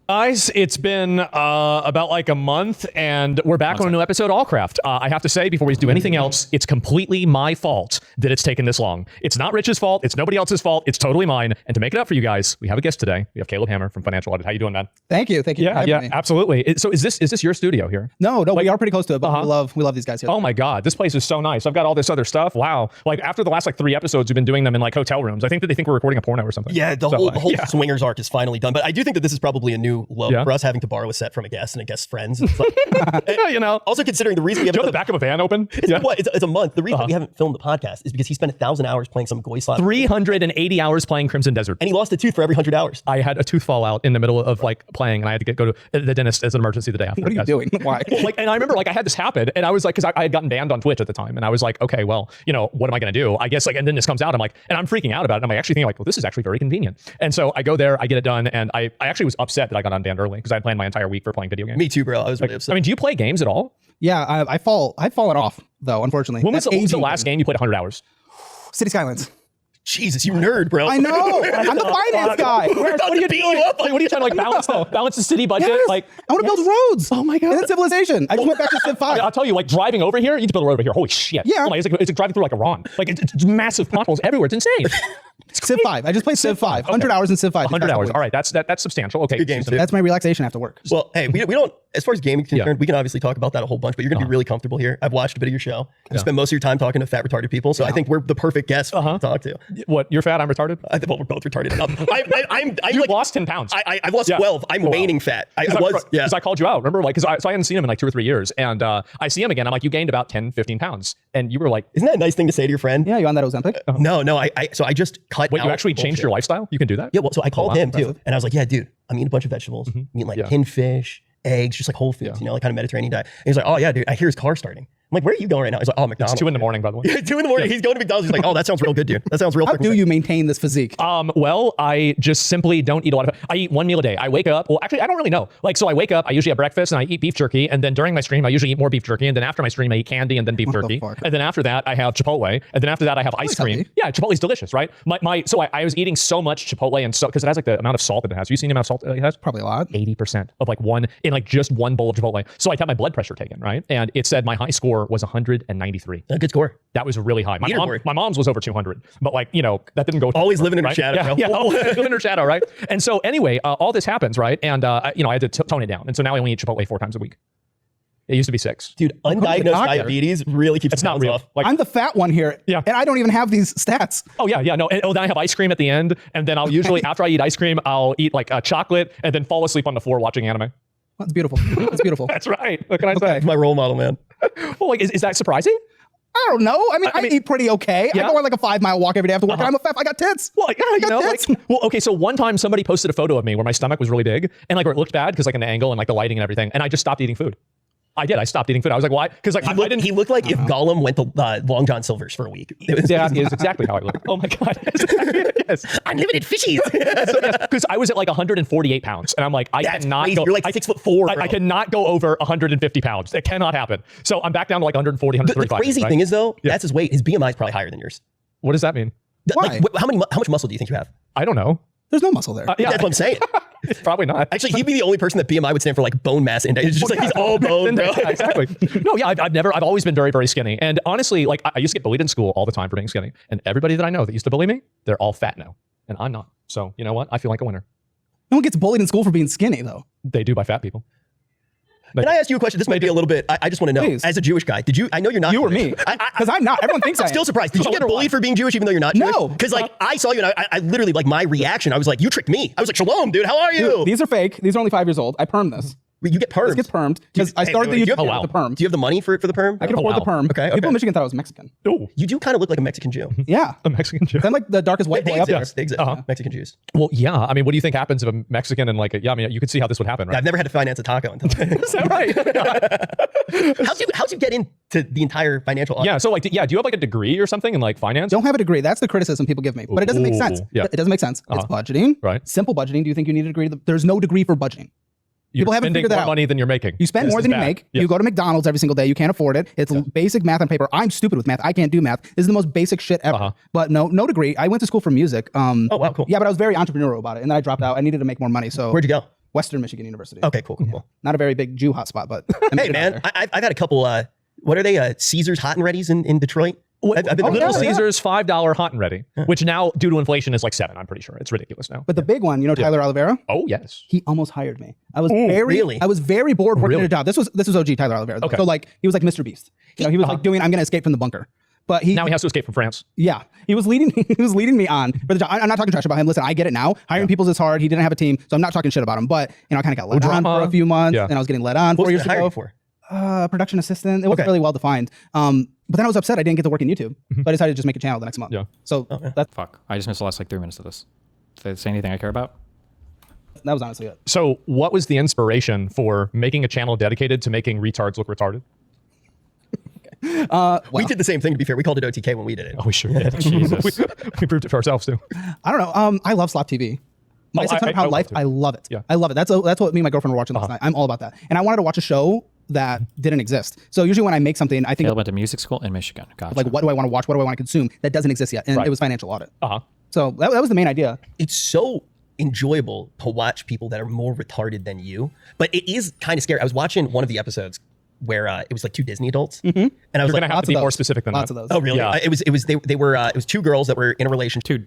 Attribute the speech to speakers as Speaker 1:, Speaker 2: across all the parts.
Speaker 1: Guys, it's been about like a month, and we're back on a new episode of Allcraft. I have to say, before we do anything else, it's completely my fault that it's taken this long. It's not Rich's fault. It's nobody else's fault. It's totally mine. And to make it up for you guys, we have a guest today. We have Caleb Hammer from Financial Audit. How you doing, man?
Speaker 2: Thank you. Thank you.
Speaker 1: Yeah, absolutely. So is this your studio here?
Speaker 2: No, like, we are pretty close to it, but we love these guys here.
Speaker 1: Oh my God, this place is so nice. I've got all this other stuff. Wow. Like after the last like 3 episodes, we've been doing them in like hotel rooms. I think that they think we're recording a porno or something.
Speaker 3: Yeah, the whole swingers arc is finally done. But I do think that this is probably a new low for us, having to borrow a set from a guest and a guest's friends. It's like,
Speaker 1: you know.
Speaker 3: Also considering the reason we haven't
Speaker 1: the back of a van open.
Speaker 3: It's a month. The reason we haven't filmed the podcast is because he spent 1,000 hours playing some goy slot.
Speaker 1: 380 hours playing Crimson Desert.
Speaker 3: And he lost a tooth for every 100 hours.
Speaker 1: I had a tooth fall out in the middle of like playing, and I had to go to the dentist as an emergency the day after.
Speaker 2: What are you doing? Why?
Speaker 1: And I remember like I had this happen, and I was like, because I had gotten banned on Twitch at the time, and I was like, okay, well, you know, what am I going to do? I guess like, and then this comes out, I'm like, and I'm freaking out about it. And I'm actually thinking like, well, this is actually very convenient. And so I go there, I get it done, and I actually was upset that I got unbanned early because I had planned my entire week for playing video games.
Speaker 3: Me too, bro. I was really upset.
Speaker 1: I mean, do you play games at all?
Speaker 2: Yeah, I've fallen off though, unfortunately.
Speaker 1: When was the last game you played 100 hours?
Speaker 2: City Skylines.
Speaker 3: Jesus, you nerd, bro.
Speaker 2: I know. I'm the finance guy.
Speaker 1: What are you doing? Like, what are you trying to like balance the city budget?
Speaker 2: Yes.
Speaker 1: Like,
Speaker 2: I want to build roads.
Speaker 1: Oh my God.
Speaker 2: And then civilization. I just went back to Civ 5.
Speaker 1: I'll tell you, like driving over here, you need to build a road over here. Holy shit.
Speaker 2: Yeah.
Speaker 1: Oh my, it's like driving through like Iran. Like it's massive potholes everywhere. It's insane.
Speaker 2: Civ 5. I just played Civ 5. 100 hours in Civ 5.
Speaker 1: 100 hours. All right, that's substantial. Okay.
Speaker 3: Good games, too.
Speaker 2: That's my relaxation after work.
Speaker 3: Well, hey, we don't, as far as gaming is concerned, we can obviously talk about that a whole bunch, but you're going to be really comfortable here. I've watched a bit of your show. You spend most of your time talking to fat, retarded people, so I think we're the perfect guest to talk to.
Speaker 1: What, you're fat, I'm retarded?
Speaker 3: Well, we're both retarded.
Speaker 1: You
Speaker 3: like,
Speaker 1: lost 10 pounds.
Speaker 3: I've lost 12. I'm waning fat.
Speaker 1: Because I called you out, remember? Like, so I hadn't seen him in like 2 or 3 years, and I see him again. I'm like, you gained about 10, 15 pounds. And you were like...
Speaker 3: Isn't that a nice thing to say to your friend?
Speaker 2: Yeah, you on that Ozempic?
Speaker 3: No, so I just cut
Speaker 1: Wait,
Speaker 3: out
Speaker 1: you actually changed your lifestyle? You can do that?
Speaker 3: Yeah, well, so I called him too, and I was like, yeah, dude, I'm eating a bunch of vegetables. I'm eating like tinned fish, eggs, just like whole foods, you know, like kind of Mediterranean diet. And he's like, oh yeah, dude, I hear his car starting. I'm like, where are you going right now? He's like, oh, McDonald's.
Speaker 1: It's 2 a.m, by the way.
Speaker 3: 2 a.m. He's going to McDonald's. He's like, oh, that sounds real good, dude. That sounds real.
Speaker 2: How do you maintain this physique?
Speaker 1: Well, I just simply don't eat a lot of... I eat 1 meal a day. I wake up... Well, actually, I don't really know. Like, so I wake up, I usually have breakfast, and I eat beef jerky, and then during my stream, I usually eat more beef jerky, and then after my stream, I eat candy, and then beef jerky. And then after that, I have Chipotle, and then after that, I have ice cream. Yeah, Chipotle's delicious, right? So I was eating so much Chipotle, and so because it has like the amount of salt that it has. Have you seen the amount of salt that it has?
Speaker 2: Probably a lot.
Speaker 1: 80% of like just one bowl of Chipotle. So I had my blood pressure taken, right? And it said my high score was 193.
Speaker 3: A good score.
Speaker 1: That was really high. My mom's was over 200, but like, you know, that didn't go.
Speaker 3: Always living in her shadow.
Speaker 1: Yeah, always living in her shadow, right? And so anyway, all this happens, right? And you know, I had to tone it down, and so now I only eat Chipotle 4 times a week. It used to be 6.
Speaker 3: Dude, undiagnosed diabetes really keeps.
Speaker 1: It's not real.
Speaker 3: Off.
Speaker 2: Like, I'm the fat one here, and I don't even have these stats.
Speaker 1: Oh yeah, no. And then I have ice cream at the end, and then I'll usually after I eat ice cream, I'll eat like a chocolate, and then fall asleep on the floor watching anime.
Speaker 2: That's beautiful. That's beautiful.
Speaker 1: That's right. What can I say?
Speaker 3: It's my role model, man.
Speaker 1: Well, like, is that surprising?
Speaker 2: I don't know. I mean, I eat pretty okay. I go on like a 5-mile walk every day after work, and I'm a fat. I got tits.
Speaker 1: Well, yeah, you know, like, well, okay. So one time somebody posted a photo of me where my stomach was really big, and like where it looked bad because like an angle and like the lighting and everything, and I just stopped eating food. I did. I stopped eating food. I was like, why? Because like
Speaker 3: he looked like if Gollum went to Long John Silver's for a week.
Speaker 1: It was exactly how I looked. Oh my God. Yes.
Speaker 3: Unlimited fishies.
Speaker 1: Because I was at like 148 pounds, and I'm like, I cannot go.
Speaker 3: You're like 6'4".
Speaker 1: I cannot go over 150 pounds. It cannot happen. So I'm back down to like 140, 135.
Speaker 3: The crazy thing is though, that's his weight. His BMI is probably higher than yours.
Speaker 1: What does that mean?
Speaker 2: Why?
Speaker 3: Like, how much muscle do you think you have?
Speaker 1: I don't know.
Speaker 2: There's no muscle there.
Speaker 3: Yeah, that's what I'm saying.
Speaker 1: Probably not.
Speaker 3: Actually, he'd be the only person that BMI would stand for, like bone mass index. It's just like he's all bone, bro.
Speaker 1: Yeah, exactly. No, yeah, I've always been very, very skinny. And honestly, like I used to get bullied in school all the time for being skinny. And everybody that I know that used to bully me, they're all fat now. And I'm not. So you know what? I feel like a winner.
Speaker 2: No one gets bullied in school for being skinny, though.
Speaker 1: They do by fat people.
Speaker 3: Can I ask you a question? This might be a little bit, I just want to know, as a Jewish guy, I know you're not.
Speaker 2: You or me? Because I'm not. Everyone thinks
Speaker 3: I'm still surprised. Did you get bullied for being Jewish even though you're not Jewish?
Speaker 2: No.
Speaker 3: Because like I saw you and I literally, like my reaction, I was like, you tricked me. I was like, shalom, dude, how are you?
Speaker 2: Dude, these are fake. These are only 5 years old. I permed this.
Speaker 3: You get permed.
Speaker 2: This gets permed. Because I started the YouTube with the perm.
Speaker 3: Do you have the money for the perm?
Speaker 2: I can afford the perm.
Speaker 3: Okay.
Speaker 2: People in Michigan thought I was Mexican.
Speaker 1: Oh,
Speaker 3: you do kind of look like a Mexican Jew.
Speaker 2: Yeah.
Speaker 1: A Mexican Jew.
Speaker 2: I'm like the darkest white boy up there.
Speaker 3: They exist. Mexican Jews.
Speaker 1: Well, yeah. I mean, what do you think happens if a Mexican and like, I mean, you could see how this would happen, right?
Speaker 3: Yeah, I've never had to finance a taco until then.
Speaker 1: Is that right?
Speaker 3: How'd you get into the entire financial audit?
Speaker 1: Yeah. So like, do you have like a degree or something in like finance?
Speaker 2: Don't have a degree. That's the criticism people give me. But it doesn't make sense.
Speaker 1: Yeah.
Speaker 2: It doesn't make sense. It's budgeting.
Speaker 1: Right.
Speaker 2: Simple budgeting. Do you think you need a degree? There's no degree for budgeting. People haven't figured that out.
Speaker 1: More money than you're making.
Speaker 2: You spend more than you make. You go to McDonald's every single day. You can't afford it. It's basic math on paper. I'm stupid with math. I can't do math. This is the most basic shit ever. But no degree. I went to school for music.
Speaker 3: Oh wow, cool.
Speaker 2: Yeah, but I was very entrepreneurial about it, and then I dropped out. I needed to make more money. So
Speaker 3: where'd you go?
Speaker 2: Western Michigan University.
Speaker 3: Okay, cool.
Speaker 2: Not a very big Jew hotspot, but
Speaker 3: hey man, I've had a couple. What are they? Caesar's Hot and Ready's in Detroit. I've been
Speaker 1: Little Caesars $5 hot and ready, which now due to inflation is like $7. I'm pretty sure it's ridiculous now.
Speaker 2: But the big one, you know, Tyler Oliveira.
Speaker 1: Oh yes,
Speaker 2: he almost hired me. I was
Speaker 3: really?
Speaker 2: I was very bored working at a job. This was OG Tyler Oliveira. Okay. So like he was like Mr. Beast. You know, he was like doing I'm gonna escape from the bunker. But now
Speaker 1: he has to escape from France.
Speaker 2: Yeah, he was leading me on for the job. I'm not talking trash about him. Listen, I get it now. Hiring people is hard. He didn't have a team, so I'm not talking shit about him. But you know, I kind of got let on for a few months, and I was getting let on 4 years ago.
Speaker 3: For?
Speaker 2: Production assistant. It wasn't really well defined. But then I was upset I didn't get to work in YouTube, so I decided to just make a channel the next month. Yeah. So that's
Speaker 4: fuck. I just missed the last like 3 minutes of this. Did they say anything I care about?
Speaker 2: That was honestly it.
Speaker 1: So what was the inspiration for making a channel dedicated to making retards look retarded?
Speaker 3: We did the same thing, to be fair. We called it OTK when we did it.
Speaker 1: Oh, we sure did. Jesus. we proved it for ourselves too.
Speaker 2: I don't know. I love Slop TV. My 600 Pound Life, I love it. Yeah. I love it. That's what me and my girlfriend were watching last night. I'm all about that. And I wanted to watch a show that didn't exist. So usually when I make something, I think
Speaker 4: Caleb went to music school in Michigan. Gotcha.
Speaker 2: Like, what do I want to watch? What do I want to consume that doesn't exist yet? And it was financial audit. So that was the main idea.
Speaker 3: It's so enjoyable to watch people that are more retarded than you, but it is kind of scary. I was watching one of the episodes where it was like two Disney adults, and I was
Speaker 1: You're gonna have to be more specific than
Speaker 2: lots
Speaker 1: that.
Speaker 2: of those.
Speaker 3: Oh really?
Speaker 1: Yeah.
Speaker 3: They were two girls that were in a relationship.
Speaker 4: Two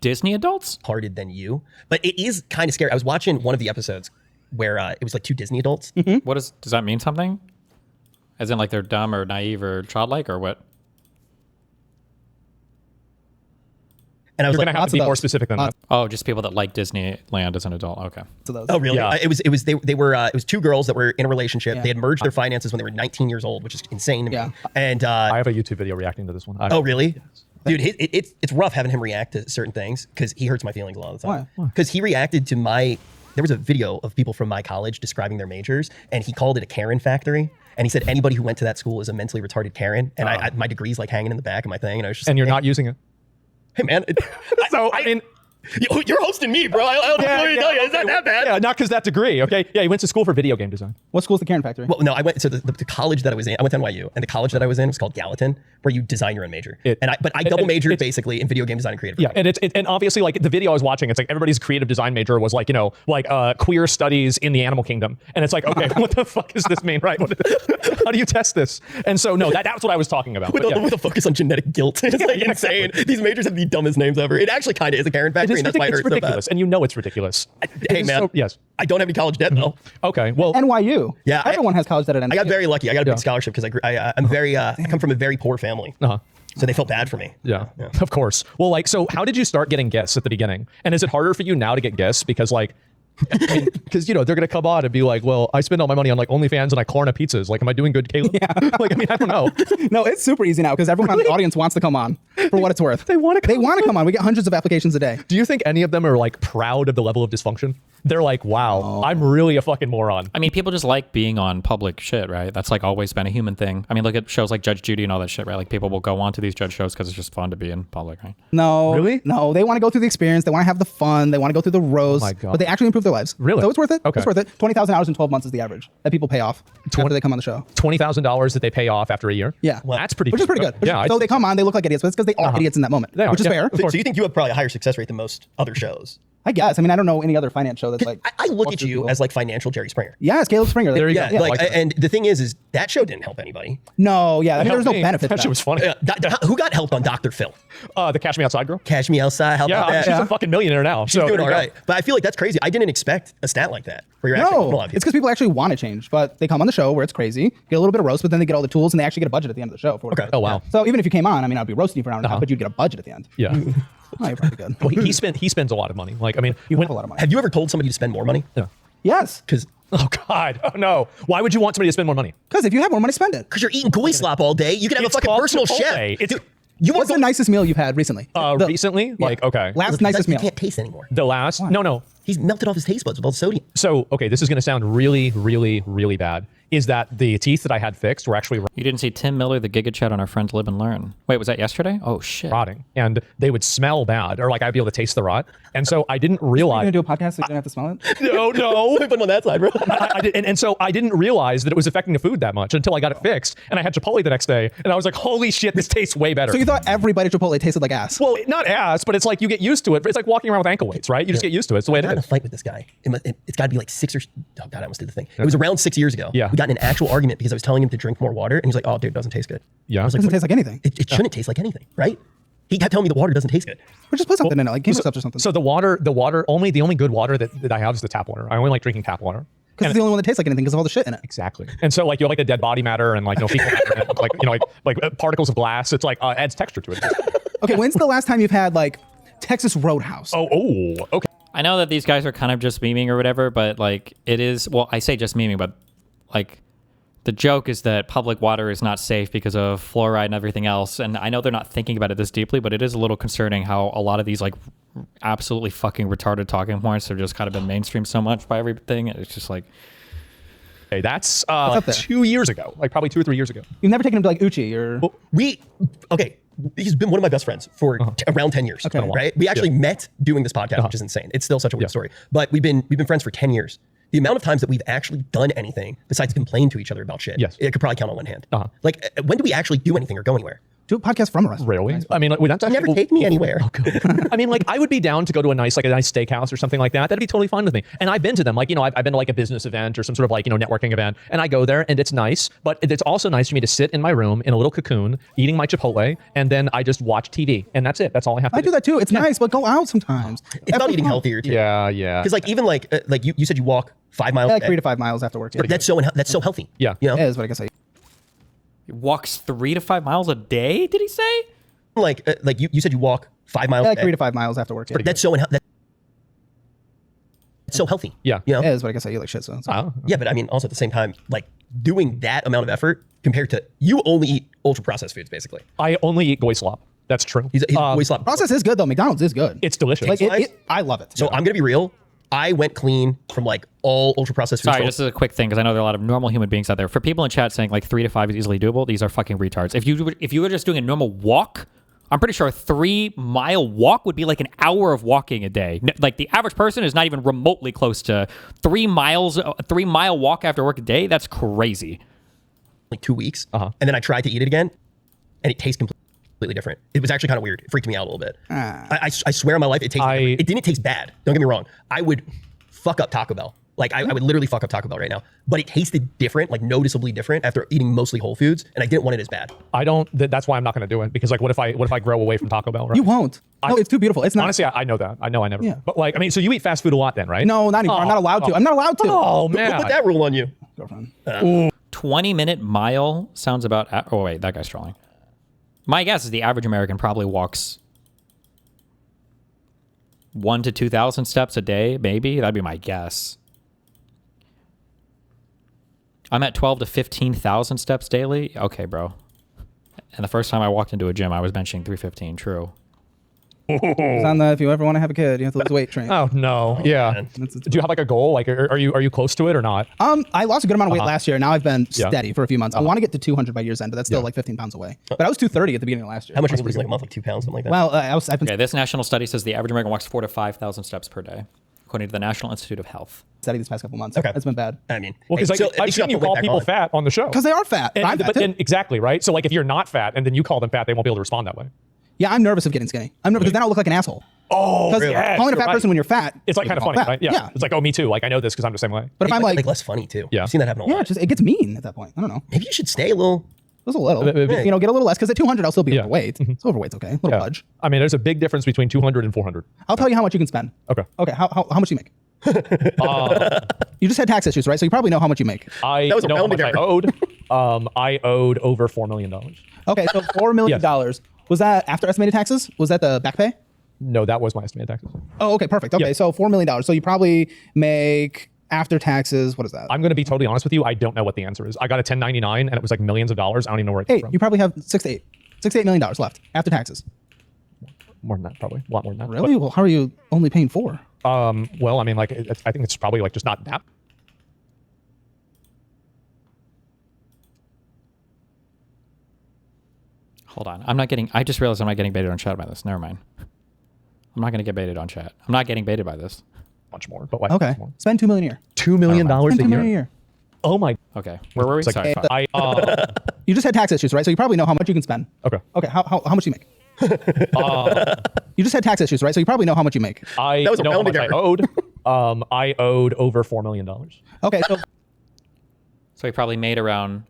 Speaker 4: Disney adults?
Speaker 3: Retarded than you, but it is kind of scary. I was watching one of the episodes where it was like two Disney adults.
Speaker 4: What does that mean something? As in like they're dumb or naive or childlike or what?
Speaker 3: And I was
Speaker 1: You're gonna have to be more specific than that.
Speaker 4: Oh, just people that like Disneyland as an adult. Okay.
Speaker 3: Oh really?
Speaker 1: Yeah.
Speaker 3: It was two girls that were in a relationship. Yeah. They had merged their finances when they were 19 years old, which is insane to me.
Speaker 2: Yeah.
Speaker 3: And
Speaker 1: I have a YouTube video reacting to this one.
Speaker 3: Oh really? Yes. Dude, it's rough having him react to certain things because he hurts my feelings a lot of the time.
Speaker 2: Why?
Speaker 3: Because he reacted to there was a video of people from my college describing their majors, and he called it a Karen factory. And he said anybody who went to that school is a mentally retarded Karen. And my degree's like hanging in the back of my thing, and I was just
Speaker 1: and you're not using it.
Speaker 3: Hey man,
Speaker 1: I mean,
Speaker 3: you're hosting me, bro. I don't know what to tell you. It's not that bad.
Speaker 1: Yeah, not because that degree. Okay. Yeah, he went to school for video game design.
Speaker 2: What school's the Karen Factory?
Speaker 3: Well, no, I went to the college that I was in. I went to NYU, and the college that I was in was called Gallatin, where you design your own major. I double majored basically in video game design and creative.
Speaker 1: Yeah, and obviously like the video I was watching, it's like everybody's creative design major was like queer studies in the animal kingdom, and it's like okay, what the fuck does this mean, right? How do you test this? And so no, that's what I was talking about.
Speaker 3: With a focus on genetic guilt, it's like insane. Exactly. These majors have the dumbest names ever. It actually kind of is a Karen factory, and that's why it hurts so bad.
Speaker 1: And you know it's ridiculous.
Speaker 3: Hey man,
Speaker 1: yes.
Speaker 3: I don't have any college debt though.
Speaker 1: Okay, well,
Speaker 2: NYU.
Speaker 3: Yeah,
Speaker 2: everyone has college debt at NYU.
Speaker 3: I got very lucky. I got a big scholarship because I come from a very poor family. So they felt bad for me.
Speaker 1: Yeah, of course. Well, so how did you start getting guests at the beginning? And is it harder for you now to get guests because because they're gonna come on and be like, well, I spend all my money on OnlyFans and I Klarna pizzas. Like, am I doing good, Caleb?
Speaker 2: Yeah.
Speaker 1: I don't know.
Speaker 2: No, it's super easy now because everyone in the audience wants to come on for what it's worth.
Speaker 1: They want to
Speaker 2: come on. We get hundreds of applications a day.
Speaker 1: Do you think any of them are proud of the level of dysfunction? They're like, wow, I'm really a fucking moron.
Speaker 4: I mean, people just like being on public shit, right? That's always been a human thing. I mean, look at shows like Judge Judy and all that shit, right? Like people will go on to these judge shows because it's just fun to be in public, right?
Speaker 2: No.
Speaker 1: Really?
Speaker 2: No, they want to go through the experience. They want to have the fun. They want to go through the roast. Oh my God. But they actually improve their lives.
Speaker 1: Really?
Speaker 2: So it's worth it.
Speaker 1: Okay.
Speaker 2: It's worth it. 20,000 hours in 12 months is the average that people pay off after they come on the show.
Speaker 1: $20,000 that they pay off after a year?
Speaker 2: Yeah.
Speaker 1: Well, that's pretty
Speaker 2: Which is pretty good.
Speaker 1: Yeah.
Speaker 2: So they come on, they look like idiots, but it's because they are idiots in that moment, which is fair.
Speaker 3: So you think you have probably a higher success rate than most other shows?
Speaker 2: I guess. I mean, I don't know any other finance show that's
Speaker 3: I look at you as financial Jerry Springer.
Speaker 2: Yeah, it's Caleb Springer.
Speaker 1: There you go.
Speaker 3: Yeah, and the thing is that show didn't help anybody.
Speaker 2: No, yeah. I mean, there's no benefit.
Speaker 1: That shit was funny.
Speaker 3: Who got helped on Dr. Phil?
Speaker 1: The Cash Me Outside girl.
Speaker 3: Cash Me Outside. How about that?
Speaker 1: She's a fucking millionaire now.
Speaker 3: She's doing all right. But I feel like that's crazy. I didn't expect a stat like that.
Speaker 2: No, it's because people actually want to change, but they come on the show where it's crazy, get a little bit of roast, but then they get all the tools and they actually get a budget at the end of the show.
Speaker 3: Okay.
Speaker 1: Oh wow.
Speaker 2: So even if you came on, I mean, I'd be roasting you for an hour and a half, but you'd get a budget at the end.
Speaker 1: Yeah.
Speaker 2: Oh, you're probably good.
Speaker 1: Well, he spends a lot of money.
Speaker 2: You have a lot of money.
Speaker 3: Have you ever told somebody to spend more money?
Speaker 1: Yeah.
Speaker 2: Yes.
Speaker 3: Because
Speaker 1: oh God, oh no. Why would you want somebody to spend more money?
Speaker 2: Because if you have more money, spend it.
Speaker 3: Because you're eating gooey slop all day. You can have a fucking personal chef.
Speaker 2: What's the nicest meal you've had recently?
Speaker 1: Recently? Okay.
Speaker 2: Last nicest meal.
Speaker 3: You can't taste anymore.
Speaker 1: The last? No.
Speaker 3: He's melted off his taste buds with all the sodium.
Speaker 1: So, okay, this is going to sound really, really, really bad. is that the teeth that I had fixed were actually
Speaker 4: You didn't see Tim Miller, the Giga Chat on our Friends Live and Learn. Wait, was that yesterday? Oh shit.
Speaker 1: rotting, and they would smell bad, or like I'd be able to taste the rot. And so I didn't realize.
Speaker 2: You're gonna do a podcast so you don't have to smell it?
Speaker 1: No.
Speaker 3: Put him on that side, bro.
Speaker 1: And so I didn't realize that it was affecting the food that much until I got it fixed, and I had Chipotle the next day, and I was like, holy shit, this tastes way better.
Speaker 2: So you thought everybody at Chipotle tasted like ass?
Speaker 1: Well, not ass, but it's like you get used to it. It's like walking around with ankle weights, right? You just get used to it. It's the way it
Speaker 3: I got in a
Speaker 1: is.
Speaker 3: fight with this guy. It's got to be like oh God, I almost did the thing. It was around 6 years ago.
Speaker 1: Yeah.
Speaker 3: We got in an actual argument because I was telling him to drink more water, and he's like, "Oh, dude, it doesn't taste good."
Speaker 1: Yeah.
Speaker 3: I was
Speaker 2: It
Speaker 3: like,
Speaker 2: doesn't taste like anything.
Speaker 3: It shouldn't taste like anything, right? He kept telling me the water doesn't taste good.
Speaker 2: Or just put something in it, like Game Steps or something.
Speaker 1: So the water, the only good water that I have is the tap water. I only like drinking tap water.
Speaker 2: Because it's the only one that tastes like anything because of all the shit in it.
Speaker 1: Exactly. And so like you have like the dead body matter and like fecal matter, and, like particles of glass. It's like adds texture to it.
Speaker 2: Okay, when's the last time you've had like Texas Roadhouse?
Speaker 1: Oh, okay.
Speaker 4: I know that these guys are kind of just memeing or whatever, but like it is, well, I say just memeing, but like the joke is that public water is not safe because of fluoride and everything else. And I know they're not thinking about it this deeply, but it is a little concerning how a lot of these like absolutely fucking retarded talking points have just kind of been mainstreamed so much by everything. It's just like,
Speaker 1: Hey, that's
Speaker 2: up there?
Speaker 1: 2 years ago, like probably 2 or 3 years ago.
Speaker 2: You've never taken him to like Uchi or...
Speaker 3: He's been one of my best friends for around 10 years.
Speaker 2: Okay.
Speaker 3: Right? We actually met doing this podcast, which is insane. It's still such a weird story. But we've been friends for 10 years. The amount of times that we've actually done anything besides complain to each other about shit,
Speaker 1: Yes.
Speaker 3: it could probably count on one hand. Like, when do we actually do anything or go anywhere?
Speaker 2: Do a podcast from a restaurant.
Speaker 1: Really? I mean, like, that's actually,
Speaker 3: Never take me anywhere.
Speaker 1: I mean, like, I would be down to go to a nice steakhouse or something like that. That'd be totally fine with me. And I've been to them. Like, I've been to like a business event or some sort of like, networking event. And I go there and it's nice. But it's also nice for me to sit in my room in a little cocoon, eating my Chipotle. And then I just watch TV. And that's it. That's all I have to
Speaker 2: I do that too. It's nice, but go out sometimes.
Speaker 3: It's about eating healthier too.
Speaker 1: Yeah.
Speaker 3: Because like even like you said you walk 5 miles.
Speaker 2: Like 3 to 5 miles after work. Yeah.
Speaker 3: That's so healthy.
Speaker 1: Yeah.
Speaker 3: You know?
Speaker 2: That is what I guess I...
Speaker 4: he walks 3 to 5 miles a day, did he say?
Speaker 3: Like you said you walk 5 miles.
Speaker 2: Like 3 to 5 miles after work. Yeah.
Speaker 3: That's so healthy.
Speaker 1: Yeah.
Speaker 3: You know?
Speaker 2: That is what I guess I eat like shit. So
Speaker 3: Yeah, but I mean, also at the same time, like doing that amount of effort compared to you only eat ultra processed foods, basically.
Speaker 1: I only eat goy slop. That's true.
Speaker 3: He's way slop.
Speaker 2: process is good though. McDonald's is good.
Speaker 1: It's delicious.
Speaker 2: like I love it.
Speaker 3: So I'm gonna be real. I went clean from like all ultra processed foods.
Speaker 4: Sorry, this is a quick thing because I know there are a lot of normal human beings out there. For people in chat saying like 3 to 5 is easily doable, these are fucking retards. If you were just doing a normal walk, I'm pretty sure a 3-mile walk would be like an hour of walking a day. Like the average person is not even remotely close to 3 miles, a 3-mile walk after work a day. That's crazy.
Speaker 3: Like 2 weeks, and then I tried to eat it again, and it tastes completely different. It was actually kind of weird. It freaked me out a little bit. I swear on my life, it tasted different. It didn't taste bad. Don't get me wrong. I would fuck up Taco Bell. Like I would literally fuck up Taco Bell right now. But it tasted different, like noticeably different after eating mostly whole foods, and I didn't want it as bad.
Speaker 1: I don't. That's why I'm not going to do it because like, what if I grow away from Taco Bell? Right?
Speaker 2: You won't. No, it's too beautiful. It's not.
Speaker 1: Honestly, I know that. I know I never.
Speaker 2: Yeah.
Speaker 1: But like, I mean, so you eat fast food a lot then, right?
Speaker 2: No, not anymore. I'm not allowed to. I'm not allowed to.
Speaker 1: Oh
Speaker 3: Who
Speaker 1: man.
Speaker 3: put that rule on you?
Speaker 2: Girlfriend.
Speaker 4: 20-minute mile sounds about. Oh wait, that guy's trolling. My guess is the average American probably walks 1,000 to 2,000 steps a day. Maybe that'd be my guess. I'm at 12 to 15,000 steps daily. Okay, bro. And the first time I walked into a gym, I was benching 315. True.
Speaker 2: It's on the if you ever want to have a kid, you have to lose weight train.
Speaker 1: Oh no. Yeah. Do you have like a goal? Like, are you close to it or not?
Speaker 2: I lost a good amount of weight last year. Now I've been steady for a few months. I want to get to 200 by year's end, but that's still like 15 pounds away. But I was 230 at the beginning of last year.
Speaker 3: How much was it? Like a month, like 2 pounds, something like that.
Speaker 2: Well, I've been
Speaker 4: Okay, this national study says the average American walks 4,000 to 5,000 steps per day, according to the National Institute of Health.
Speaker 2: steady these past couple months.
Speaker 3: Okay.
Speaker 2: It's been bad.
Speaker 3: I mean,
Speaker 1: Well, because
Speaker 3: hey,
Speaker 1: like,
Speaker 3: so at
Speaker 1: I've
Speaker 3: least
Speaker 1: seen you
Speaker 3: got the
Speaker 1: call
Speaker 3: weight back
Speaker 1: people
Speaker 3: on.
Speaker 1: fat on the show.
Speaker 2: Because they are fat.
Speaker 1: And,
Speaker 2: I'm fat
Speaker 1: but
Speaker 2: too.
Speaker 1: then exactly right. So like, if you're not fat and then you call them fat, they won't be able to respond that way.
Speaker 2: Yeah, I'm nervous of getting skinny. I'm nervous because then I'll look like an asshole.
Speaker 1: Oh,
Speaker 2: Because calling a fat person when you're fat,
Speaker 1: It's like kind of
Speaker 2: call
Speaker 1: funny,
Speaker 2: fat.
Speaker 1: right? Yeah. It's like, oh, me too. Like I know this because I'm the same way.
Speaker 2: But if I'm like,
Speaker 3: less funny too.
Speaker 1: Yeah.
Speaker 3: I've seen that happen a
Speaker 2: yeah,
Speaker 3: lot.
Speaker 2: it gets mean at that point. I don't know.
Speaker 3: Maybe you should stay a little.
Speaker 2: Just a little.
Speaker 1: Yeah.
Speaker 2: You know, get a little less because at 200 I'll still be
Speaker 1: Yeah.
Speaker 2: overweight. So overweight's okay. A little budge.
Speaker 1: I mean, there's a big difference between 200 and 400.
Speaker 2: I'll tell you how much you can spend.
Speaker 1: Okay.
Speaker 2: Okay. How much do you make? You just had tax issues, right? So you probably know how much you make.
Speaker 1: I
Speaker 3: That was a
Speaker 1: know how much
Speaker 3: rounding
Speaker 1: I owed. I owed over $4 million.
Speaker 2: Okay, so $4 million. Was that after estimated taxes? Was that the back pay?
Speaker 1: No, that was my estimated taxes.
Speaker 2: Oh, okay, perfect. Okay,
Speaker 1: Yeah.
Speaker 2: so $4 million. So you probably make after taxes. What is that?
Speaker 1: I'm going to be totally honest with you. I don't know what the answer is. I got a 1099 and it was like millions of dollars. I don't even know where it came from.
Speaker 2: You probably have $6 to $8 million left after taxes.
Speaker 1: More than that, probably. A lot more than that.
Speaker 2: Really? Well, how are you only paying $4?
Speaker 1: Well, I mean, like, I think it's probably like just not that.
Speaker 4: Hold on. I just realized I'm not getting baited on chat by this. Never mind. I'm not going to get baited on chat. I'm not getting baited by this.
Speaker 1: Much more, but like
Speaker 2: okay.
Speaker 1: More.
Speaker 2: Spend $2 million a year.
Speaker 1: $2 million
Speaker 2: a year.
Speaker 1: Oh my.
Speaker 4: Okay. Where were we?
Speaker 1: Like,
Speaker 4: Sorry.
Speaker 2: You just had tax issues, right? So you probably know how much you can spend.
Speaker 1: Okay.
Speaker 2: Okay. How much do you make? You just had tax issues, right? So you probably know how much you make.
Speaker 1: I know how much I owed. I owed over $4 million.
Speaker 2: Okay.
Speaker 4: So he probably made around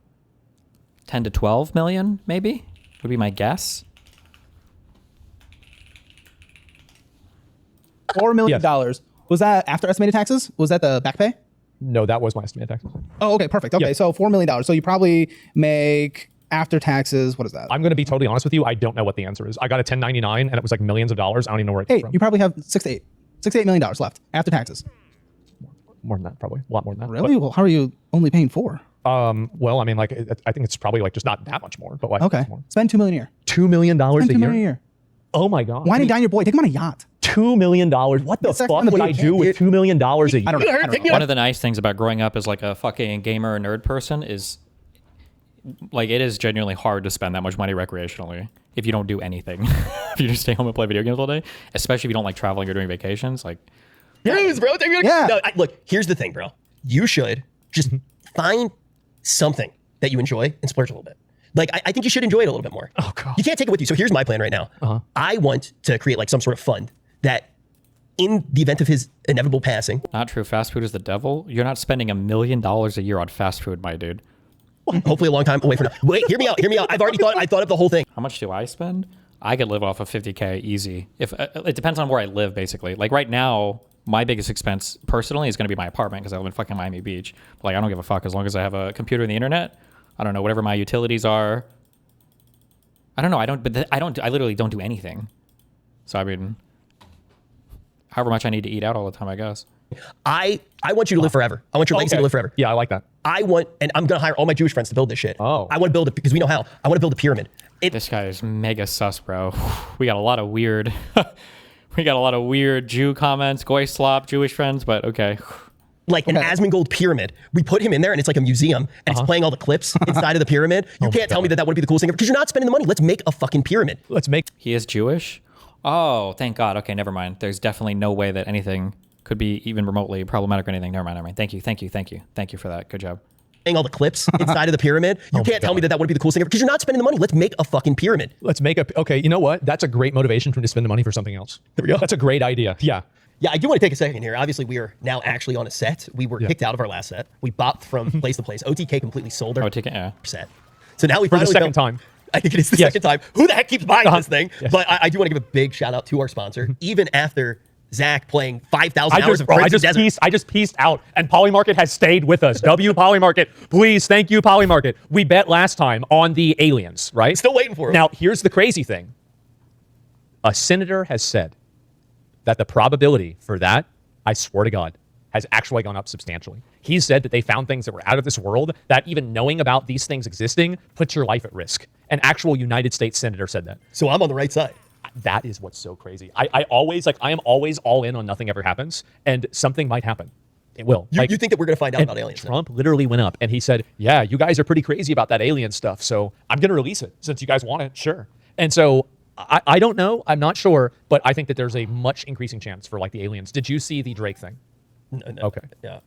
Speaker 4: 10 to 12 million, maybe, would be my guess.
Speaker 2: $4 million. Yes. Was that after estimated taxes? Was that the back pay?
Speaker 1: No, that was my estimated taxes.
Speaker 2: Oh, okay, perfect. Okay, so $4 million. So you probably make after taxes, what is that?
Speaker 1: I'm going to be totally honest with you. I don't know what the answer is. I got a 1099 and it was like millions of dollars. I don't even know where it came from.
Speaker 2: You probably have $6 to $8 million left after taxes.
Speaker 1: More than that, probably. A lot more than that.
Speaker 2: Really? Well, how are you only paying $4?
Speaker 1: Well, I mean, like, I think it's probably like just not that much more, but like,
Speaker 2: okay. Spend $2 million a year.
Speaker 1: $2 million a year?
Speaker 2: A year.
Speaker 1: Oh my God.
Speaker 2: Wine and dine your boy. Take him on a yacht.
Speaker 1: $2 million. What the fuck would I do with $2 million a year?
Speaker 2: I don't know.
Speaker 4: One of the nice things about growing up as like a fucking gamer or nerd person is like it is genuinely hard to spend that much money recreationally if you don't do anything. If you just stay home and play video games all day, especially if you don't like traveling or doing vacations. Like,
Speaker 3: yes, bro.
Speaker 2: Yeah.
Speaker 3: No, look, here's the thing, bro. You should just find something that you enjoy and splurge a little bit. Like, I think you should enjoy it a little bit more.
Speaker 1: Oh, God.
Speaker 3: You can't take it with you. So here's my plan right now. I want to create like some sort of fund that in the event of his inevitable passing.
Speaker 4: Not true. Fast food is the devil. You're not spending $1 million a year on fast food, my dude.
Speaker 3: Hopefully a long time away from now. Wait, hear me out. I thought of the whole thing.
Speaker 4: How much do I spend? I could live off of $50K easy. If it depends on where I live, basically. Like right now, my biggest expense personally is going to be my apartment because I live in fucking Miami Beach. Like I don't give a fuck as long as I have a computer and the internet. I don't know, whatever my utilities are. I don't know. I literally don't do anything. So I mean, however much I need to eat out all the time, I guess.
Speaker 3: I want you to live forever. I want your legacy to live forever.
Speaker 1: Yeah, I like that.
Speaker 3: And I'm going to hire all my Jewish friends to build this shit.
Speaker 1: Oh.
Speaker 3: I want to build it because we know how. I want to build a pyramid.
Speaker 4: This guy is mega sus, bro. We got a lot of weird, Jew comments, goy slop, Jewish friends, but okay.
Speaker 3: Like an Asmongold pyramid. We put him in there and it's like a museum and it's playing all the clips inside of the pyramid. You can't tell me that wouldn't be the coolest thing because you're not spending the money. Let's make a fucking pyramid.
Speaker 4: He is Jewish? Oh, thank God. Okay, never mind. There's definitely no way that anything could be even remotely problematic or anything. Never mind. Thank you for that. Good job.
Speaker 3: All the clips inside of the pyramid. You can't tell me that wouldn't be the coolest thing because you're not spending the money. Let's make a fucking pyramid.
Speaker 1: Okay, you know what? That's a great motivation for him to spend the money for something else. There we go. That's a great idea. Yeah.
Speaker 3: Yeah, I do want to take a second here. Obviously, we are now actually on a set. We were kicked out of our last set. We bopped from place to place. OTK completely sold our set. So now we
Speaker 1: for the
Speaker 3: finally
Speaker 1: second time.
Speaker 3: I think it is the second time. Who the heck keeps buying this thing? Yes. But I do want to give a big shout out to our sponsor. Even after Zach playing 5,000 hours of Crimson Desert.
Speaker 1: I just pieced out, and Polymarket has stayed with us. Polymarket, please, thank you, Polymarket. We bet last time on the aliens, right?
Speaker 3: Still waiting for it.
Speaker 1: Now, here's the crazy thing. A senator has said that the probability for that, I swear to God, has actually gone up substantially. He said that they found things that were out of this world, that even knowing about these things existing puts your life at risk. An actual United States senator said that.
Speaker 3: So I'm on the right side.
Speaker 1: That is what's so crazy. I am always all in on nothing ever happens, and something might happen. It will.
Speaker 3: You think that we're going to find out about aliens?
Speaker 1: Trump literally went up and he said, yeah, you guys are pretty crazy about that alien stuff, so I'm going to release it since you guys want it, sure. And so I don't know. I'm not sure, but I think that there's a much increasing chance for like the aliens. Did you see the Drake thing?
Speaker 3: No.
Speaker 1: Okay.
Speaker 3: Yeah.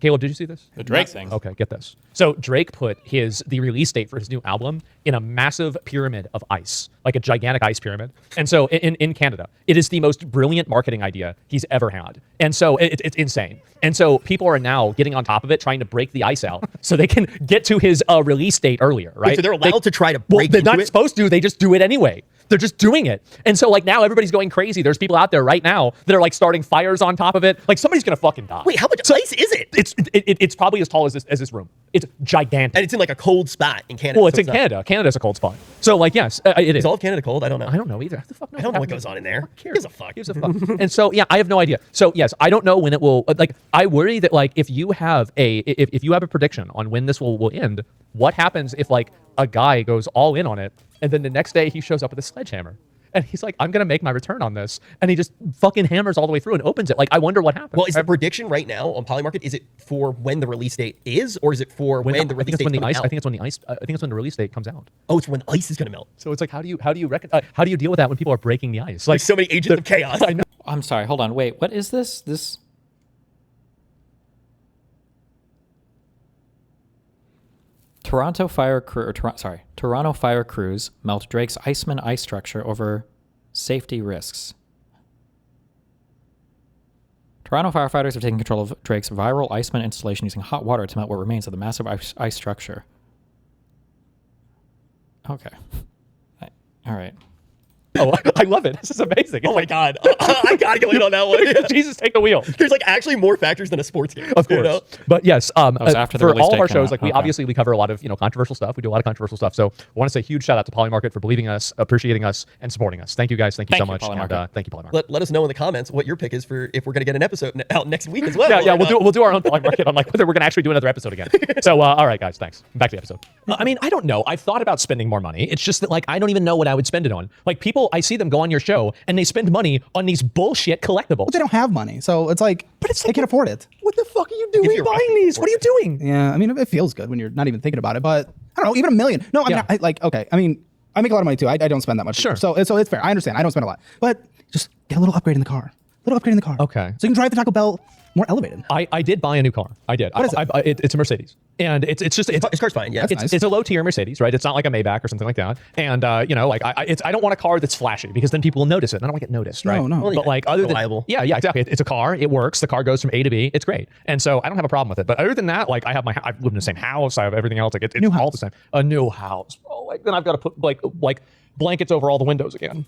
Speaker 1: Caleb, did you see this?
Speaker 4: The Drake thing.
Speaker 1: Okay, get this. So Drake put the release date for his new album in a massive pyramid of ice, like a gigantic ice pyramid. And so in Canada, it is the most brilliant marketing idea he's ever had. And so it's insane. And so people are now getting on top of it, trying to break the ice out so they can get to his release date earlier, right?
Speaker 3: Wait, so they're allowed to try to break
Speaker 1: they're not supposed to. They just do it anyway. They're just doing it. And so like now everybody's going crazy. There's people out there right now that are like starting fires on top of it. Like somebody's going to fucking die.
Speaker 3: Wait, how much ice is it?
Speaker 1: It's probably as tall as this room. It's gigantic.
Speaker 3: And it's in like a cold spot in Canada.
Speaker 1: Well, it's in Canada. Canada's a cold spot. So like, yes, it is.
Speaker 3: Is all of Canada cold? I don't know.
Speaker 1: I don't know either.
Speaker 3: I don't know what goes on in there. Who gives a fuck?
Speaker 1: Gives a fuck. And so, yeah, I have no idea. So yes, I don't know when it will, like, I worry that like, if you have a prediction on when this will end, what happens if like a guy goes all in on it and then the next day he shows up with a sledgehammer? And he's like, I'm going to make my return on this. And he just fucking hammers all the way through and opens it. Like, I wonder what happened.
Speaker 3: Well, is the prediction right now on Polymarket, is it for when the release date is, or is it for when the release date comes out?
Speaker 1: I think it's when the ice, I think it's when the release date comes out.
Speaker 3: Oh, it's when the ice is going to melt.
Speaker 1: So it's like, how do you deal with that when people are breaking the ice?
Speaker 3: Like so many agents of chaos.
Speaker 1: I know.
Speaker 4: I'm sorry. Hold on. Wait, what is this? This. Toronto fire crews melt Drake's Iceman ice structure over safety risks. Toronto firefighters have taken control of Drake's viral Iceman installation using hot water to melt what remains of the massive ice structure. Okay. All right.
Speaker 1: Oh, I love it. This is amazing.
Speaker 3: Oh my God. I gotta go in on that one.
Speaker 1: Jesus, take the wheel.
Speaker 3: There's like actually more factors than a sports game.
Speaker 1: Of course. You know? But yes,
Speaker 4: after the
Speaker 1: for
Speaker 4: release
Speaker 1: all of
Speaker 4: date
Speaker 1: our
Speaker 4: came
Speaker 1: shows,
Speaker 4: out.
Speaker 1: like we obviously cover a lot of controversial stuff. We do a lot of controversial stuff. So I want to say huge shout out to Polymarket for believing in us, appreciating us, and supporting us. Thank you guys. Thank you so much.
Speaker 4: Polymarket.
Speaker 1: And thank you, Polymarket.
Speaker 3: Let us know in the comments what your pick is for if we're gonna get an episode out next week as well.
Speaker 1: Yeah, we'll do our own Polymarket on like whether we're gonna actually do another episode again. So all right, guys, thanks. Back to the episode. I mean, I don't know. I've thought about spending more money. It's just that like I don't even know what I would spend it on. Like people, I see them go on your show and they spend money on these bullshit collectibles.
Speaker 2: But they don't have money, so it's like, they can't afford it.
Speaker 1: What the fuck are you doing buying these? What are you doing?
Speaker 2: Yeah, I mean, it feels good when you're not even thinking about it, but I don't know, even $1 million. No, I mean, I mean, I make a lot of money too. I don't spend that much.
Speaker 1: Sure.
Speaker 2: So it's fair. I understand. I don't spend a lot, but just get a little upgrade in the car.
Speaker 1: Okay.
Speaker 2: So you can drive the Taco Bell more elevated.
Speaker 1: I did buy a new car. I did.
Speaker 2: What is it?
Speaker 1: It's a Mercedes, and it's
Speaker 3: This car's fine. Yeah,
Speaker 1: it's a low tier Mercedes, right? It's not like a Maybach or something like that. And like I don't want a car that's flashy because then people will notice it. And I don't want to get noticed, right?
Speaker 2: No.
Speaker 3: Well,
Speaker 1: But like other than
Speaker 3: reliable.
Speaker 1: yeah, exactly. It's a car. It works. The car goes from A to B. It's great. And so I don't have a problem with it. But other than that, like I've lived in the same house. I have everything else. Like it's
Speaker 2: New
Speaker 1: all
Speaker 2: house.
Speaker 1: the same. A new house. Oh, like then I've got to put like blankets over all the windows again.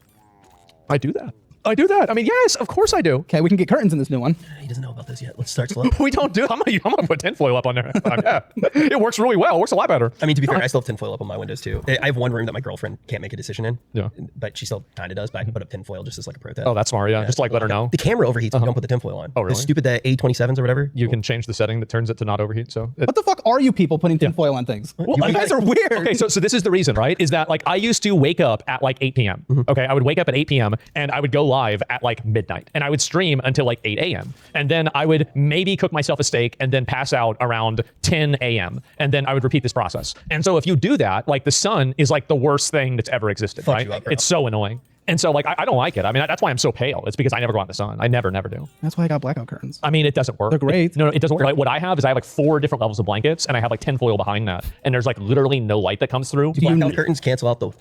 Speaker 1: I do that. I mean, yes, of course I do.
Speaker 2: Okay, we can get curtains in this new one.
Speaker 3: He doesn't know about this yet. Let's start slow.
Speaker 1: We don't do. I'm gonna put tinfoil up on there. Yeah. It works really well. It works a lot better.
Speaker 3: I mean, to be fair, I still have tinfoil up on my windows too. I have one room that my girlfriend can't make a decision in.
Speaker 1: Yeah.
Speaker 3: But she still kind of does. But I can put up tinfoil just as like a pro tip.
Speaker 1: Oh, that's smart. Yeah. Just like let her know.
Speaker 3: The camera overheats if you don't put the tinfoil on.
Speaker 1: Oh, really?
Speaker 3: The stupid A27s or whatever.
Speaker 1: You can change the setting that turns it to not overheat. So
Speaker 2: What the fuck are you people putting tinfoil on things?
Speaker 1: Well,
Speaker 2: you guys are weird.
Speaker 1: Okay, so this is the reason, right? Is that like I used to wake up at like 8 p.m. Okay, I would wake up at 8 p.m. and I would go live at like midnight, and I would stream until like 8 a.m. and then I would maybe cook myself a steak and then pass out around 10 a.m. and then I would repeat this process. And so if you do that, like the sun is like the worst thing that's ever existed, right?
Speaker 3: you up, bro.
Speaker 1: It's so annoying. And so like I don't like it. I mean that's why I'm so pale. It's because I never go out in the sun. I never do.
Speaker 2: That's why I got blackout curtains.
Speaker 1: I mean, it doesn't work.
Speaker 2: They're great.
Speaker 1: No, it doesn't work. Like, what I have is I have like 4 different levels of blankets, and I have like tinfoil behind that, and there's like literally no light that comes through.
Speaker 3: Blackout curtains cancel out the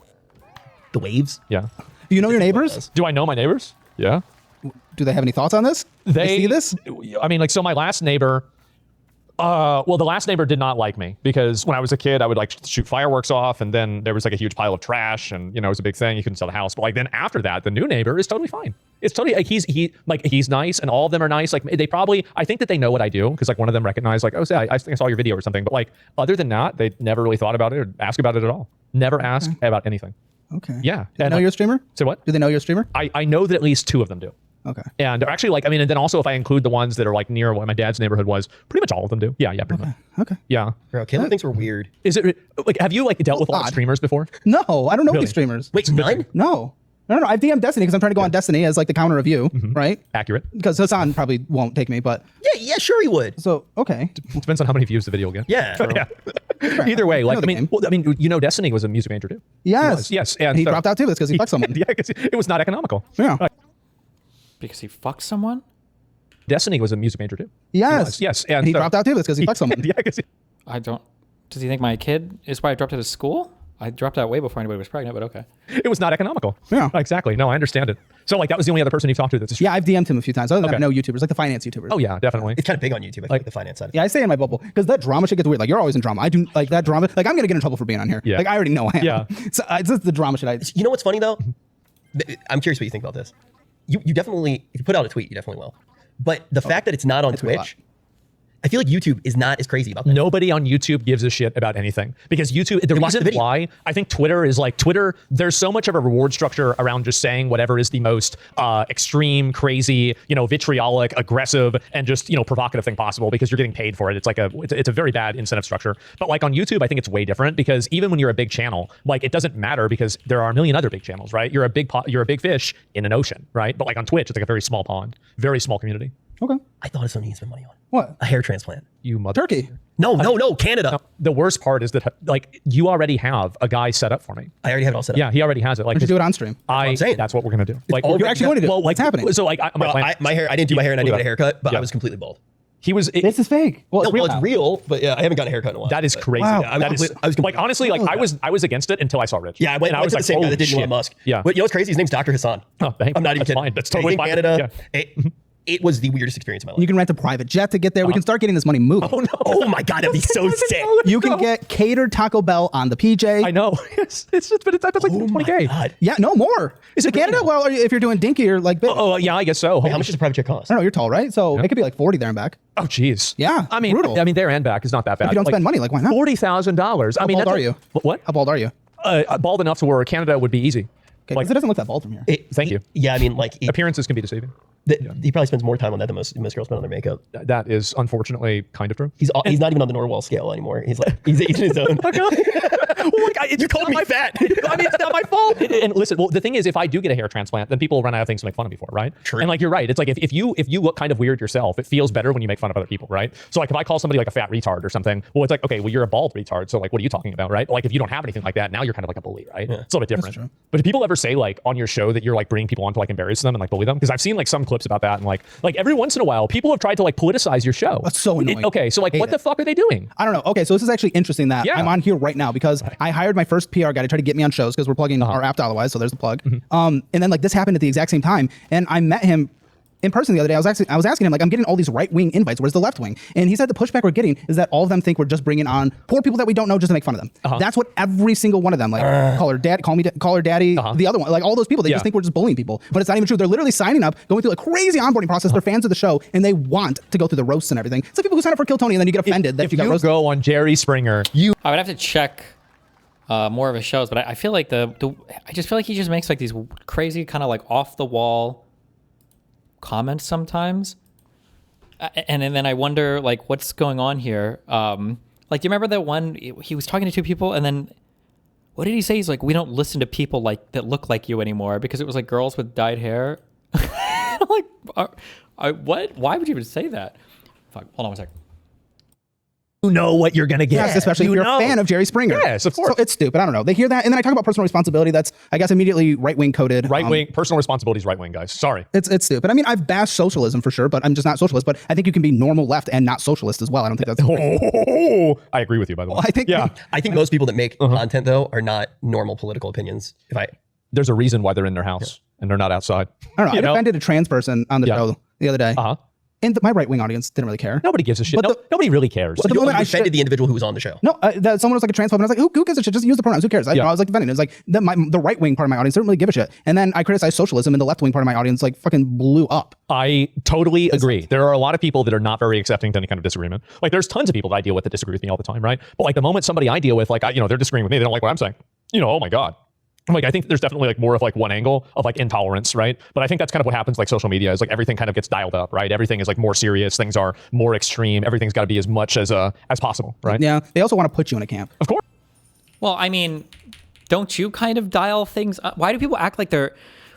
Speaker 3: waves.
Speaker 1: Yeah.
Speaker 2: Do you know your neighbors?
Speaker 1: Do I know my neighbors? Yeah.
Speaker 2: Do they have any thoughts on this? They see this?
Speaker 1: I mean, like, so my last neighbor. Well, the last neighbor did not like me because when I was a kid, I would like shoot fireworks off, and then there was like a huge pile of trash, and it was a big thing. You couldn't sell the house, but like then after that, the new neighbor is totally fine. It's totally like he's nice, and all of them are nice. Like they probably, I think that they know what I do because like one of them recognized like, oh, say I think I saw your video or something. But like other than that, they never really thought about it or ask about it at all. Never ask about anything.
Speaker 2: Okay.
Speaker 1: Yeah.
Speaker 2: Do they know you're a streamer?
Speaker 1: Say what?
Speaker 2: Do they know you're a streamer?
Speaker 1: I know that at least 2 of them do.
Speaker 2: Okay.
Speaker 1: And they're actually like, I mean, and then also if I include the ones that are like near what my dad's neighborhood was, pretty much all of them do. Yeah, pretty much.
Speaker 2: Okay.
Speaker 1: Yeah.
Speaker 3: Bro, Caleb thinks we're weird.
Speaker 1: Is it like, have you like dealt with a lot of
Speaker 2: odd.
Speaker 1: streamers before?
Speaker 2: No, I don't know
Speaker 1: Really?
Speaker 2: these streamers.
Speaker 3: Wait, none?
Speaker 2: No. I've DM'd Destiny because I'm trying to go on Destiny as like the counter review, right?
Speaker 1: Accurate.
Speaker 2: Because Hassan probably won't take me, but
Speaker 3: Yeah, sure he would.
Speaker 2: so okay.
Speaker 1: It depends on how many views the video will get.
Speaker 3: Yeah.
Speaker 1: Yeah. Either way, like,
Speaker 2: know the game.
Speaker 1: I mean, Destiny was a music major too.
Speaker 2: Yes.
Speaker 1: Yes.
Speaker 2: And he
Speaker 1: so-
Speaker 2: dropped out too. That's because he fucked someone.
Speaker 1: Yeah, because it was not economical.
Speaker 2: Yeah.
Speaker 4: Because he fucked someone?
Speaker 1: Destiny was a music major too.
Speaker 2: Yes.
Speaker 1: Yes.
Speaker 2: And he
Speaker 1: so-
Speaker 2: dropped out too. That's because he fucked someone.
Speaker 1: Yeah, because
Speaker 4: I don't. Does he think my kid is why I dropped out of school? I dropped out way before anybody was pregnant, but okay.
Speaker 1: it was not economical.
Speaker 2: Yeah.
Speaker 1: Exactly. No, I understand it. So like that was the only other person you've talked to that's a
Speaker 2: Yeah, I've DM'd him a few times. Other than that, I
Speaker 1: Okay.
Speaker 2: know YouTubers, like the finance YouTubers.
Speaker 1: Oh yeah, definitely.
Speaker 3: It's kind of big on YouTube, I think, the finance side.
Speaker 2: Yeah, I stay in my bubble because that drama shit gets weird. Like you're always in drama. I do like that drama. Like I'm gonna get in trouble for being on here.
Speaker 1: Yeah.
Speaker 2: Like I already know I am.
Speaker 1: Yeah.
Speaker 2: So it's just the drama shit.
Speaker 3: You know what's funny though? I'm curious what you think about this. You definitely, if you put out a tweet, you definitely will. But the fact that it's not on
Speaker 2: tweet a
Speaker 3: Twitch, I feel like YouTube is not as crazy about that.
Speaker 1: Nobody on YouTube gives a shit about anything because YouTube, the reason why I think Twitter is like Twitter, there's so much of a reward structure around just saying whatever is the most extreme, crazy, vitriolic, aggressive, and just, provocative thing possible because you're getting paid for it. It's like it's a very bad incentive structure. But like on YouTube, I think it's way different because even when you're a big channel, like it doesn't matter because there are a million other big channels, right? You're a big fish in an ocean, right? But like on Twitch, it's like a very small pond, very small community.
Speaker 2: Okay.
Speaker 3: I thought it's something you spend money on.
Speaker 2: What?
Speaker 3: A hair transplant.
Speaker 1: You mother.
Speaker 2: Turkey.
Speaker 3: No, Canada.
Speaker 1: No, the worst part is that like you already have a guy set up for me.
Speaker 3: I already have it all set up.
Speaker 1: Yeah, he already has it. Like
Speaker 2: We should do it on stream.
Speaker 1: That's what we're gonna do. Like
Speaker 2: You're actually going to do it. What's happening?
Speaker 1: So like
Speaker 3: my hair, I didn't do my hair and I didn't get a haircut, but I was completely bald.
Speaker 1: He was.
Speaker 2: This is fake. Well, it's real.
Speaker 3: It's real, but yeah, I haven't gotten a haircut in a while.
Speaker 1: That is crazy.
Speaker 2: Wow.
Speaker 1: Yeah, I was like honestly, like I was against it until I saw Rich.
Speaker 3: Yeah, I went to the same guy that did Elon Musk.
Speaker 1: Yeah.
Speaker 3: But you know what's crazy? His name's Dr. Hassan.
Speaker 1: Oh, thank you.
Speaker 3: I'm not even
Speaker 1: That's
Speaker 3: kidding.
Speaker 1: fine. That's totally
Speaker 3: in
Speaker 1: fine.
Speaker 3: Canada.
Speaker 1: Yeah.
Speaker 3: It was the weirdest experience of my life.
Speaker 2: You can rent a private jet to get there. We can start getting this money moving.
Speaker 1: Oh no!
Speaker 3: Oh my god, that'd be so sick.
Speaker 2: You can get catered Taco Bell on the PJ.
Speaker 1: I know. It's just, but that's like 20K.
Speaker 3: God.
Speaker 2: Yeah, no more. Is it Canada? Well, if you're doing dinky or like big.
Speaker 1: Oh yeah, I guess so.
Speaker 3: Wait, how much does a private jet cost?
Speaker 2: I don't know. You're tall, right? So it could be like 40 there and back.
Speaker 1: Oh jeez.
Speaker 2: Yeah,
Speaker 1: I mean,
Speaker 2: brutal.
Speaker 1: there and back is not that bad.
Speaker 2: If you don't spend money, like why not?
Speaker 1: $40,000. I mean,
Speaker 2: bald
Speaker 1: that's
Speaker 2: are you?
Speaker 1: What?
Speaker 2: How bald are you?
Speaker 1: Bald enough to where Canada would be easy.
Speaker 2: Okay, because it doesn't look that bald from here.
Speaker 1: Thank you.
Speaker 3: Yeah, I mean,
Speaker 1: Appearances can be deceiving.
Speaker 3: he probably spends more time on that than most girls spend on their makeup.
Speaker 1: That is unfortunately kind of true.
Speaker 3: He's not even on the Norwell scale anymore. He's eating his own.
Speaker 1: You called me fat. I mean, it's not my fault. And listen, well, the thing is, if I do get a hair transplant, then people will run out of things to make fun of me for, right?
Speaker 3: True.
Speaker 1: And like you're right. It's like if you look kind of weird yourself, it feels better when you make fun of other people, right? So like if I call somebody like a fat retard or something, well, it's like, okay, well, you're a bald retard. So like, what are you talking about, right? But like if you don't have anything like that, now you're kind of like a bully, right? Yeah. It's a little bit different. But do people ever say like on your show that you're like bringing people on to like embarrass them and like bully them? Because I've seen like some clips about that and like every once in a while, people have tried to like politicize your show.
Speaker 2: That's so annoying.
Speaker 1: Okay, so like what the fuck are they doing?
Speaker 2: I don't know. Okay, so this is actually interesting that I'm on here right now because I hired my first PR guy to try to get me on shows because we're plugging our app otherwise. So there's the plug. And then like this happened at the exact same time, and I met him in person the other day. I was asking him like, I'm getting all these right wing invites. Where's the left wing? And he said the pushback we're getting is that all of them think we're just bringing on poor people that we don't know just to make fun of them. That's what every single one of them like call her daddy. The other one, like all those people, they just think we're just bullying people, but it's not even true. They're literally signing up, going through a crazy onboarding process. They're fans of the show and they want to go through the roasts and everything. It's like people who sign up for Kill Tony and then you get offended that
Speaker 1: If
Speaker 2: you got
Speaker 1: you
Speaker 2: roasted.
Speaker 1: go on Jerry Springer,
Speaker 4: I would have to check more of his shows, but I feel like I just feel like he just makes like these crazy kind of like off the wall comments sometimes, and then I wonder like what's going on here. Like, do you remember that one? He was talking to two people, and then what did he say? He's like, we don't listen to people like that look like you anymore because it was like girls with dyed hair. I'm like, what? Why would you even say that? Fuck. Hold on one second.
Speaker 1: you know what you're going to get.
Speaker 2: Yes, especially if you're a fan of Jerry Springer.
Speaker 1: Yes, of course.
Speaker 2: So it's stupid. I don't know. They hear that, and then I talk about personal responsibility. That's, I guess, immediately right-wing coded.
Speaker 1: Right-wing, personal responsibility is right-wing, guys. Sorry.
Speaker 2: It's stupid. I mean, I've bashed socialism for sure, but I'm just not socialist. But I think you can be normal left and not socialist as well. I don't think that's...
Speaker 1: I agree with you, by the way.
Speaker 2: Well,
Speaker 3: I think most people that make content, though, are not normal political opinions.
Speaker 1: There's a reason why they're in their house and they're not outside.
Speaker 2: I don't know. I defended a trans person on the show the other day. And my right-wing audience didn't really care.
Speaker 1: Nobody gives a shit. Nobody really cares.
Speaker 3: But the moment I defended the individual who was on the show.
Speaker 2: No, someone was like a transphobe, and I was like, who gives a shit? Just use the pronouns. Who cares? I was like defending it. It was like the right-wing part of my audience didn't really give a shit. And then I criticized socialism, and the left-wing part of my audience like fucking blew up.
Speaker 1: I totally agree. There are a lot of people that are not very accepting to any kind of disagreement. Like there's tons of people that I deal with that disagree with me all the time, right? But like the moment somebody I deal with, like they're disagreeing with me, they don't like what I'm saying. Oh my God. Like, I think there's definitely like more of like one angle of like intolerance, right? But I think that's kind of what happens like social media is like everything kind of gets dialed up, right? Everything is like more serious. Things are more extreme. Everything's got to be as much as possible, right?
Speaker 2: Yeah. They also want to put you in a camp.
Speaker 1: Of course.
Speaker 4: Well, I mean, don't you kind of dial things up? Why do people act like they're...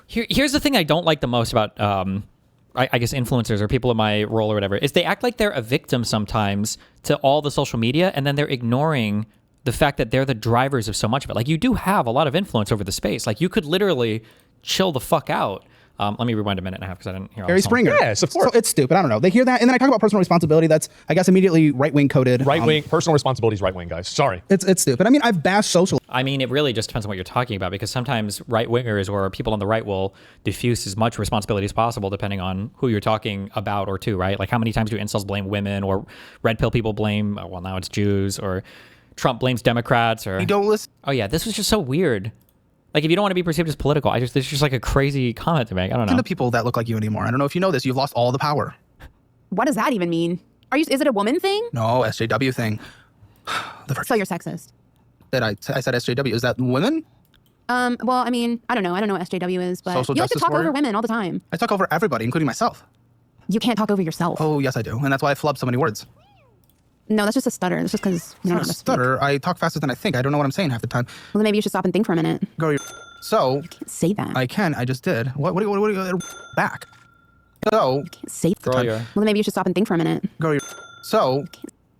Speaker 4: Here's the thing I don't like the most about, I guess, influencers or people in my role or whatever, is they act like they're a victim sometimes to all the social media, and then they're ignoring the fact that they're the drivers of so much of it. Like, you do have a lot of influence over the space. Like, you could literally chill the fuck out. Let me rewind a minute and a half because I didn't hear all
Speaker 2: Jerry Springer.
Speaker 1: Yes, of course.
Speaker 2: So it's stupid. I don't know. They hear that, and then I talk about personal responsibility. That's, I guess, immediately right-wing coded.
Speaker 1: Right-wing, personal responsibility is right-wing, guys. Sorry.
Speaker 2: It's stupid. I mean, I've bashed social.
Speaker 4: I mean, it really just depends on what you're talking about, because sometimes right-wingers or people on the right will diffuse as much responsibility as possible depending on who you're talking about or to, right? Like, how many times do incels blame women, or red pill people blame, well, now it's Jews, or Trump blames Democrats, or...
Speaker 2: You don't listen.
Speaker 4: Oh, yeah, this was just so weird. Like, if you don't want to be perceived as political, this is just like a crazy comment to make. I don't know.
Speaker 2: To people that look like you anymore. I don't know if you know this. You've lost all the power.
Speaker 5: What does that even mean? Is it a woman thing?
Speaker 2: No, SJW thing.
Speaker 5: So you're sexist.
Speaker 2: I said SJW. Is that women?
Speaker 5: Well, I mean, I don't know. I don't know what SJW is, but
Speaker 2: Social
Speaker 5: you like to
Speaker 2: justice
Speaker 5: talk
Speaker 2: warrior?
Speaker 5: over women all the time.
Speaker 2: I talk over everybody, including myself.
Speaker 5: You can't talk over yourself.
Speaker 2: Oh, yes, I do. And that's why I flub so many words.
Speaker 5: No, that's just a stutter. That's just because you don't know how to speak.
Speaker 2: Stutter. I talk faster than I think. I don't know what I'm saying half the time.
Speaker 5: Well, then maybe you should stop and think for a minute.
Speaker 2: Go so.
Speaker 5: You can't say that.
Speaker 2: I can. I just did. What do you back? So.
Speaker 5: You can't say that.
Speaker 4: Girl,
Speaker 5: Well, then maybe you should stop and think for a minute.
Speaker 2: Go so.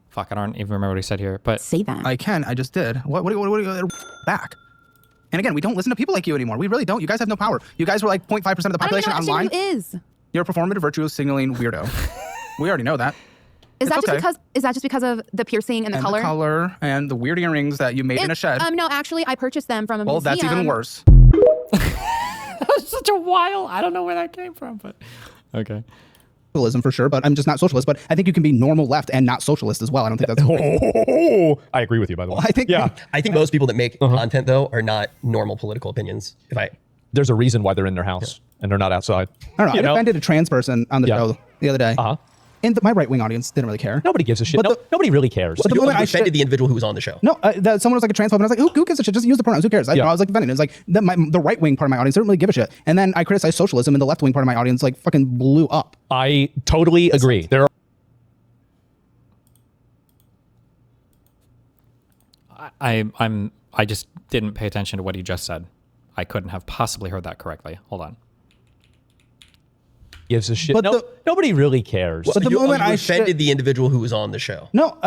Speaker 4: Fuck, I don't even remember what he said here, but
Speaker 5: Say that.
Speaker 2: I can. I just did. What do you back? And again, we don't listen to people like you anymore. We really don't. You guys have no power. You guys were like 0.5% of the population
Speaker 5: I don't even know
Speaker 2: online.
Speaker 5: what SJW is.
Speaker 2: You're a performative virtue signaling weirdo. We already know that.
Speaker 5: Is that
Speaker 2: okay.
Speaker 5: just because of the piercing and the color?
Speaker 2: The color and the weird earrings that you made in a shed.
Speaker 5: No, actually, I purchased them from a
Speaker 2: Well,
Speaker 5: museum.
Speaker 2: that's even worse.
Speaker 4: that was such a while. I don't know where that came from, but okay.
Speaker 2: Socialism for sure, but I'm just not socialist. But I think you can be normal left and not socialist as well. I don't think that's.
Speaker 1: I agree with you, by the way.
Speaker 2: I think.
Speaker 1: Yeah.
Speaker 3: I think most people that make content though are not normal political opinions.
Speaker 1: There's a reason why they're in their house and they're not outside.
Speaker 2: I don't know. I defended a trans person on the show the other day. And my right-wing audience didn't really care.
Speaker 1: Nobody gives a shit. Nobody really cares.
Speaker 2: But the
Speaker 3: You
Speaker 2: moment I
Speaker 3: defended the individual who was on the show.
Speaker 2: No, someone was like a transphobe, and I was like, who gives a shit? Just use the pronouns. Who cares? I was like defending it. It was like the right-wing part of my audience didn't really give a shit. And then I criticized socialism, and the left-wing part of my audience like fucking blew up.
Speaker 1: I totally agree. There are.
Speaker 4: I just didn't pay attention to what he just said. I couldn't have possibly heard that correctly. Hold on.
Speaker 1: Gives a shit.
Speaker 2: But
Speaker 1: Nobody really cares.
Speaker 2: But the moment I
Speaker 3: defended the individual who was on the show.
Speaker 2: No,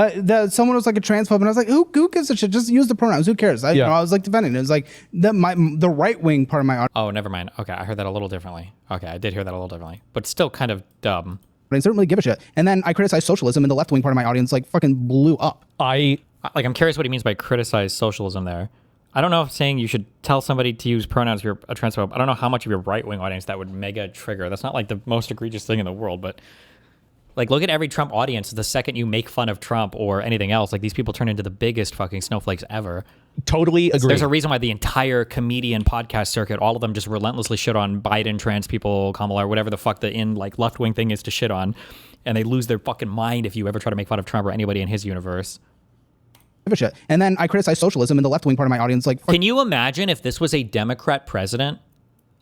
Speaker 2: someone was like a transphobe, and I was like, who gives a shit? Just use the pronouns. Who cares? I was like defending it. It was like the right wing part of my audience.
Speaker 4: Oh, never mind. Okay, I heard that a little differently. Okay, I did hear that a little differently, but still kind of dumb.
Speaker 2: I didn't really give a shit. And then I criticized socialism, and the left wing part of my audience like fucking blew up.
Speaker 4: I'm curious what he means by criticize socialism there. I don't know if saying you should tell somebody to use pronouns if you're a transphobe. I don't know how much of your right-wing audience that would mega trigger. That's not like the most egregious thing in the world, but like look at every Trump audience. The second you make fun of Trump or anything else, like these people turn into the biggest fucking snowflakes ever.
Speaker 1: Totally agree.
Speaker 4: There's a reason why the entire comedian podcast circuit, all of them just relentlessly shit on Biden, trans people, Kamala, or whatever the fuck the left-wing thing is to shit on. And they lose their fucking mind if you ever try to make fun of Trump or anybody in his universe.
Speaker 2: Shit. And then I criticized socialism, and the left wing part of my audience like.
Speaker 4: Can you imagine if this was a Democrat president?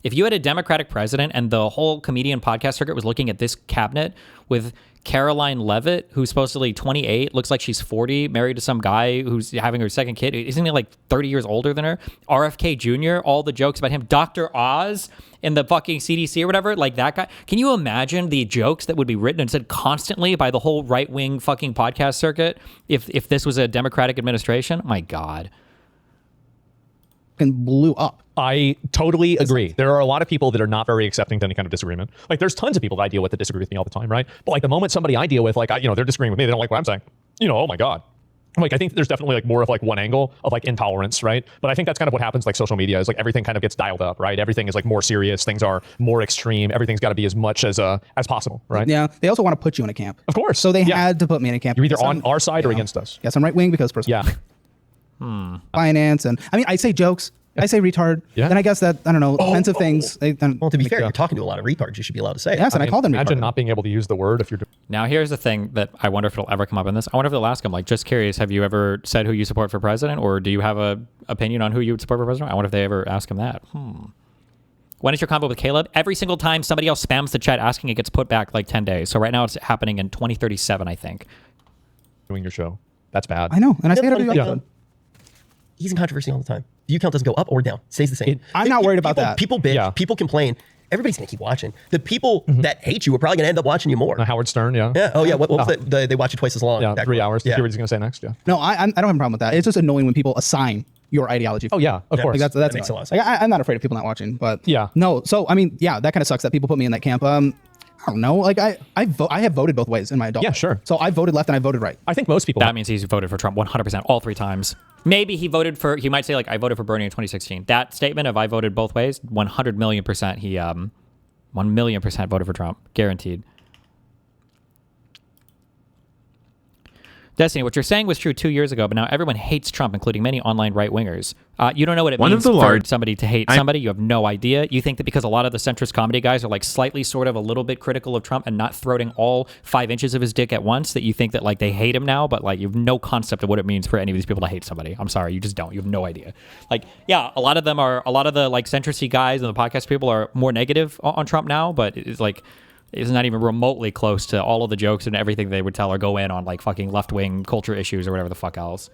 Speaker 4: If you had a Democratic president and the whole comedian podcast circuit was looking at this cabinet with Caroline Levitt, who's supposedly 28, looks like she's 40, married to some guy who's having her second kid. Isn't he like 30 years older than her? RFK Jr., all the jokes about him. Dr. Oz in the fucking CDC or whatever, like that guy. Can you imagine the jokes that would be written and said constantly by the whole right-wing fucking podcast circuit if this was a Democratic administration? My God.
Speaker 2: And blew up.
Speaker 1: I totally agree. There are a lot of people that are not very accepting to any kind of disagreement. Like there's tons of people that I deal with that disagree with me all the time, right? But like the moment somebody I deal with, like they're disagreeing with me, they don't like what I'm saying. Oh my God. Like I think there's definitely like more of like one angle of like intolerance, right? But I think that's kind of what happens like social media is like everything kind of gets dialed up, right? Everything is like more serious, things are more extreme, everything's got to be as much as possible, right?
Speaker 2: Yeah. They also want to put you in a camp.
Speaker 1: Of course.
Speaker 2: So they had to put me in a camp.
Speaker 1: You're either on our side or against us.
Speaker 2: Yes, I'm right wing because personal finance and I say jokes. I say retard. Yeah. Then I guess that, I don't know, offensive things.
Speaker 3: Well, to be fair, you're talking to a lot of retards. You should be allowed to say it.
Speaker 2: Yes, and I call them retarded.
Speaker 1: Imagine not being able to use the word if you're...
Speaker 4: Now, here's the thing that I wonder if it'll ever come up in this. I wonder if they'll ask him, like, just curious, have you ever said who you support for president? Or do you have a opinion on who you would support for president? I wonder if they ever ask him that. When is your combo with Caleb? Every single time somebody else spams the chat asking, it gets put back like 10 days. So right now it's happening in 2037, I think.
Speaker 1: Doing your show. That's bad.
Speaker 2: I know. And I say it every episode.
Speaker 3: He's in controversy all the time. View count doesn't go up or down. It stays the same.
Speaker 2: I'm not worried about that.
Speaker 3: People bitch. People complain. Everybody's going to keep watching. The people that hate you are probably going to end up watching you more.
Speaker 1: Howard Stern, yeah.
Speaker 3: Yeah. Oh, yeah. What was that? They watch it twice as long.
Speaker 1: Yeah, 3 hours.
Speaker 3: Yeah.
Speaker 1: See what he's going to say next, yeah.
Speaker 2: No, I don't have a problem with that. It's just annoying when people assign your ideology.
Speaker 1: Oh, yeah, of course.
Speaker 2: Like that
Speaker 3: makes a lot of sense.
Speaker 2: Like, I'm not afraid of people not watching, but
Speaker 1: yeah.
Speaker 2: No, so, I mean, yeah, that kind of sucks that people put me in that camp. I don't know. Like I have voted both ways in my adult life.
Speaker 1: Sure.
Speaker 2: So I voted left and I voted right.
Speaker 1: I think most people.
Speaker 4: That means he's voted for Trump 100% all 3 times. Maybe he might say like, I voted for Bernie in 2016. That statement of I voted both ways, 100 million %, he 1 million % voted for Trump. Guaranteed. Destiny, what you're saying was true 2 years ago, but now everyone hates Trump, including many online right-wingers. You don't know what it means for somebody to hate somebody. You have no idea. You think that because a lot of the centrist comedy guys are like slightly sort of a little bit critical of Trump and not throwing all 5 inches of his dick at once, that you think that like they hate him now, but like you have no concept of what it means for any of these people to hate somebody. I'm sorry, you just don't. You have no idea. Like, yeah, a lot of the like centristy guys and the podcast people are more negative on Trump now, but it's like, it's not even remotely close to all of the jokes and everything they would tell or go in on like fucking left-wing culture issues or whatever the fuck else.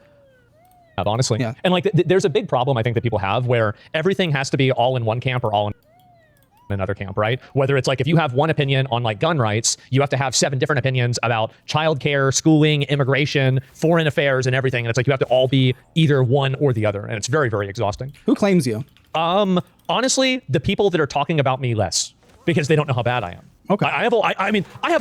Speaker 1: Honestly. Yeah. And like there's a big problem I think that people have where everything has to be all in one camp or all in another camp, right? Whether it's like if you have one opinion on like gun rights, you have to have 7 different opinions about childcare, schooling, immigration, foreign affairs, and everything. And it's like you have to all be either one or the other. And it's very, very exhausting.
Speaker 2: Who claims you?
Speaker 1: Honestly, the people that are talking about me less because they don't know how bad I am.
Speaker 2: Okay.
Speaker 1: I have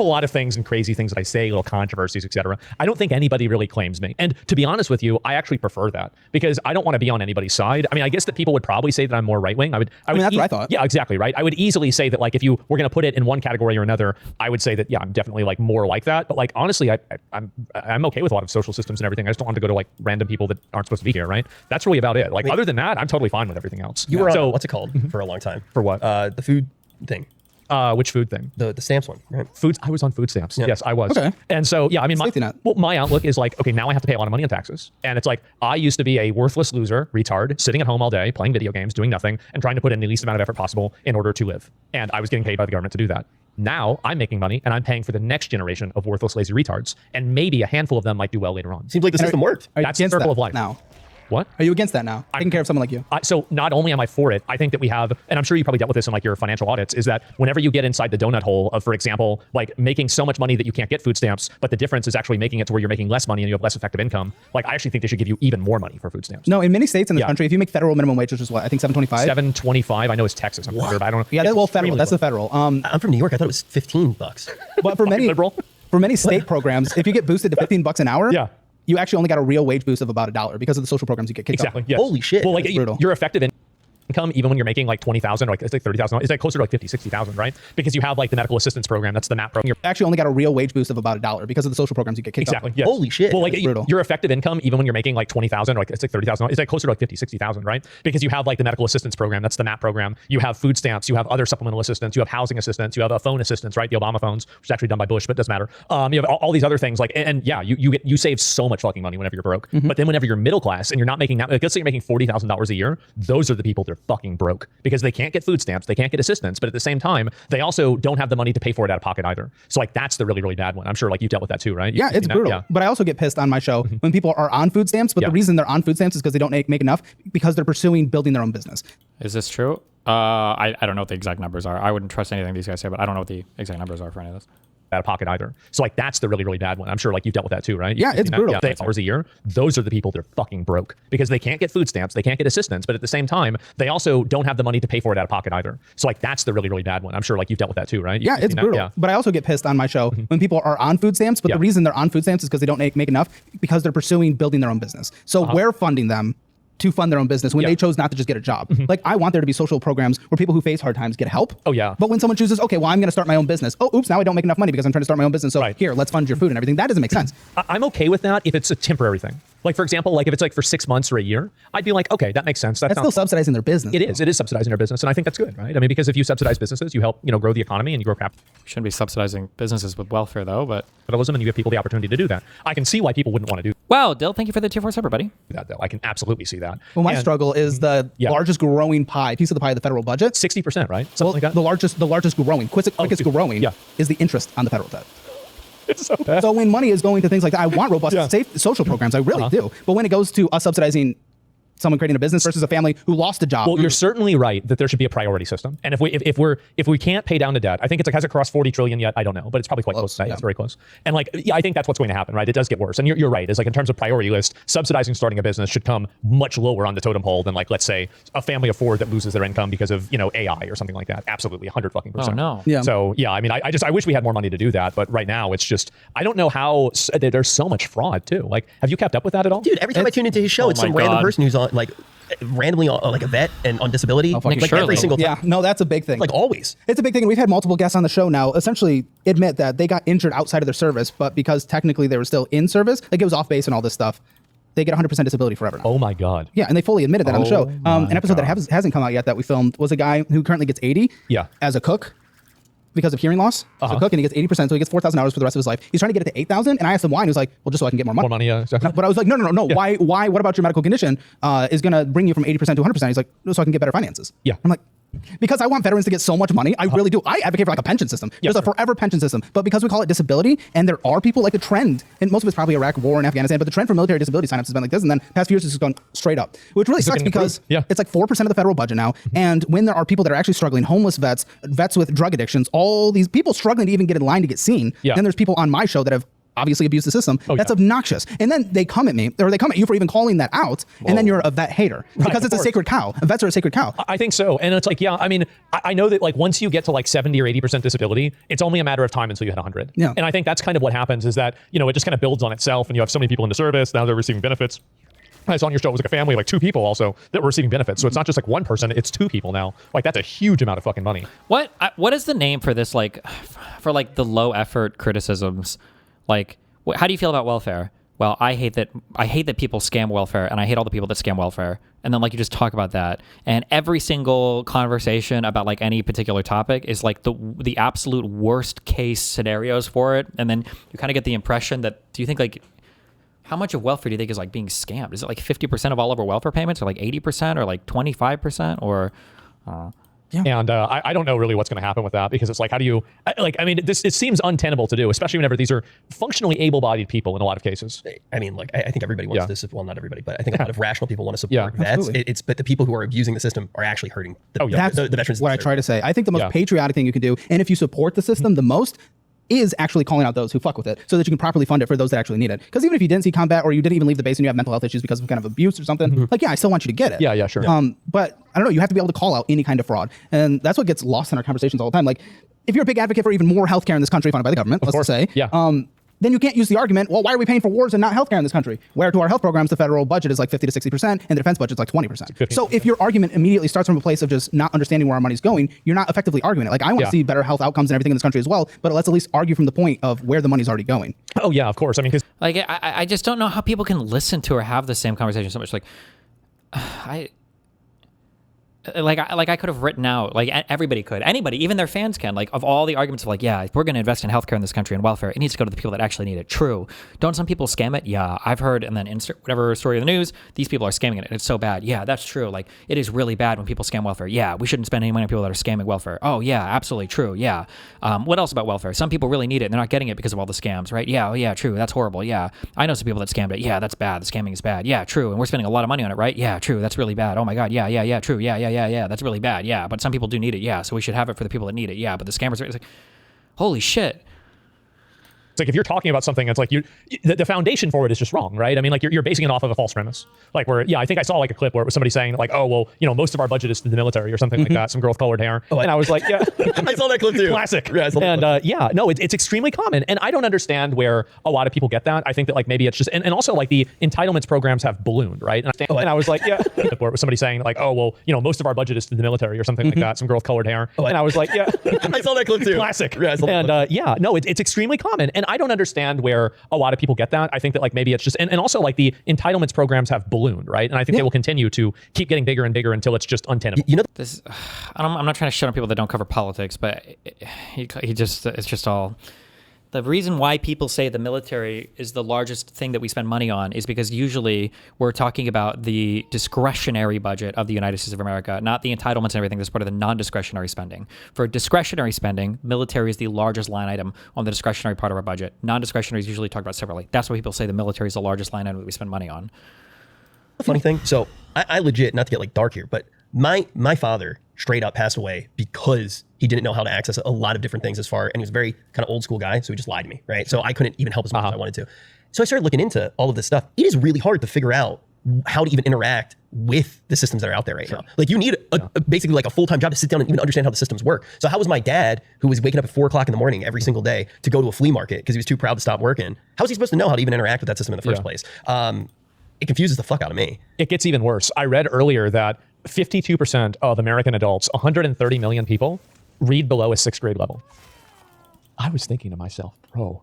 Speaker 1: a lot of things and crazy things that I say, little controversies, etc. I don't think anybody really claims me. And to be honest with you, I actually prefer that because I don't want to be on anybody's side. I mean, I guess that people would probably say that I'm more right-wing. I mean, that's what I thought. Yeah, exactly, right? I would easily say that like if you were going to put it in one category or another, I would say that, yeah, I'm definitely like more like that. But like, honestly, I'm okay with a lot of social systems and everything. I just don't want to go to like random people that aren't supposed to be here, right? That's really about it. Like, other than that, I'm totally fine with everything else.
Speaker 3: You were on, what's it called, for a long time?
Speaker 1: For what?
Speaker 3: The food thing.
Speaker 1: Which food thing?
Speaker 3: The stamps one, right?
Speaker 1: Foods. I was on food stamps. Yeah. Yes, I was.
Speaker 2: Okay.
Speaker 1: And so, yeah, I mean, my outlook is like, okay, now I have to pay a lot of money in taxes. And it's like, I used to be a worthless loser, retard, sitting at home all day, playing video games, doing nothing, and trying to put in the least amount of effort possible in order to live. And I was getting paid by the government to do that. Now I'm making money and I'm paying for the next generation of worthless, lazy retards. And maybe a handful of them might do well later on.
Speaker 3: Seems like the system worked.
Speaker 2: That's the circle of life. Now.
Speaker 1: What?
Speaker 2: Are you against that now? Taking care of someone like you?
Speaker 1: So not only am I for it, I think that we have, and I'm sure you probably dealt with this in like your financial audits, is that whenever you get inside the donut hole of, for example, like making so much money that you can't get food stamps, but the difference is actually making it to where you're making less money and you have less effective income. Like I actually think they should give you even more money for food stamps.
Speaker 2: No, in many states in this country, if you make federal minimum wage, which is what, I think $7.25?
Speaker 1: $7.25. I know it's Texas. I'm sure, but I don't know.
Speaker 2: Yeah, well, federal. That's the federal.
Speaker 3: I'm from New York. I thought it was $15.
Speaker 2: But for many state programs, if you get boosted to $15 an hour, you actually only got a real wage boost of about $1 because of the social programs you get kicked off.
Speaker 1: Yes.
Speaker 3: Holy shit.
Speaker 1: Well, like you're effective income, even when you're making like 20,000 or like it's like 30,000, it's like closer to like 50, 60,000, right? Because you have like the medical assistance program, that's the MAP program.
Speaker 2: You're actually only got a real wage boost of about $1 because of the social programs you get kicked off.
Speaker 1: Yes.
Speaker 3: Holy shit.
Speaker 1: Well, like your effective income, even when you're making like 20,000 or like it's like 30,000, it's like closer to like 50, 60,000, right? Because you have like the medical assistance program, that's the MAP program. You have food stamps, you have other supplemental assistance, you have housing assistance, you have a phone assistance, right? The Obama phones, which is actually done by Bush, but it doesn't matter. You have all these other things like, and yeah, you save so much fucking money whenever you're broke. But then whenever you're middle class and you're not making that, like, let's say you're making $40,000 a year, those are the people that are fucking broke because they can't get food stamps, they can't get assistance, but at the same time, they also don't have the money to pay for it out of pocket either. So like that's the really, really bad one. I'm sure like you dealt with that too, right?
Speaker 2: Yeah, it's brutal. Yeah. But I also get pissed on my show when people are on food stamps, but the reason they're on food stamps is because they don't make enough because they're pursuing building their own business.
Speaker 4: Is this true? I don't know what the exact numbers are. I wouldn't trust anything these guys say, but I don't know what the exact numbers are for any of this.
Speaker 1: Out of pocket either. So like that's the really, really bad one. I'm sure like you've dealt with that too, right?
Speaker 2: Yeah, it's brutal.
Speaker 1: Yeah, hours a year. Those are the people that are fucking broke because they can't get food stamps, they can't get assistance, but at the same time, they also don't have the money to pay for it out of pocket either. So like that's the really, really bad one. I'm sure like you've dealt with that too, right?
Speaker 2: Yeah, it's brutal. Yeah. But I also get pissed on my show when people are on food stamps, but the reason they're on food stamps is because they don't make enough because they're pursuing building their own business. So we're funding them to fund their own business when they chose not to just get a job. Like I want there to be social programs where people who face hard times get help.
Speaker 1: Oh yeah.
Speaker 2: But when someone chooses, okay, well, I'm going to start my own business. Oh, oops, now I don't make enough money because I'm trying to start my own business. So here, let's fund your food and everything. That doesn't make sense.
Speaker 1: I'm okay with that if it's a temporary thing. Like for example, like if it's like for 6 months or a year, I'd be like, okay, that makes sense.
Speaker 2: That's still subsidizing their business.
Speaker 1: It is subsidizing their business. And I think that's good, right? I mean, because if you subsidize businesses, you help, grow the economy and you grow capital.
Speaker 4: Shouldn't be subsidizing businesses with welfare though, but
Speaker 1: capitalism, and you give people the opportunity to do that. I can see why people wouldn't want to do
Speaker 4: Wow, Dill, thank you for the tier 4 supper, buddy.
Speaker 1: that though. I can absolutely see that.
Speaker 2: Well, my struggle is the largest growing piece of the pie of the federal budget.
Speaker 1: 60%, right? Something like that.
Speaker 2: The largest growing, quickest growing is the interest on the federal debt.
Speaker 1: It's so bad.
Speaker 2: So when money is going to things like that, I want robust, safe social programs. I really do. But when it goes to us subsidizing someone creating a business versus a family who lost a job.
Speaker 1: Well, you're certainly right that there should be a priority system. And if we can't pay down the debt, I think it's like, has it crossed 40 trillion yet? I don't know, but it's probably quite close. It's very close. And like, I think that's what's going to happen, right? It does get worse. And you're right. It's like in terms of priority list, subsidizing starting a business should come much lower on the totem pole than like, let's say a family of 4 that loses their income because of, AI or something like that. Absolutely 100%.
Speaker 4: Oh no.
Speaker 2: Yeah.
Speaker 1: So yeah, I mean, I wish we had more money to do that, but right now it's just, I don't know how there's so much fraud too. Like, have you kept up with that at all?
Speaker 3: Dude, every time I tune into his show, it's some random person who's on like randomly on like a vet and on disability, like
Speaker 4: Surely.
Speaker 3: every single time.
Speaker 2: Yeah, no, that's a big thing.
Speaker 3: Like always.
Speaker 2: It's a big thing. And we've had multiple guests on the show now essentially admit that they got injured outside of their service, but because technically they were still in service, like it was off base and all this stuff, they get 100% disability forever now.
Speaker 1: Oh my God.
Speaker 2: Yeah, and they fully admitted that on the show. An episode that hasn't come out yet that we filmed was a guy who currently gets 80 as a cook because of hearing loss. As a cook, and he gets 80%, so he gets $4,000 for the rest of his life. He's trying to get it to 8,000, and I asked him why, and he was like, well, just so I can get more money.
Speaker 1: More money, yeah. Exactly.
Speaker 2: But I was like, no. Yeah. Why? What about your medical condition is going to bring you from 80% to 100%? He's like, so I can get better finances.
Speaker 1: Yeah.
Speaker 2: I'm like, because I want veterans to get so much money. I really do. I advocate for like a pension system. There's a forever pension system. But because we call it disability, and there are people like the trend, and most of it's probably Iraq war and Afghanistan, but the trend for military disability signups has been like this, and then past few years it's just gone straight up, which really sucks because it's like 4% of the federal budget now. And when there are people that are actually struggling, homeless vets with drug addictions, all these people struggling to even get in line to get seen, then there's people on my show that have obviously abuse the system. That's obnoxious. And then they come at me, or they come at you for even calling that out, and then you're a vet hater because it's a sacred cow. Vets are a sacred cow.
Speaker 1: I think so. And it's like, I mean, I know that like once you get to like 70 or 80% disability, it's only a matter of time until you hit 100.
Speaker 2: Yeah.
Speaker 1: And I think that's kind of what happens is that, it just kind of builds on itself, and you have so many people in the service, now they're receiving benefits. I saw on your show, it was like a family of like 2 people also that were receiving benefits. So it's not just like one person, it's 2 people now. Like that's a huge amount of fucking money.
Speaker 4: What is the name for this, like, for like the low effort criticisms? Like, how do you feel about welfare? Well, I hate that people scam welfare, and I hate all the people that scam welfare. And then like you just talk about that, and every single conversation about like any particular topic is like the absolute worst case scenarios for it. And then you kind of get the impression that, do you think like, how much of welfare do you think is like being scammed? Is it like 50% of all of our welfare payments, or like 80%, or like 25%, or?
Speaker 1: And I don't know really what's going to happen with that, because it's like, how do you, it seems untenable to do, especially whenever these are functionally able-bodied people in a lot of cases.
Speaker 3: I mean, like, I think everybody wants this. Well, not everybody, but I think a lot of rational people want to support vets. But the people who are abusing the system are actually hurting the veterans.
Speaker 2: What I try to say. I think the most patriotic thing you can do, and if you support the system the most, is actually calling out those who fuck with it, so that you can properly fund it for those that actually need it. Because even if you didn't see combat, or you didn't even leave the base and you have mental health issues because of kind of abuse or something, like, I still want you to get it.
Speaker 1: Yeah, sure.
Speaker 2: But I don't know, you have to be able to call out any kind of fraud. And that's what gets lost in our conversations all the time. Like, if you're a big advocate for even more healthcare in this country funded by the government, let's just say, then you can't use the argument, well, why are we paying for wars and not healthcare in this country? Where to our health programs, the federal budget is like 50 to 60%, and the defense budget is like 20%. So if your argument immediately starts from a place of just not understanding where our money's going, you're not effectively arguing it. Like, I want to see better health outcomes and everything in this country as well, but let's at least argue from the point of where the money's already going.
Speaker 1: Oh yeah, of course. I mean, because
Speaker 4: like, I just don't know how people can listen to or have the same conversation so much. Like, I could have written out, like, everybody could, anybody, even their fans can, like, of all the arguments of like, if we're going to invest in healthcare in this country and welfare, it needs to go to the people that actually need it. True. Don't some people scam it? Yeah, I've heard. And then insert whatever story in the news, these people are scamming it, and it's so bad. Yeah, that's true. Like, it is really bad when people scam welfare. Yeah, we shouldn't spend any money on people that are scamming welfare. Oh yeah, absolutely true. Yeah. What else about welfare? Some people really need it, and they're not getting it because of all the scams, right? Yeah, yeah, true. That's horrible. Yeah, I know some people that scammed it. Yeah, that's bad. The scamming is bad. Yeah, true. And we're spending a lot of money on it, right? Yeah, true. That's really bad. Oh my God. Yeah, true. Yeah. That's really bad. Yeah, but some people do need it. Yeah, so we should have it for the people that need it. Yeah, but the scammers are, it's like, holy shit.
Speaker 1: It's like if you're talking about something, it's like the foundation for it is just wrong, right? I mean, like you're basing it off of a false premise. Like where, I think I saw like a clip where it was somebody saying like, oh, well, most of our budget is to the military or something like that. Some girl with colored hair. And I was like, yeah.
Speaker 3: I saw that clip too.
Speaker 1: Classic. Yeah, it's extremely common. And I don't understand where a lot of people get that. I think that like maybe it's just, and also like the entitlements programs have ballooned, right? And I was like, yeah. Where it was somebody saying like, oh, well, most of our budget is to the military or something like that. Some girl with colored hair. And I was like, yeah.
Speaker 3: I saw that clip too.
Speaker 1: Classic. It's extremely common. And I don't understand where a lot of people get that. I think that like maybe it's just, and also like the entitlements programs have ballooned, right? And I think they will continue to keep getting bigger and bigger until it's just untenable.
Speaker 4: This, I'm not trying to shut on people that don't cover politics, but it's just all. The reason why people say the military is the largest thing that we spend money on is because usually we're talking about the discretionary budget of the United States of America, not the entitlements and everything that's part of the non-discretionary spending. For discretionary spending, military is the largest line item on the discretionary part of our budget. Non-discretionary is usually talked about separately. That's why people say the military is the largest line item that we spend money on.
Speaker 3: Funny thing, so I legit, not to get like dark here, but my father straight up passed away because he didn't know how to access a lot of different things and he was a very kind of old school guy, so he just lied to me, right? So I couldn't even help as much as I wanted to. So I started looking into all of this stuff. It is really hard to figure out how to even interact with the systems that are out there right now. Like you need basically like a full-time job to sit down and even understand how the systems work. So how was my dad, who was waking up at 4 o'clock in the morning every single day to go to a flea market because he was too proud to stop working, how was he supposed to know how to even interact with that system in the first place? it confuses the fuck out of me.
Speaker 1: It gets even worse. I read earlier that 52% of American adults, 130 million people, read below a 6th grade level. I was thinking to myself, bro,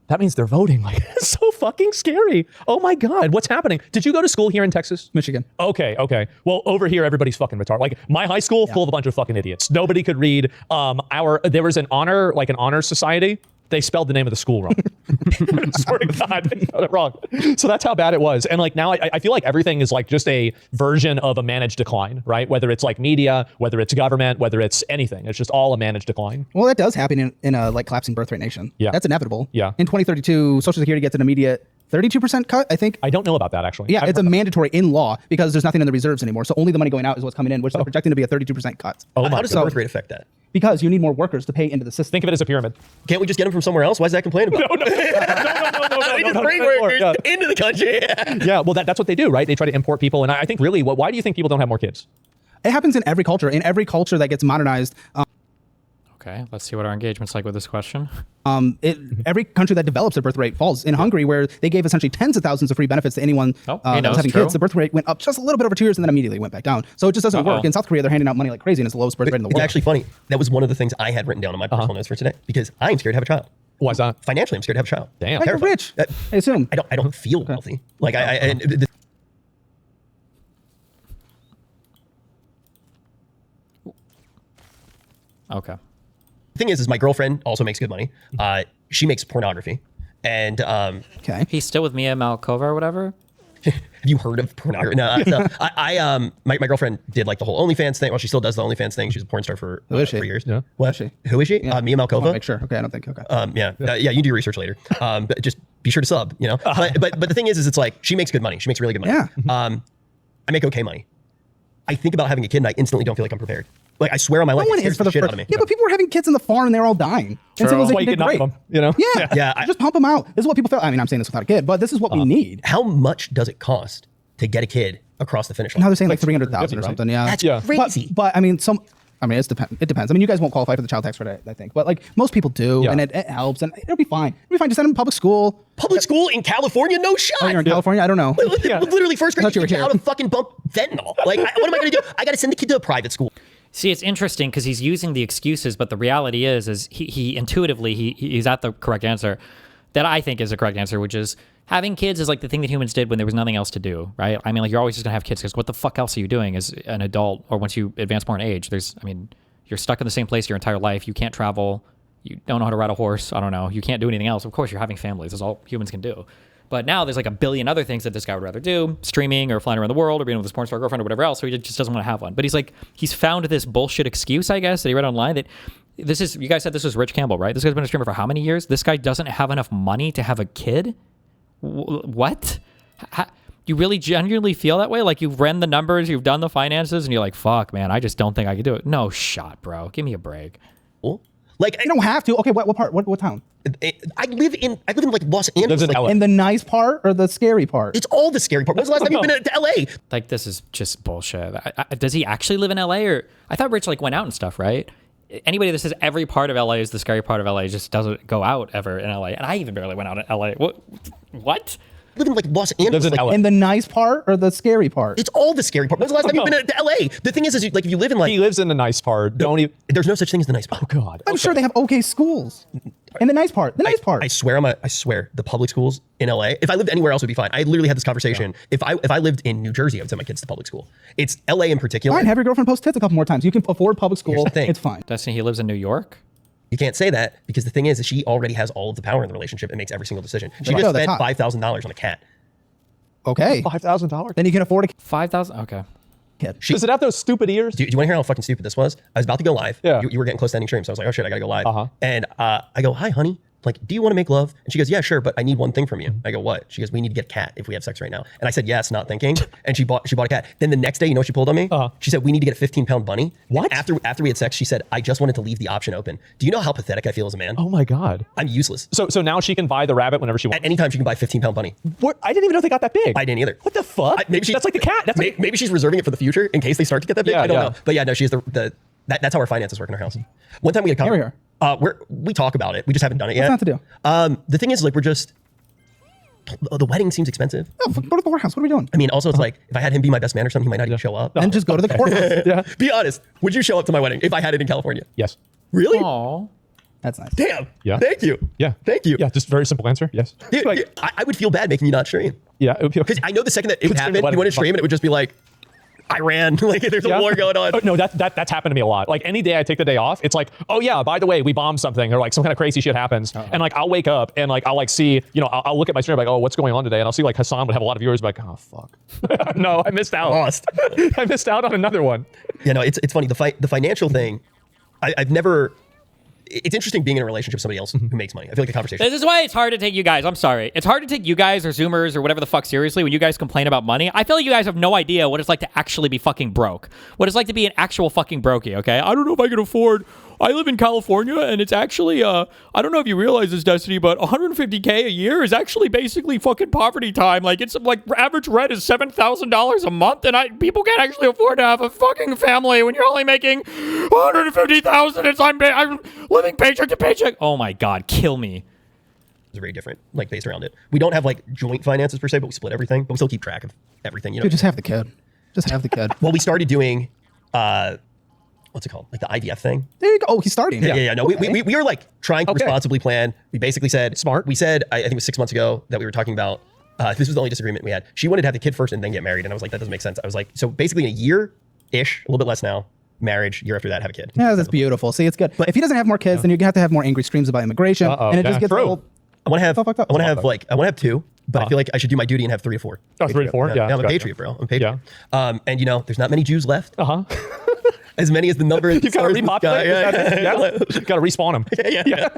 Speaker 1: that means they're voting. Like, it's so fucking scary. Oh my God, what's happening? Did you go to school here in Texas?
Speaker 2: Michigan.
Speaker 1: Okay. Well, over here, everybody's fucking retarded. Like, my high school, full of a bunch of fucking idiots. Nobody could read. There was an honor society. They spelled the name of the school wrong. I swear to God, they spelled it wrong. So that's how bad it was. And like now I feel like everything is like just a version of a managed decline, right? Whether it's like media, whether it's government, whether it's anything, it's just all a managed decline.
Speaker 2: Well, that does happen in a like collapsing birth rate nation.
Speaker 1: Yeah.
Speaker 2: That's inevitable.
Speaker 1: Yeah.
Speaker 2: In 2032, Social Security gets an immediate 32% cut, I think.
Speaker 1: I don't know about that actually.
Speaker 2: Yeah, it's a mandatory in law because there's nothing in the reserves anymore. So only the money going out is what's coming in, which is projecting to be a 32% cut.
Speaker 3: How does the birth rate affect that?
Speaker 2: Because you need more workers to pay into the system.
Speaker 1: Think of it as a pyramid.
Speaker 3: Can't we just get them from somewhere else? Why is that complaining about?
Speaker 1: No.
Speaker 3: They just bring workers into the country.
Speaker 1: Yeah, well, that's what they do, right? They try to import people. And I think really, why do you think people don't have more kids?
Speaker 2: It happens in every culture. In every culture that gets modernized,
Speaker 4: Okay, let's see what our engagement's like with this question.
Speaker 2: every country that develops their birth rate falls. In Hungary, where they gave essentially tens of thousands of free benefits to anyone that was having kids, the birth rate went up just a little bit over 2 years and then immediately went back down. So it just doesn't work. In South Korea, they're handing out money like crazy and it's the lowest birth rate in the world.
Speaker 3: It's actually funny. That was one of the things I had written down on my personal notes for today because I'm scared to have a child.
Speaker 1: Why's that?
Speaker 3: Financially, I'm scared to have a child.
Speaker 1: Damn.
Speaker 2: You're rich. I assume.
Speaker 3: I don't feel wealthy. Like
Speaker 4: Okay.
Speaker 3: The thing is my girlfriend also makes good money. She makes pornography, and
Speaker 2: Okay.
Speaker 4: He's still with Mia Malkova or whatever.
Speaker 3: have you heard of pornography? No, my girlfriend did like the whole OnlyFans thing. Well, she still does the OnlyFans thing. She's a porn star for years.
Speaker 2: Yeah.
Speaker 3: What?
Speaker 2: Who is
Speaker 3: Who is she? Mia Malkova.
Speaker 2: Make sure. Okay, I don't think. Okay.
Speaker 3: Yeah. You can do your research later. But just be sure to sub. You know. But the thing is it's like she makes good money. She makes really good money.
Speaker 2: Yeah.
Speaker 3: I make okay money. I think about having a kid and I instantly don't feel like I'm prepared. Like I swear on my life,
Speaker 2: No one
Speaker 3: it scares
Speaker 2: is for
Speaker 3: the
Speaker 2: the
Speaker 3: shit
Speaker 2: first.
Speaker 3: out of me.
Speaker 2: Yeah, but people were having kids in the farm and they were all dying. And
Speaker 1: That's why
Speaker 2: civilization
Speaker 1: you
Speaker 2: did
Speaker 1: get enough
Speaker 2: great.
Speaker 1: of them, you know?
Speaker 2: Yeah.
Speaker 3: Yeah,
Speaker 2: Just pump them out. This is what people feel. I mean, I'm saying this without a kid, but this is what we need.
Speaker 3: How much does it cost to get a kid across the finish line?
Speaker 2: Now they're saying like 300,000 or
Speaker 1: right?
Speaker 2: something. Yeah.
Speaker 3: That's crazy.
Speaker 2: But I mean, it depends. I mean, you guys won't qualify for the child tax credit, I think, but like most people do,
Speaker 1: Yeah.
Speaker 2: and it helps, and it'll be fine. It'll be fine. Just send them to public school.
Speaker 3: Public school in California? No shot.
Speaker 2: Oh, you're in California? I don't know.
Speaker 3: Literally first grade,
Speaker 2: thought you were
Speaker 3: you
Speaker 2: here.
Speaker 3: out of fucking bump fentanyl. Like, what am I going to do? I got to send the kid to a private school.
Speaker 4: See, it's interesting because he's using the excuses, but the reality is he intuitively he's at the correct answer that I think is a correct answer, which is having kids is like the thing that humans did when there was nothing else to do, right? I mean, like you're always just gonna have kids because what the fuck else are you doing as an adult or once you advance more in age? You're stuck in the same place your entire life. You can't travel. You don't know how to ride a horse. I don't know. You can't do anything else. Of course, you're having families. That's all humans can do. But now there's like a billion other things that this guy would rather do, streaming or flying around the world or being with his porn star girlfriend or whatever else. So he just doesn't want to have one. But he's found this bullshit excuse, I guess, that he read online that you guys said this was Rich Campbell, right? This guy's been a streamer for how many years? This guy doesn't have enough money to have a kid? What? You really genuinely feel that way? Like you've ran the numbers, you've done the finances, and you're like, fuck, man, I just don't think I could do it. No shot, bro. Give me a break.
Speaker 3: Like
Speaker 2: You don't have to. Okay, what part? What town?
Speaker 3: I live in like Los Angeles.
Speaker 1: Lives in LA.
Speaker 2: In the nice part or the scary part?
Speaker 3: It's all the scary part. When's the last time you've been to LA?
Speaker 4: Like this is just bullshit. Does he actually live in LA? Or I thought Rich like went out and stuff, right? Anybody that says every part of LA is the scary part of LA just doesn't go out ever in LA. And I even barely went out in LA. What?
Speaker 3: I live in like Los Angeles.
Speaker 1: Lives in LA.
Speaker 2: In the nice part or the scary part?
Speaker 3: It's all the scary part. When's the last time you've been to LA? The thing is like if you live in like
Speaker 1: He lives in the nice part. Don't even.
Speaker 3: there's no such thing as the nice part.
Speaker 1: Oh God.
Speaker 2: I'm sure they have okay schools. In the nice part. The nice part.
Speaker 3: I swear the public schools in LA, if I lived anywhere else, would be fine. I literally had this conversation. Yeah. If I lived in New Jersey, I would send my kids to public school. It's LA in particular.
Speaker 2: Fine, have your girlfriend post tits a couple more times. You can afford public school.
Speaker 3: Here's the thing.
Speaker 2: It's fine.
Speaker 4: Destiny, he lives in New York?
Speaker 3: You can't say that because the thing is she already has all of the power in the relationship and makes every single decision. She
Speaker 2: Right.
Speaker 3: just
Speaker 2: Oh, that's
Speaker 3: spent
Speaker 2: hot.
Speaker 3: $5,000 on a cat.
Speaker 2: Okay.
Speaker 1: $5,000.
Speaker 2: Then you can afford a
Speaker 4: 5,000? Okay.
Speaker 2: kid.
Speaker 1: Does it have those stupid ears?
Speaker 3: Do you want to hear how fucking stupid this was? I was about to go live.
Speaker 1: Yeah.
Speaker 3: You were getting close to ending stream. So I was like, oh shit, I gotta go live. And I go, hi, honey. Like, do you want to make love? And she goes, yeah, sure, but I need one thing from you. I go, what? She goes, we need to get a cat if we have sex right now. And I said, yes, not thinking. And she bought a cat. Then the next day, you know what she pulled on me? She said, we need to get a 15-pound bunny.
Speaker 1: What?
Speaker 3: After we had sex, she said, I just wanted to leave the option open. Do you know how pathetic I feel as a man?
Speaker 1: Oh my God.
Speaker 3: I'm useless.
Speaker 1: So now she can buy the rabbit whenever she wants.
Speaker 3: At any time, she can buy a 15-pound bunny.
Speaker 1: What? I didn't even know they got that big.
Speaker 3: I didn't either.
Speaker 1: What the fuck? That's like the cat. That's like,
Speaker 3: maybe she's reserving it for the future in case they start to get that big.
Speaker 1: Yeah,
Speaker 3: I don't
Speaker 1: yeah.
Speaker 3: know. But yeah, no, she's that's how our finances work in our house. One time we had a
Speaker 2: Here we
Speaker 3: we talk about it. We just haven't done it yet.
Speaker 2: What's not to do?
Speaker 3: The thing is, like, we're just the wedding seems expensive.
Speaker 2: Oh, go to the courthouse. What are we doing?
Speaker 3: I mean, also it's like if I had him be my best man or something, he might not even show up.
Speaker 2: And just go to the courthouse.
Speaker 1: Yeah.
Speaker 3: Be honest. Would you show up to my wedding if I had it in California?
Speaker 1: Yes.
Speaker 3: Really?
Speaker 4: Aw.
Speaker 2: That's nice.
Speaker 3: Damn.
Speaker 1: Yeah.
Speaker 3: Thank you.
Speaker 1: Yeah.
Speaker 3: Thank you.
Speaker 1: Yeah. Just very simple answer. Yes.
Speaker 3: Dude, I would feel bad making you not stream.
Speaker 1: Yeah. It would be okay.
Speaker 3: Because I know the second that it would happen, you wouldn't stream and it would just be like, Iran, like there's a war going on.
Speaker 1: Oh, no, that's happened to me a lot. Like any day I take the day off, it's like, oh yeah, by the way, we bombed something, or like some kind of crazy shit happens, and like I'll wake up and like I'll like see, I'll look at my stream like, oh, what's going on today, and I'll see like Hassan would have a lot of viewers, like, oh fuck, no, I missed out.
Speaker 3: Lost.
Speaker 1: I missed out on another one.
Speaker 3: Yeah, no, it's funny. The financial thing, I've never. It's interesting being in a relationship with somebody else who makes money. I feel like the conversation.
Speaker 4: This is why it's hard to take you guys. I'm sorry. It's hard to take you guys or Zoomers or whatever the fuck seriously when you guys complain about money. I feel like you guys have no idea what it's like to actually be fucking broke. What it's like to be an actual fucking brokey, okay? I don't know if I can afford... I live in California, and it's actually, I don't know if you realize this, Destiny, but $150K a year is actually basically fucking poverty time. Like, it's like average rent is $7,000 a month, and people can't actually afford to have a fucking family when you're only making $150,000. It's I'm living paycheck to paycheck. Oh my God, kill me.
Speaker 3: It's very different, like based around it. We don't have like joint finances per se, but we split everything. But we still keep track of everything.
Speaker 2: Dude, just have the kid. Just have the kid.
Speaker 3: Well, we started doing. What's it called? Like the IVF thing.
Speaker 2: There you go. Oh, he's starting.
Speaker 3: Yeah. No,
Speaker 2: okay.
Speaker 3: we were like trying to responsibly plan. We basically said
Speaker 1: smart.
Speaker 3: We said I think it was 6 months ago that we were talking about. This was the only disagreement we had. She wanted to have the kid first and then get married, and I was like, that doesn't make sense. I was like, so basically in a year-ish, a little bit less now, marriage. Year after that, have a kid.
Speaker 2: Yeah, that's beautiful. See, it's good. But if he doesn't have more kids, then you have to have more angry streams about immigration, and it just gets a little.
Speaker 3: I want to have. I want to have 2, but I feel like I should do my duty and have 3 to 4.
Speaker 1: Oh, 3 to 4. Yeah,
Speaker 3: I'm a patriot, bro. I'm a patriot. Yeah. And there's not many Jews left. As many as the number.
Speaker 1: You've got to repopulate. You've got to respawn them. Yeah.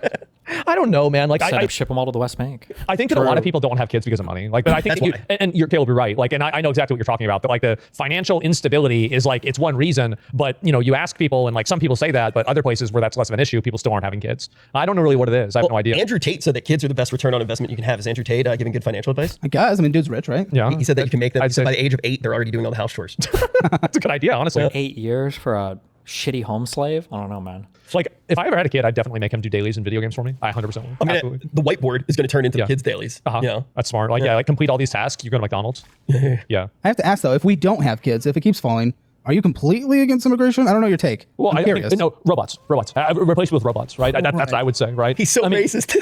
Speaker 1: I don't know, man. Like I
Speaker 4: ship them all to the West Bank.
Speaker 1: I think that a lot of people don't have kids because of money. Like, but I think and you're Caleb, you're right. Like, and I know exactly what you're talking about. But like the financial instability is like it's one reason. But you ask people, and like some people say that, but other places where that's less of an issue, people still aren't having kids. I don't know really what it is. I have no idea.
Speaker 3: Andrew Tate said that kids are the best return on investment you can have. Is Andrew Tate giving good financial advice?
Speaker 2: I guess. I mean, dude's rich, right?
Speaker 1: Yeah.
Speaker 3: He said that you can make them. By the age of 8, they're already doing all the house chores.
Speaker 1: That's a good idea, honestly.
Speaker 4: 8 years for a shitty home slave? I don't know, man.
Speaker 1: Like, if I ever had a kid, I'd definitely make him do dailies in video games for me. I 100% would.
Speaker 3: I mean, the whiteboard is going to turn into the kids' dailies.
Speaker 1: That's smart. Like, like complete all these tasks. You go to McDonald's. Yeah.
Speaker 2: I have to ask though, if we don't have kids, if it keeps falling, are you completely against immigration? I don't know your take.
Speaker 1: Well, I think, no, robots. Replace it with robots, right? That's what I would say, right?
Speaker 3: He's so racist.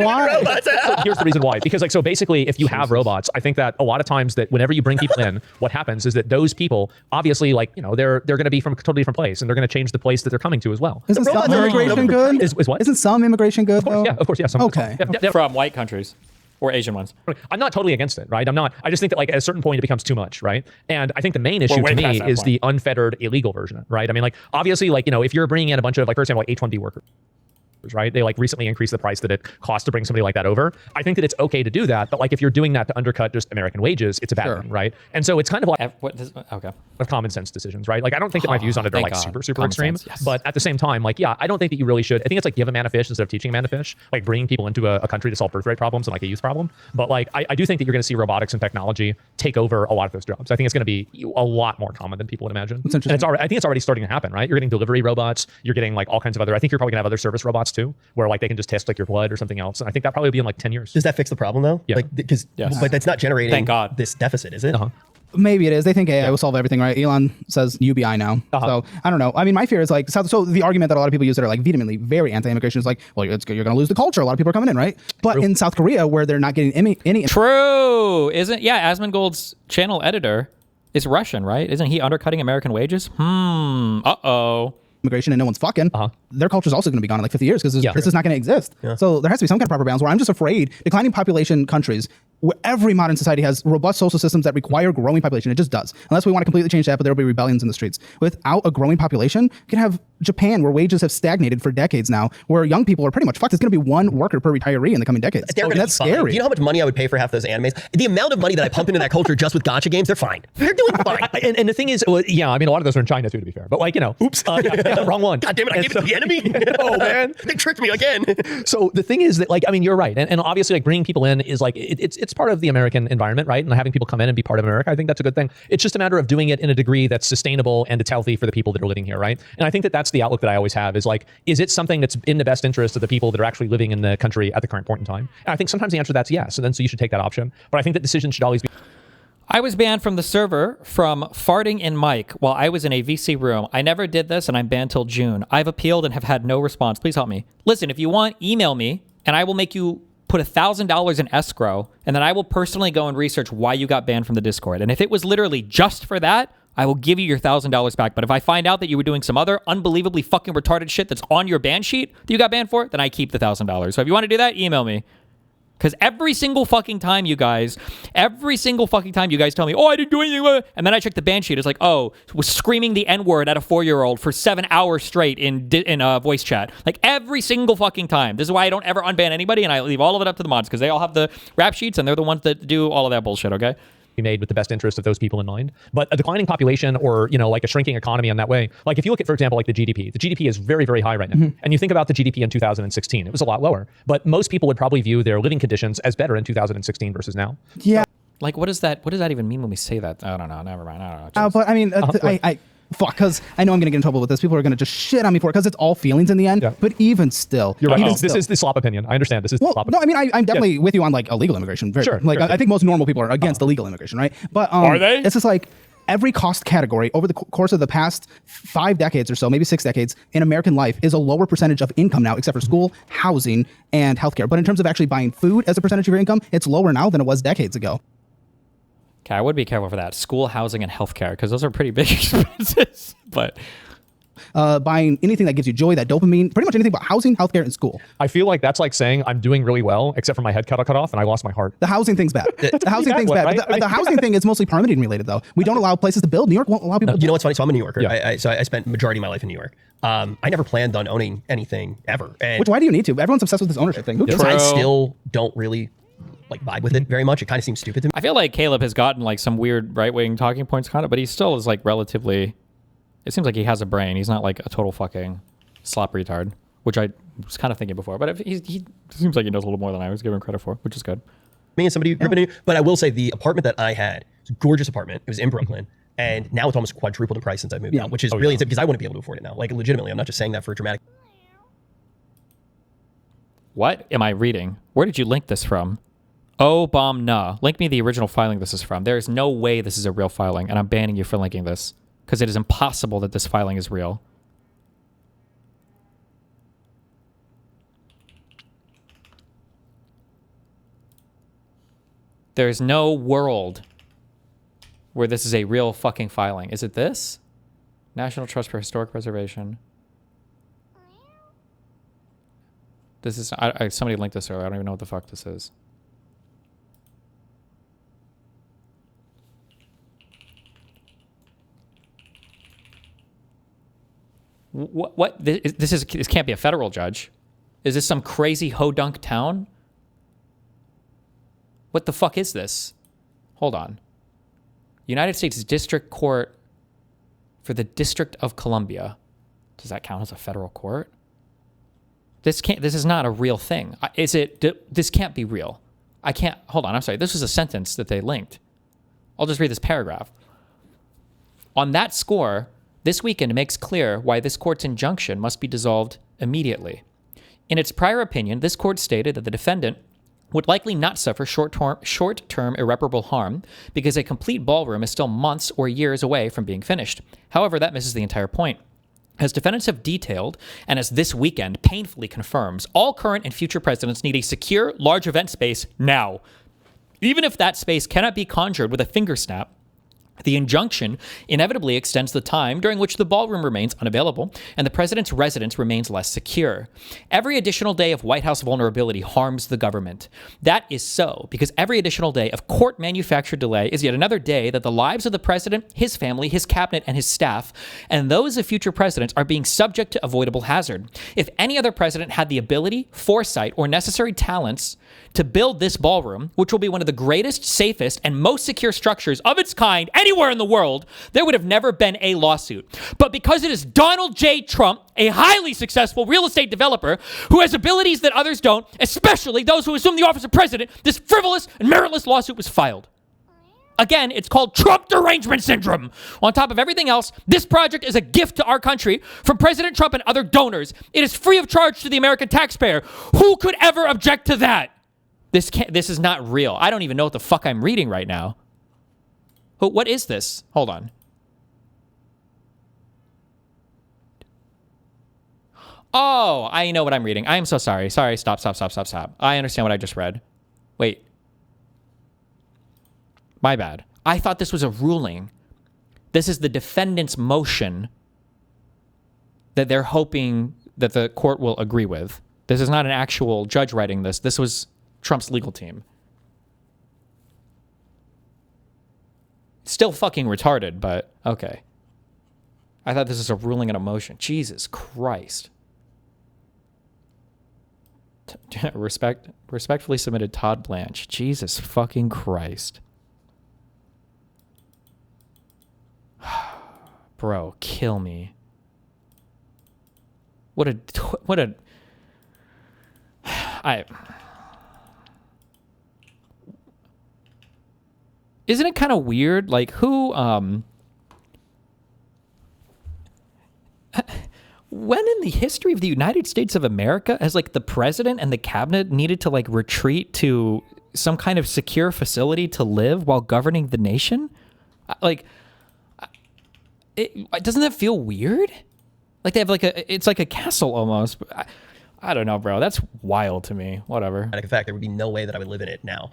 Speaker 2: Why?
Speaker 1: So here's the reason why. Because like, so basically, if you have robots, I think that a lot of times that whenever you bring people in, what happens is that those people, obviously, like, they're going to be from a totally different place, and they're going to change the place that they're coming to as well.
Speaker 2: Isn't some immigration good?
Speaker 1: Is what?
Speaker 2: Isn't some immigration good?
Speaker 1: Of course, yeah. Some,
Speaker 2: okay.
Speaker 1: Yeah.
Speaker 4: From white countries. Or Asian ones.
Speaker 1: I'm not totally against it, right? I just think that like at a certain point it becomes too much, right? And I think the main issue to me is the unfettered illegal version, right? I mean, like obviously, like if you're bringing in a bunch of like, for example, like H-1B workers, right? They like recently increased the price that it costs to bring somebody like that over. I think that it's okay to do that, but like if you're doing that to undercut just American wages, it's a bad thing, right? And so it's kind of like of common sense decisions, right? Like I don't think that my views on it are like super extreme, but at the same time, like I don't think that you really should. I think it's like give a man a fish instead of teaching a man to fish, like bringing people into a country to solve birth rate problems and like a youth problem. But like I do think that you're going to see robotics and technology take over a lot of those jobs. I think it's going to be a lot more common than people would imagine.
Speaker 2: That's interesting.
Speaker 1: And I think it's already starting to happen, right? You're getting delivery robots, you're getting like all kinds of other. I think you're probably going to have other service robots too, where like they can just test like your blood or something else. And I think that probably will be in like 10 years.
Speaker 3: Does that fix the problem though?
Speaker 1: Yeah.
Speaker 3: Like, because but that's not generating
Speaker 4: Thank God.
Speaker 3: this deficit, is it?
Speaker 2: Maybe it is. They think AI will solve everything, right? Elon says UBI now. So I don't know. I mean, my fear is like, so the argument that a lot of people use that are like vehemently very anti-immigration is like, well, you're going to lose the culture. A lot of people are coming in, right? But in South Korea, where they're not getting any
Speaker 4: True. Asmongold's channel editor is Russian, right? Isn't he undercutting American wages?
Speaker 2: Immigration and no one's fucking, their culture is also going to be gone in like 50 years because this is not going to exist. So there has to be some kind of proper balance where I'm just afraid declining population countries where every modern society has robust social systems that require growing population. It just does. Unless we want to completely change that, but there will be rebellions in the streets. Without a growing population, you can have Japan where wages have stagnated for decades now, where young people are pretty much fucked. It's going to be one worker per retiree in the coming decades. And that's scary.
Speaker 3: Do you know how much money I would pay for half those animes? The amount of money that I pump into that culture just with gacha games, they're fine. They're doing fine.
Speaker 1: And the thing is, I mean, a lot of those are in China too, to be fair. But like, oops, wrong one.
Speaker 3: God damn it, I gave it to the enemy.
Speaker 1: Oh man,
Speaker 3: they tricked me again.
Speaker 1: So the thing is that like, I mean, you're right. And obviously like bringing people in is like, it's part of the American environment, right? And having people come in and be part of America, I think that's a good thing. It's just a matter of doing it in a degree that's sustainable and it's healthy for the people that are living here, right? And I think that that's the outlook that I always have is like, is it something that's in the best interest of the people that are actually living in the country at the current point in time? And I think sometimes the answer to that's yes. And then so you should take that option. But I think that decisions should always be.
Speaker 4: I was banned from the server from farting in mic while I was in a VC room. I never did this and I'm banned till June. I've appealed and have had no response. Please help me. Listen, if you want, email me and I will make you put $1,000 in escrow and then I will personally go and research why you got banned from the Discord. And if it was literally just for that, I will give you your $1,000 back. But if I find out that you were doing some other unbelievably fucking retarded shit that's on your ban sheet that you got banned for, then I keep the $1,000. So if you want to do that, email me. Because every single fucking time you guys tell me, oh, I didn't do anything, and then I check the ban sheet, it's like, oh, was screaming the N-word at a 4-year-old for 7 hours straight in voice chat. Like every single fucking time. This is why I don't ever unban anybody, and I leave all of it up to the mods, because they all have the rap sheets, and they're the ones that do all of that bullshit, okay?
Speaker 1: Be made with the best interest of those people in mind. But a declining population or, you know, like a shrinking economy in that way, like if you look at, for example, like the GDP is very, very high right now. And you think about the GDP in 2016, it was a lot lower. But most people would probably view their living conditions as better in 2016 versus now.
Speaker 2: Yeah.
Speaker 4: Like, what does that even mean when we say that? I don't know. Never mind. I don't know.
Speaker 2: But I mean, because I know I'm going to get in trouble with this. People are going to just shit on me for it because it's all feelings in the end. Yeah. But even still,
Speaker 1: you're right. This is the slop opinion. I understand. This is the slop opinion.
Speaker 2: No, I mean, I'm definitely with you on like illegal immigration. Sure. I think most normal people are against illegal immigration, right? But
Speaker 4: are they?
Speaker 2: It's just like every cost category over the course of the past 5 decades or so, maybe 6 decades in American life is a lower percentage of income now, except for school, housing, and healthcare. But in terms of actually buying food as a percentage of your income, it's lower now than it was decades ago.
Speaker 4: Okay, I would be careful for that. School, housing, and healthcare, because those are pretty big expenses. But
Speaker 2: buying anything that gives you joy, that dopamine, pretty much anything but housing, healthcare, and school.
Speaker 1: I feel like that's like saying I'm doing really well, except for my head cut off and I lost my heart.
Speaker 2: The housing thing's bad. The housing thing's bad. Right? The housing thing is mostly permitting related, though. We don't allow places to build. New York won't allow people to build.
Speaker 3: You know what's funny? So I'm a New Yorker.
Speaker 1: Yeah.
Speaker 3: So I spent majority of my life in New York. I never planned on owning anything ever. And
Speaker 2: why do you need to? Everyone's obsessed with this ownership thing. Who cares?
Speaker 3: I still don't really like vibe with it very much. It kind of seems stupid to me.
Speaker 4: I feel like Caleb has gotten like some weird right-wing talking points kind of, but he still is like relatively, it seems like he has a brain. He's not like a total fucking slop retard, which I was kind of thinking before, but he seems like he knows a little more than I was giving him credit for, which is good.
Speaker 3: Me and somebody who grew up in New York, but I will say the apartment that I had, it's a gorgeous apartment. It was in Brooklyn. And now it's almost quadrupled in price since I moved out, which is really insane because I wouldn't be able to afford it now. Like legitimately, I'm not just saying that for a dramatic.
Speaker 4: What am I reading? Where did you link this from? Oh, bomb nah. Link me the original filing this is from. There is no way this is a real filing, and I'm banning you for linking this because it is impossible that this filing is real. There is no world where this is a real fucking filing. Is it this? National Trust for Historic Preservation. This is... somebody linked this earlier. I don't even know what the fuck this is. What? This can't be a federal judge. Is this some crazy ho-dunk town? What the fuck is this? Hold on. United States District Court for the District of Columbia. Does that count as a federal court? This is not a real thing. This can't be real. I can't, hold on, I'm sorry. This was a sentence that they linked. I'll just read this paragraph. On that score, this weekend makes clear why this court's injunction must be dissolved immediately. In its prior opinion, this court stated that the defendant would likely not suffer short-term irreparable harm because a complete ballroom is still months or years away from being finished. However, that misses the entire point. As defendants have detailed, and as this weekend painfully confirms, all current and future presidents need a secure, large event space now. Even if that space cannot be conjured with a finger snap, the injunction inevitably extends the time during which the ballroom remains unavailable and the president's residence remains less secure. Every additional day of White House vulnerability harms the government. That is so because every additional day of court-manufactured delay is yet another day that the lives of the president, his family, his cabinet, and his staff, and those of future presidents are being subject to avoidable hazard. If any other president had the ability, foresight, or necessary talents to build this ballroom, which will be one of the greatest, safest, and most secure structures of its kind anywhere in the world, there would have never been a lawsuit. But because it is Donald J. Trump, a highly successful real estate developer who has abilities that others don't, especially those who assume the office of president, this frivolous and meritless lawsuit was filed. Again, it's called Trump derangement syndrome. On top of everything else, this project is a gift to our country from President Trump and other donors. It is free of charge to the American taxpayer. Who could ever object to that? This is not real. I don't even know what the fuck I'm reading right now. What is this? Hold on. Oh, I know what I'm reading. I am so sorry. Sorry, stop. I understand what I just read. Wait. My bad. I thought this was a ruling. This is the defendant's motion that they're hoping that the court will agree with. This is not an actual judge writing this. This was Trump's legal team. Still fucking retarded, but okay. I thought this was a ruling and a motion. Jesus Christ. Respectfully submitted, Todd Blanche. Jesus fucking Christ. Bro, kill me. Isn't it kind of weird? Like, who, when in the history of the United States of America has, like, the president and the cabinet needed to, like, retreat to some kind of secure facility to live while governing the nation? Like, doesn't that feel weird? Like they have like it's like a castle almost. I don't know, bro. That's wild to me. Whatever.
Speaker 3: In fact, there would be no way that I would live in it now.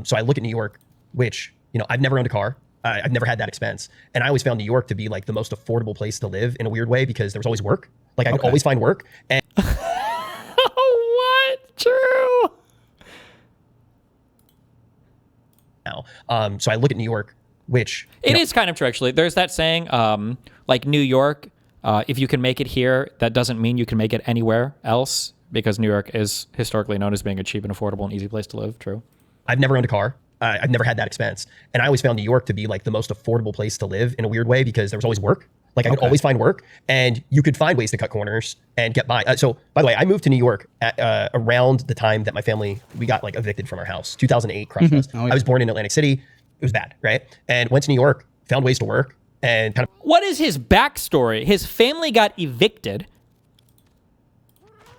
Speaker 3: So I look at New York, which, you know, I've never owned a car. I've never had that expense. And I always found New York to be like the most affordable place to live in a weird way because there was always work. Like I could always find work. And
Speaker 4: what? True.
Speaker 3: Now, so I look at New York, which
Speaker 4: it is kind of true, actually. There's that saying, like New York, if you can make it here, that doesn't mean you can make it anywhere else because New York is historically known as being a cheap and affordable and easy place to live. True.
Speaker 3: I've never owned a car. I've never had that expense. And I always found New York to be like the most affordable place to live in a weird way because there was always work. Like I could always find work and you could find ways to cut corners and get by. So by the way, I moved to New York at around the time that my family, we got like evicted from our house, 2008 crushed us. Oh, yeah. I was born in Atlantic City. It was bad, right? And went to New York, found ways to work, and kind of...
Speaker 4: What is his backstory? His family got evicted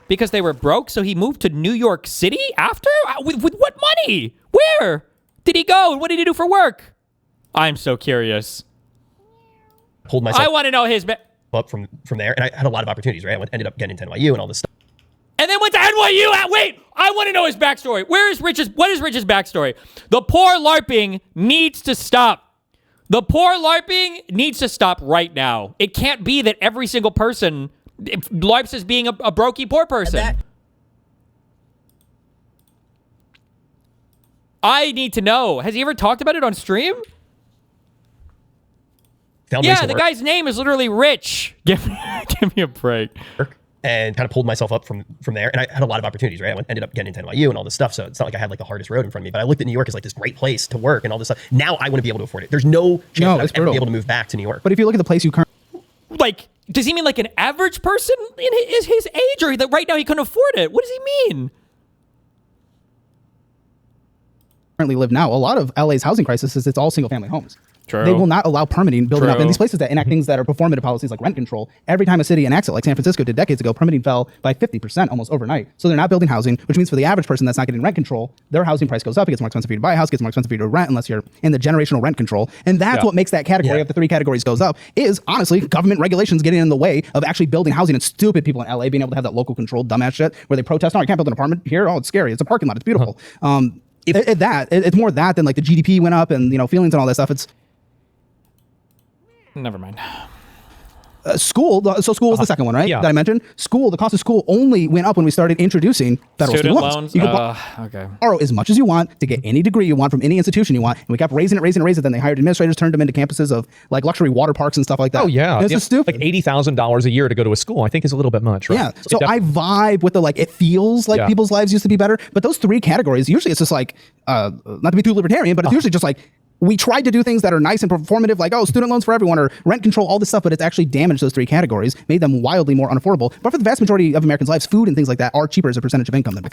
Speaker 4: because they were broke, so he moved to New York City after? With what money? Where did he go? What did he do for work? I'm so curious.
Speaker 3: Pulled myself...
Speaker 4: I want to know his...
Speaker 3: up from there, and I had a lot of opportunities, right? I ended up getting into NYU and all this stuff.
Speaker 4: And then went to NYU. Wait, I want to know his backstory. What is Rich's backstory? The poor LARPing needs to stop. The poor LARPing needs to stop right now. It can't be that every single person LARPs as being a brokey poor person. I need to know. Has he ever talked about it on stream? Yeah, the guy's name is literally Rich. Give me a break.
Speaker 3: And kind of pulled myself up from there. And I had a lot of opportunities, right? I ended up getting into NYU and all this stuff. So it's not like I had like the hardest road in front of me, but I looked at New York as like this great place to work and all this stuff. Now I want to be able to afford it. There's no chance that I would ever be able to move back to New York.
Speaker 2: But if you look at the place you currently...
Speaker 4: Like, does he mean like an average person in his age or that right now he couldn't afford it? What does he mean?
Speaker 2: Currently live now, a lot of LA's housing crisis is it's all single family homes.
Speaker 4: True.
Speaker 2: They will not allow permitting building up in these places that enact things that are performative policies like rent control. Every time a city enacts it, like San Francisco did decades ago, permitting fell by 50% almost overnight. So they're not building housing, which means for the average person that's not getting rent control, their housing price goes up. It gets more expensive for you to buy a house, it gets more expensive for you to rent unless you're in the generational rent control. And that's what makes that category of the three categories goes up is honestly government regulations getting in the way of actually building housing and stupid people in LA being able to have that local controlled dumbass shit where they protest, no, you can't build an apartment here. Oh, it's scary. It's a parking lot. It's beautiful. It's more that than like the GDP went up and, you know, feelings and all that stuff. It's
Speaker 4: never mind.
Speaker 2: School was the second one, right?
Speaker 1: Yeah.
Speaker 2: That I mentioned. The cost of school only went up when we started introducing federal student loans. You could borrow as much as you want to get any degree you want from any institution you want, and we kept raising it. Then they hired administrators, turned them into campuses of like luxury water parks and stuff like that.
Speaker 1: Oh yeah,
Speaker 2: it's just stupid.
Speaker 1: Like $80,000 a year to go to a school, I think is a little bit much, right?
Speaker 2: Yeah. So I vibe with the like. It feels like people's lives used to be better, but those three categories usually it's just like not to be too libertarian, but it's usually just like. We tried to do things that are nice and performative, like, student loans for everyone or rent control, all this stuff, but it's actually damaged those three categories, made them wildly more unaffordable. But for the vast majority of Americans' lives, food and things like that are cheaper as a percentage of income than
Speaker 4: I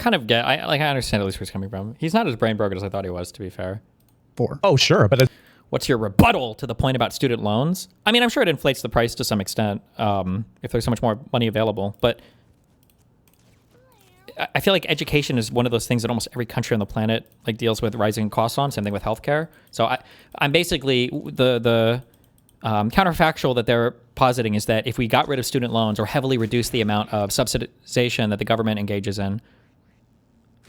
Speaker 4: understand at least where he's coming from. He's not as brain broken as I thought he was, to be fair.
Speaker 1: Oh, sure. But
Speaker 4: what's your rebuttal to the point about student loans? I mean, I'm sure it inflates the price to some extent if there's so much more money available, but I feel like education is one of those things that almost every country on the planet like deals with rising costs on. Same thing with healthcare. So I'm basically the counterfactual that they're positing is that if we got rid of student loans or heavily reduced the amount of subsidization that the government engages in,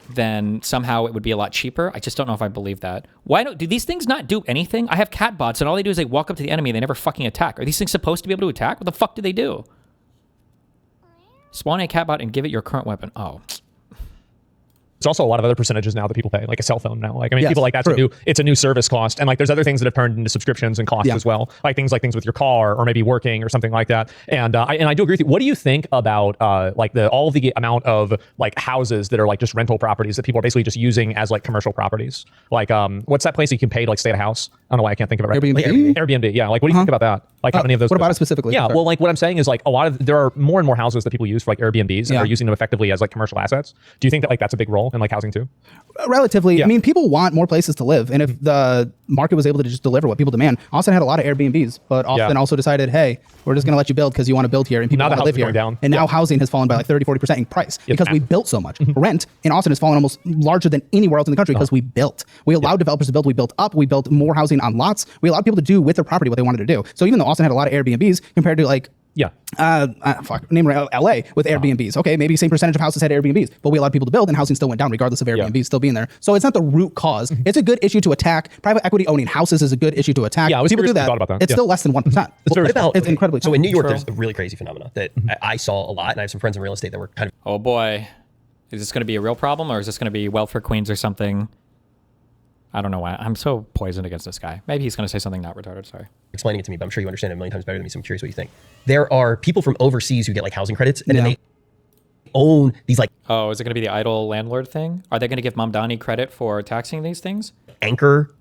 Speaker 4: then somehow it would be a lot cheaper. I just don't know if I believe that. Do these things not do anything? I have cat bots and all they do is they walk up to the enemy and they never fucking attack. Are these things supposed to be able to attack? What the fuck do they do? Spawn a catbot and give it your current weapon. Oh.
Speaker 1: There's also a lot of other percentages now that people pay, like a cell phone now. Like, I mean, people like that's it's a new service cost. And like, there's other things that have turned into subscriptions and costs as well. Like things with your car or maybe working or something like that. And I do agree with you. What do you think about like all the amount of like houses that are like just rental properties that people are basically just using as like commercial properties? Like, what's that place you can pay to like stay at a house? I don't know why I can't think of it right.
Speaker 2: Airbnb?
Speaker 1: Airbnb. Yeah. Like, what do you think about that? Like how many of those?
Speaker 2: What about it specifically?
Speaker 1: Yeah. Well, like what I'm saying is like there are more and more houses that people use for like Airbnbs and they're using them effectively as like commercial assets. Do you think that like that's a big role in like housing too?
Speaker 2: Relatively. I mean, people want more places to live. And if the market was able to just deliver what people demand, Austin had a lot of Airbnbs, but Austin also decided, hey, we're just going to let you build because you want to build here and people want to live here.
Speaker 1: Down.
Speaker 2: And now housing has fallen by like 30-40% in price because we built so much. Rent in Austin has fallen almost larger than anywhere else in the country because we built. We allowed developers to build. We built up. We built more housing on lots. We allowed people to do with their property what they wanted to do. So even though Austin had a lot of Airbnbs compared to like name LA with Airbnbs. Okay, maybe same percentage of houses had Airbnbs, but we allowed people to build and housing still went down regardless of Airbnb still being there. So it's not the root cause. It's a good issue to attack. Private equity owning houses is a good issue to attack.
Speaker 1: Yeah,
Speaker 2: people do that.
Speaker 1: About that.
Speaker 2: It's still less than 1%. It's incredibly
Speaker 3: So in New York, there's a really crazy phenomenon that I saw a lot, and I have some friends in real estate that were kind of.
Speaker 4: Oh boy, is this going to be a real problem, or is this going to be welfare queens or something? I don't know why. I'm so poisoned against this guy. Maybe he's going to say something not retarded. Sorry.
Speaker 3: Explaining it to me, but I'm sure you understand it a million times better than me, so I'm curious what you think. There are people from overseas who get like housing credits, and then they own these like...
Speaker 4: Oh, is it going to be the idle landlord thing? Are they going to give Mamdani credit for taxing these things?
Speaker 3: Anchor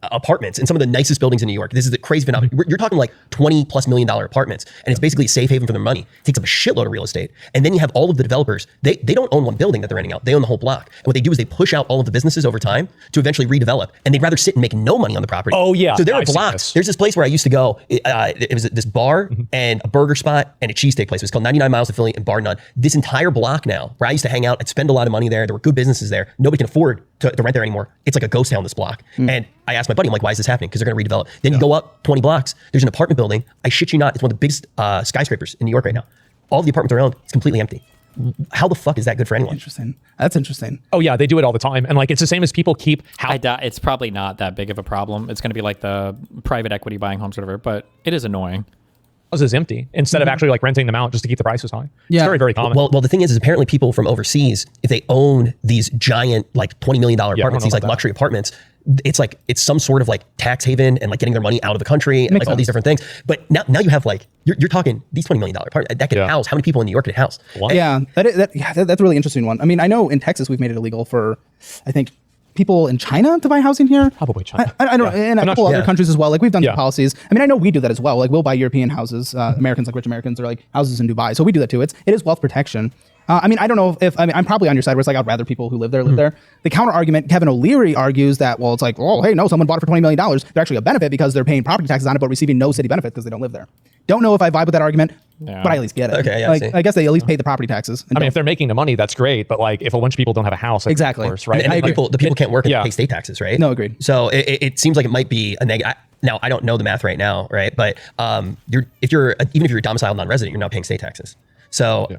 Speaker 3: apartments in some of the nicest buildings in New York. This is a crazy phenomenon. You're talking like $20+ million apartments, and it's basically a safe haven for their money. It takes up a shitload of real estate. And then you have all of the developers. They don't own one building that they're renting out. They own the whole block. And what they do is they push out all of the businesses over time to eventually redevelop. And they'd rather sit and make no money on the property.
Speaker 1: Oh yeah.
Speaker 3: So there are blocks. There's this place where I used to go. It was this bar and a burger spot and a cheesesteak place. It was called 99 Miles to Philly and Bar None. This entire block now, where I used to hang out, I'd spend a lot of money there. There were good businesses there. Nobody can afford to rent there anymore. It's like a ghost town, this block. And I asked my buddy, I'm like, why is this happening? Because they're going to redevelop. Then you go up 20 blocks, there's an apartment building. I shit you not, it's one of the biggest skyscrapers in New York right now. All the apartments around, it's completely empty. How the fuck is that good for anyone?
Speaker 2: Interesting. That's interesting.
Speaker 1: Oh yeah, they do it all the time. And like, it's the same as people keep...
Speaker 4: It's probably not that big of a problem. It's going to be like the private equity buying homes or whatever, but it is annoying.
Speaker 1: Houses empty instead of actually like renting them out just to keep the prices high. Yeah. It's very, very common.
Speaker 3: Well, the thing is apparently people from overseas, if they own these giant like $20 million apartments, these like luxury apartments, it's some sort of like tax haven and like getting their money out of the country and like all these different things. But now you have like, you're talking these $20 million apartments that could house, how many people in New York could house?
Speaker 2: Yeah, that's a really interesting one. I mean, I know in Texas we've made it illegal for, I think, people in China to buy housing here.
Speaker 1: Probably China.
Speaker 2: I don't know, and a couple other countries as well. Like we've done policies. I mean, I know we do that as well. Like we'll buy European houses, Americans, like rich Americans, or like houses in Dubai. So we do that too. It is wealth protection. I mean, I don't know if I'm probably on your side where it's like, I'd rather people who live there live there. The counter argument, Kevin O'Leary argues that, well, it's like, oh, hey, no, someone bought it for $20 million. They're actually a benefit because they're paying property taxes on it, but receiving no city benefit because they don't live there. Don't know if I vibe with that argument, but I at least get it.
Speaker 3: Okay, yeah,
Speaker 2: like, I guess they at least pay the property taxes.
Speaker 1: I mean, if they're making the money, that's great. But like, if a bunch of people don't have a house,
Speaker 2: exactly,
Speaker 1: of course, right?
Speaker 3: And the people can't work and pay state taxes, right?
Speaker 2: No, agreed.
Speaker 3: So it seems like it might be a negative. Now I don't know the math right now, right? But even if you're a domiciled non-resident, you're not paying state taxes. So. Yeah.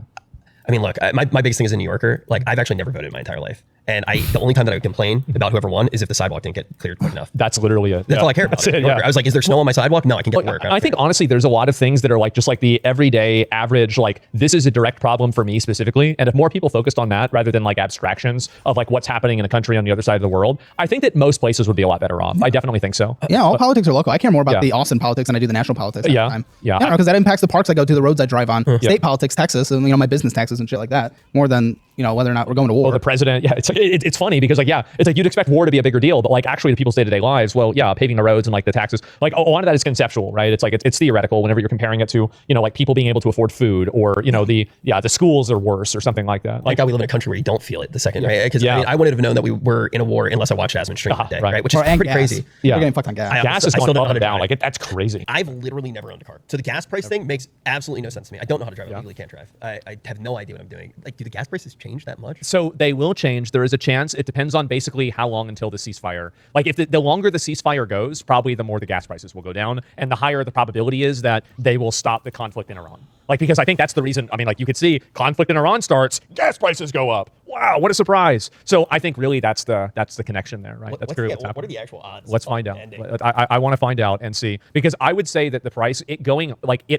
Speaker 3: I mean, look, my biggest thing as a New Yorker, like I've actually never voted in my entire life. And the only time that I would complain about whoever won is if the sidewalk didn't get cleared quick enough.
Speaker 1: That's literally it.
Speaker 3: That's all I care about. I was like, is there snow on my sidewalk? No, I can get to work.
Speaker 1: I think honestly, there's a lot of things that are like just like the everyday average, like this is a direct problem for me specifically. And if more people focused on that rather than like abstractions of like what's happening in a country on the other side of the world, I think that most places would be a lot better off. I definitely think so.
Speaker 2: Yeah, all politics are local. I care more about the Austin politics than I do the national politics.
Speaker 1: Yeah.
Speaker 2: Because that impacts the parks I go to, the roads I drive on, state politics, Texas, and my business taxes and shit like that, more than whether or not we're going to war.
Speaker 1: Well, the president, it's funny because like, it's like you'd expect war to be a bigger deal, but like actually the people's day-to-day lives, well, paving the roads and like the taxes, like a lot of that is conceptual, right? It's like, it's theoretical whenever you're comparing it to, like people being able to afford food or, the schools are worse or something like that.
Speaker 3: Like how we live in a country where you don't feel it the second, right? Because I wouldn't have known that we were in a war unless I watched Asmon stream that day, right? Which is pretty crazy.
Speaker 2: Yeah. We're getting fucked on gas.
Speaker 1: Gas is going up and down. Like that's crazy.
Speaker 3: I've literally never owned a car. So the gas price thing makes absolutely no sense to me. I don't know how to drive. I legally can't drive. I have no idea what I'm doing. Like, do the gas prices change that much?
Speaker 1: So they will change. There is a chance. It depends on basically how long until the ceasefire. Like if the longer the ceasefire goes, probably the more the gas prices will go down, and the higher the probability is that they will stop the conflict in Iran. Like, because I think that's the reason. I mean, like you could see conflict in Iran starts, gas prices go up. Wow, what a surprise! So I think really that's the connection there, right? That's
Speaker 3: what's happening. What are the actual odds?
Speaker 1: Let's find out. I want to find out and see, because I would say that the price it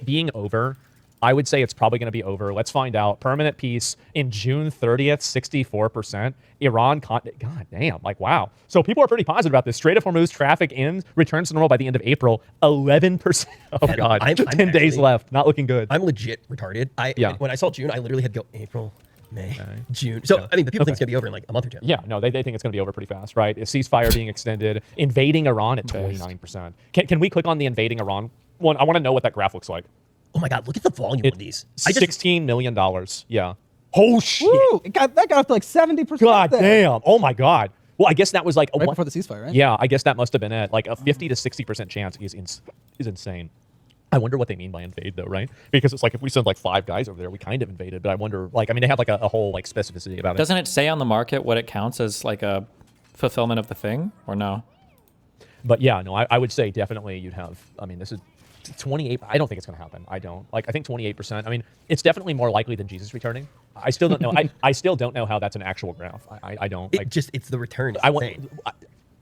Speaker 1: being over. I would say it's probably going to be over. Let's find out. Permanent peace in June 30th, 64%. Iran, God damn, like wow. So people are pretty positive about this. Strait of Hormuz traffic returns to normal by the end of April. 11%. Oh God, 10 days left. Not looking good.
Speaker 3: I'm legit retarded. When I saw June, I literally had to go April, May, June. So I mean, the people think it's gonna be over in like a month or two.
Speaker 1: Yeah, no, they think it's gonna be over pretty fast, right? A ceasefire being extended, invading Iran at 29%. Can we click on the invading Iran one? I want to know what that graph looks like.
Speaker 3: Oh my God, look at the volume of these.
Speaker 1: $16 million. Yeah. Oh shit. Woo,
Speaker 2: that got up to like 70%.
Speaker 1: God damn. Oh my God. Well, I guess that was like
Speaker 2: right before the ceasefire, right?
Speaker 1: Yeah, I guess that must have been it. Like a 50 to 60% chance is insane. I wonder what they mean by invade though, right? Because it's like if we send like 5 guys over there, we kind of invaded. But I wonder, like, I mean, they have like a whole like specificity about it.
Speaker 4: Doesn't it say on the market what it counts as like a fulfillment of the thing, or no?
Speaker 1: But yeah, no, I would say definitely you'd have. I mean, this is 28. I don't think it's going to happen. I don't. Like, I think 28%. I mean, it's definitely more likely than Jesus returning. I still don't know. I still don't know how that's an actual graph. I don't.
Speaker 3: It's the return.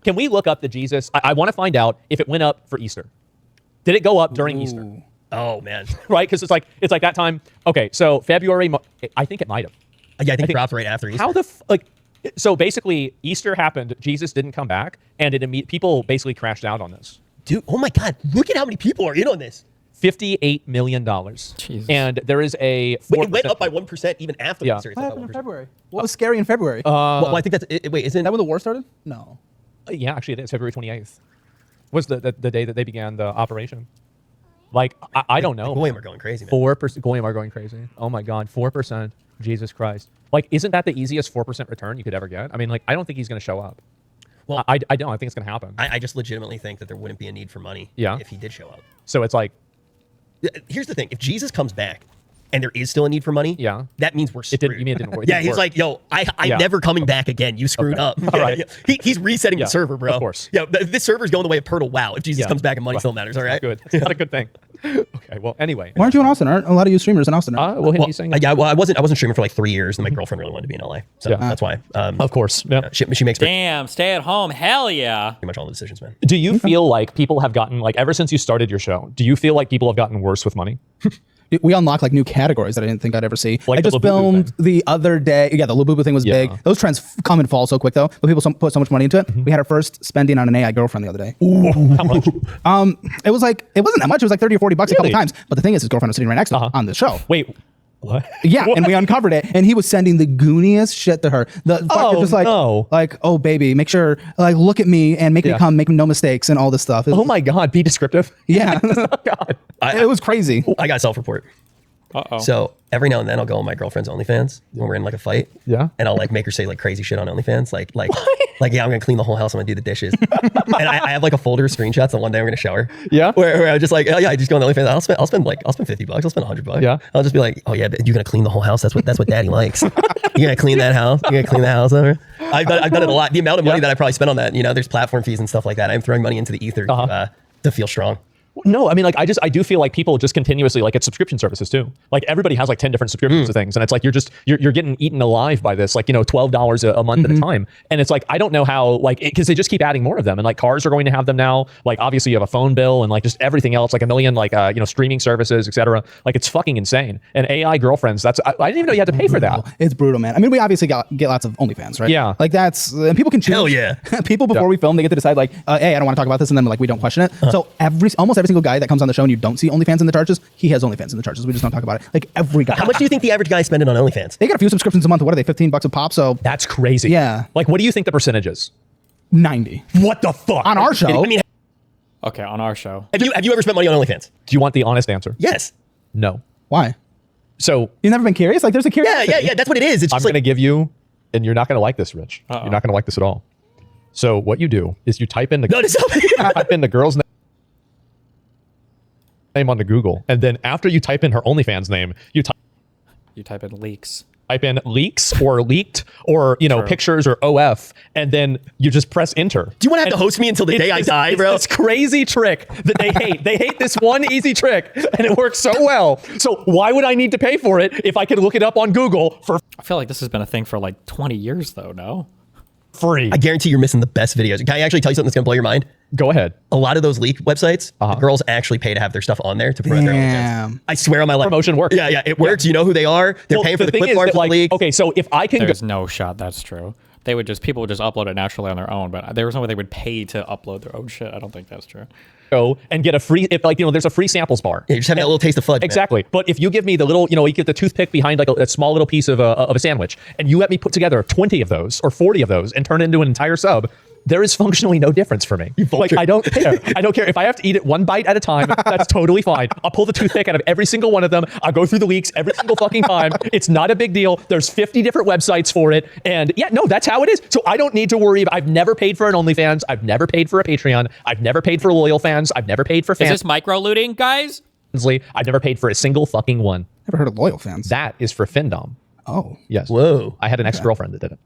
Speaker 1: Can we look up the Jesus? I want to find out if it went up for Easter. Did it go up during Easter?
Speaker 3: Oh man.
Speaker 1: Right? Because it's like that time. Okay, so February. I think it might have.
Speaker 3: Yeah, I think it dropped right after Easter.
Speaker 1: How so basically Easter happened. Jesus didn't come back, and people basically crashed out on this.
Speaker 3: Dude, oh my God, look at how many people are in on this.
Speaker 1: $58 million. Jesus. And there is a 4%.
Speaker 3: It went up by 1% even after the Easter.
Speaker 2: What happened in February? What was scary in February?
Speaker 3: Well, I think that's it. Wait, isn't
Speaker 2: that when the war started? No.
Speaker 1: Yeah, actually it is. February 28th was the day that they began the operation. Like, I don't know.
Speaker 3: Goyim are going crazy, man.
Speaker 1: 4%. Goyim are going crazy. Oh my God, 4%. Jesus Christ. Like, isn't that the easiest 4% return you could ever get? I mean, like, I don't think he's going to show up. Well, I don't. I think it's going to happen.
Speaker 3: I just legitimately think that there wouldn't be a need for money if he did show up.
Speaker 1: So it's like...
Speaker 3: Here's the thing. If Jesus comes back and there is still a need for money, that means we're screwed.
Speaker 1: You mean it didn't work?
Speaker 3: Yeah, he's like, yo, I'm never coming back again. You screwed up.
Speaker 1: All right.
Speaker 3: He's resetting the server, bro.
Speaker 1: Of course.
Speaker 3: Yeah, this server's going the way of Turtle Wow if Jesus comes back and money still matters, all right?
Speaker 1: Good. It's not a good thing. Okay, well, anyway.
Speaker 2: Why aren't you in Austin? Aren't a lot of you streamers in Austin?
Speaker 1: He's saying that.
Speaker 3: Yeah, well, I wasn't streaming for like 3 years, and my girlfriend really wanted to be in LA, so that's why.
Speaker 1: Of course. Yeah.
Speaker 3: She makes
Speaker 4: Damn, stay at home. Hell yeah.
Speaker 3: pretty much all the decisions, man.
Speaker 1: Do you feel like people have gotten, like, ever since you started your show, do you feel like people have gotten worse with money?
Speaker 2: We unlocked like new categories that I didn't think I'd ever see.
Speaker 1: Like
Speaker 2: I just filmed the other day. Yeah, the Labubu thing was big. Those trends come and fall so quick though. But people put so much money into it. We had our first spending on an AI girlfriend the other day.
Speaker 1: Ooh, how much?
Speaker 2: It wasn't that much. It was like 30 or 40 bucks a couple times. But the thing is, his girlfriend was sitting right next to him on the show.
Speaker 1: Wait. What?
Speaker 2: Yeah, and we uncovered it, and he was sending the gooniest shit to her. Like, oh baby, make sure, like, look at me and make me come, make no mistakes, and all this stuff.
Speaker 1: Oh my God, be descriptive.
Speaker 2: Yeah,
Speaker 1: God,
Speaker 2: it was crazy.
Speaker 3: I got self-report. So every now and then I'll go on my girlfriend's OnlyFans when we're in like a fight.
Speaker 1: Yeah.
Speaker 3: And I'll like make her say like crazy shit on OnlyFans. Like, yeah, I'm gonna clean the whole house. I'm gonna do the dishes. And I have like a folder of screenshots and one day I'm gonna show her.
Speaker 1: Yeah.
Speaker 3: Where I just like, oh yeah, I just go on the OnlyFans. I'll spend $50. I'll spend $100.
Speaker 1: Yeah.
Speaker 3: I'll just be like, oh yeah, you're gonna clean the whole house. That's what daddy likes. You're gonna clean that house. You're gonna clean the house over. I've done it a lot. The amount of money that I probably spent on that, there's platform fees and stuff like that. I'm throwing money into the ether to feel strong.
Speaker 1: No, I mean, like, I do feel like people just continuously, like, it's subscription services too. Like, everybody has like 10 different subscriptions to things. And it's like, you're getting eaten alive by this, like, $12 a month at a time. And it's like, I don't know how, like, because they just keep adding more of them. And like, cars are going to have them now. Like, obviously you have a phone bill and like just everything else, like a million, like, streaming services, etc. Like, it's fucking insane. And AI girlfriends, I didn't even know you had to pay for that.
Speaker 2: It's brutal, man. I mean, we obviously get lots of OnlyFans, right?
Speaker 1: Yeah.
Speaker 2: Like and people can choose.
Speaker 3: Hell yeah.
Speaker 2: People before we film, they get to decide like, hey, I don't want to talk about this. And then like, we don't question it. So almost every single guy that comes on the show and you don't see OnlyFans in the charges, he has OnlyFans in the charges. We just don't talk about it. Like every guy.
Speaker 3: How much do you think the average guy is spending on OnlyFans?
Speaker 2: They got a few subscriptions a month. What are they? $15 a pop. So
Speaker 1: that's crazy.
Speaker 2: Yeah.
Speaker 1: Like, what do you think the percentage is?
Speaker 2: 90.
Speaker 1: What the fuck?
Speaker 2: On our show.
Speaker 3: I mean,
Speaker 4: Okay, on our show.
Speaker 3: have you ever spent money on OnlyFans?
Speaker 1: Do you want the honest answer?
Speaker 3: Yes.
Speaker 1: No.
Speaker 2: Why?
Speaker 1: So
Speaker 2: You've never been curious? Like there's a curiosity.
Speaker 3: Yeah. That's what it is. It's
Speaker 1: I'm
Speaker 3: just
Speaker 1: going to
Speaker 3: like,
Speaker 1: give you, and you're not going to like this, Rich. You're not going to like this at all. So what you do is you type in the type in the girl's name onto Google, and then after you type in her OnlyFans name, you
Speaker 4: type in leaks.
Speaker 1: Type in leaks or leaked or pictures or OF, and then you just press enter.
Speaker 3: do you want to have to host me until the day I die, bro?
Speaker 1: It's crazy trick that they hate. They hate this one easy trick, and it works so well. So why would I need to pay for it if I could look it up on Google for
Speaker 4: I feel like this has been a thing for like 20 years though, no?
Speaker 1: free?
Speaker 3: I guarantee you're missing the best videos. Can I actually tell you something that's going to blow your mind?
Speaker 1: Go ahead.
Speaker 3: A lot of those leak websites, the girls actually pay to have their stuff on there to promote their OnlyFans. I swear on my life.
Speaker 1: Promotion works.
Speaker 3: Yeah, it works. You know who they are. They're paying for the clip art for the leak.
Speaker 1: Okay, so if I can
Speaker 4: There's no shot that's true. People would just upload it naturally on their own, but there was no way they would pay to upload their own shit. I don't think that's true.
Speaker 1: go and get a free, there's a free samples bar.
Speaker 3: Yeah, you're just having a little taste of fudge.
Speaker 1: Exactly. Man. But if you give me the little, you get the toothpick behind like a small little piece of a sandwich, and you let me put together 20 of those or 40 of those and turn it into an entire sub, there is functionally no difference for me. Like, I don't care. I don't care. If I have to eat it one bite at a time, that's totally fine. I'll pull the toothpick out of every single one of them. I'll go through the leaks every single fucking time. It's not a big deal. There's 50 different websites for it. And yeah, no, that's how it is. So I don't need to worry. I've never paid for an OnlyFans. I've never paid for a Patreon. I've never paid for loyal fans. I've never paid for fans.
Speaker 4: Is this micro looting, guys?
Speaker 1: I've never paid for a single fucking one.
Speaker 2: Never heard of loyal fans.
Speaker 1: That is for Findom.
Speaker 2: Oh.
Speaker 1: Yes.
Speaker 3: Whoa.
Speaker 1: I had an ex-girlfriend that did it.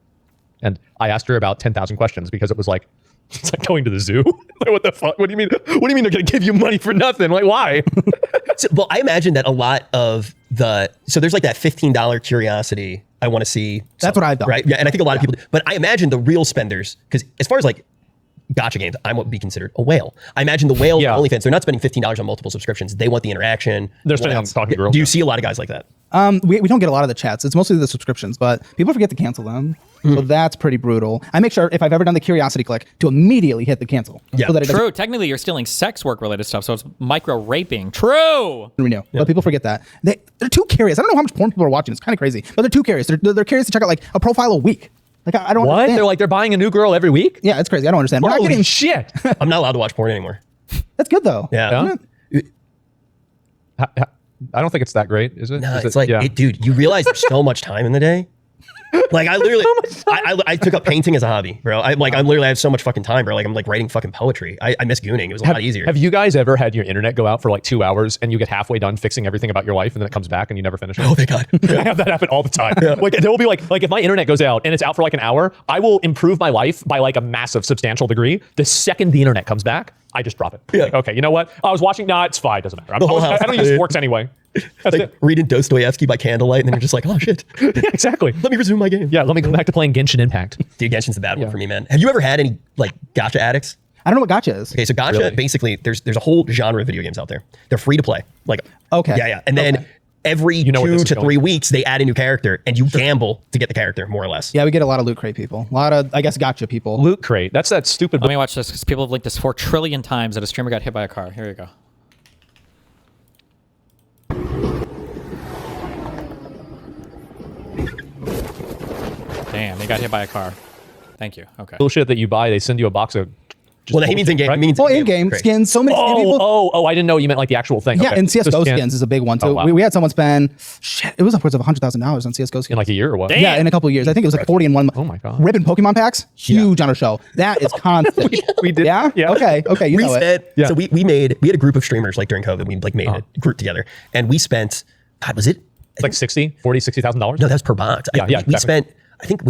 Speaker 1: And I asked her about 10,000 questions because it was like, it's like going to the zoo. Like, what the fuck? What do you mean? What do you mean they're going to give you money for nothing? Like, why?
Speaker 3: Well, I imagine that a lot of so there's like that $15 curiosity. I want to see.
Speaker 2: That's what I've done.
Speaker 3: Right. Yeah. And I think a lot of people, but I imagine the real spenders, because as far as like gotcha games, I would be considered a whale. I imagine the whales on OnlyFans, they're not spending $15 on multiple subscriptions. They want the interaction.
Speaker 1: They're spending on talking to girls.
Speaker 3: Do you see a lot of guys like that?
Speaker 2: We don't get a lot of the chats. It's mostly the subscriptions, but people forget to cancel them. So that's pretty brutal. I make sure if I've ever done the curiosity click to immediately hit the cancel.
Speaker 3: Yeah.
Speaker 2: So that it
Speaker 4: True. Technically, you're stealing sex work related stuff, so it's micro raping. True.
Speaker 2: renew. Yep. But people forget that. They're too curious. I don't know how much porn people are watching. It's kind of crazy. But they're too curious. They're curious to check out like a profile a week. Like I don't
Speaker 1: What?
Speaker 2: understand.
Speaker 1: They're buying a new girl every week?
Speaker 2: Yeah, it's crazy. I don't understand. We're not
Speaker 1: Holy
Speaker 2: getting
Speaker 1: shit.
Speaker 3: I'm not allowed to watch porn anymore.
Speaker 2: That's good though.
Speaker 3: Yeah.
Speaker 1: I don't think it's that great, is it?
Speaker 3: No,
Speaker 1: Is
Speaker 3: it's
Speaker 1: it?
Speaker 3: like,
Speaker 1: Yeah.
Speaker 3: dude, you realize there's so much time in the day. Like I literally, I took up painting as a hobby, bro. I have so much fucking time, bro. Like I'm like writing fucking poetry. I miss gooning. It was a lot easier.
Speaker 1: Have you guys ever had your internet go out for like 2 hours and you get halfway done fixing everything about your life and then it comes back and you never finish it?
Speaker 3: Oh, thank God.
Speaker 1: I have that happen all the time. Like there will be like if my internet goes out and it's out for like an hour, I will improve my life by like a massive, substantial degree. The second the internet comes back, I just drop it.
Speaker 3: Yeah.
Speaker 1: Like, okay, you know what? I was watching. Nah, it's fine. Doesn't matter. I don't use works anyway. That's
Speaker 3: Like
Speaker 1: it.
Speaker 3: reading Dostoevsky by candlelight, and then you're just like, oh shit.
Speaker 1: Yeah, exactly.
Speaker 3: Let me resume my game.
Speaker 1: Yeah, let me go back to playing Genshin Impact.
Speaker 3: Dude, Genshin's a bad one for me, man. Have you ever had any like gotcha addicts?
Speaker 2: I don't know what gotcha is.
Speaker 3: Okay, so gotcha,
Speaker 1: Really?
Speaker 3: basically, there's a whole genre of video games out there. They're free to play. Like,
Speaker 2: Okay.
Speaker 3: Yeah. And then every
Speaker 1: know where this
Speaker 3: 2
Speaker 1: is
Speaker 3: to
Speaker 1: going.
Speaker 3: 3 weeks, they add a new character, and you gamble to get the character, more or less.
Speaker 2: Yeah, we get a lot of loot crate people. A lot of, I guess, gotcha people.
Speaker 1: Loot Crate. That's that stupid.
Speaker 4: Let me watch this because people have linked this 4 trillion times that a streamer got hit by a car. Here you go. Damn, they got hit by a car. Thank you. Okay.
Speaker 1: bullshit that you buy. They send you a box of.
Speaker 3: Well, he means in game.
Speaker 1: right?
Speaker 3: He means
Speaker 2: Well, in-game
Speaker 3: Great.
Speaker 2: skins. So many skin people.
Speaker 1: Oh! I didn't know you meant like the actual thing.
Speaker 2: Yeah,
Speaker 1: Okay.
Speaker 2: and CSGO
Speaker 1: So skin-
Speaker 2: skins is a big one too.
Speaker 1: Oh, wow.
Speaker 2: We had someone spend it was upwards of $100,000 on CSGO skins.
Speaker 1: in like a year or what?
Speaker 4: Damn.
Speaker 2: Yeah, in a couple of years. I think it was like 40 in one month.
Speaker 1: Oh my God.
Speaker 2: Ribbon Pokemon packs, huge on our show. That is constant.
Speaker 1: We did.
Speaker 2: Yeah?
Speaker 1: Yeah.
Speaker 2: Okay. You
Speaker 3: We
Speaker 2: know it.
Speaker 3: spent,
Speaker 1: Yeah.
Speaker 3: so we had a group of streamers like during COVID. We like made a group together, and we spent, God, was it?
Speaker 1: It's like $60,000.
Speaker 3: No, that's per box.
Speaker 1: Yeah,
Speaker 3: we
Speaker 1: definitely.
Speaker 3: spent, I think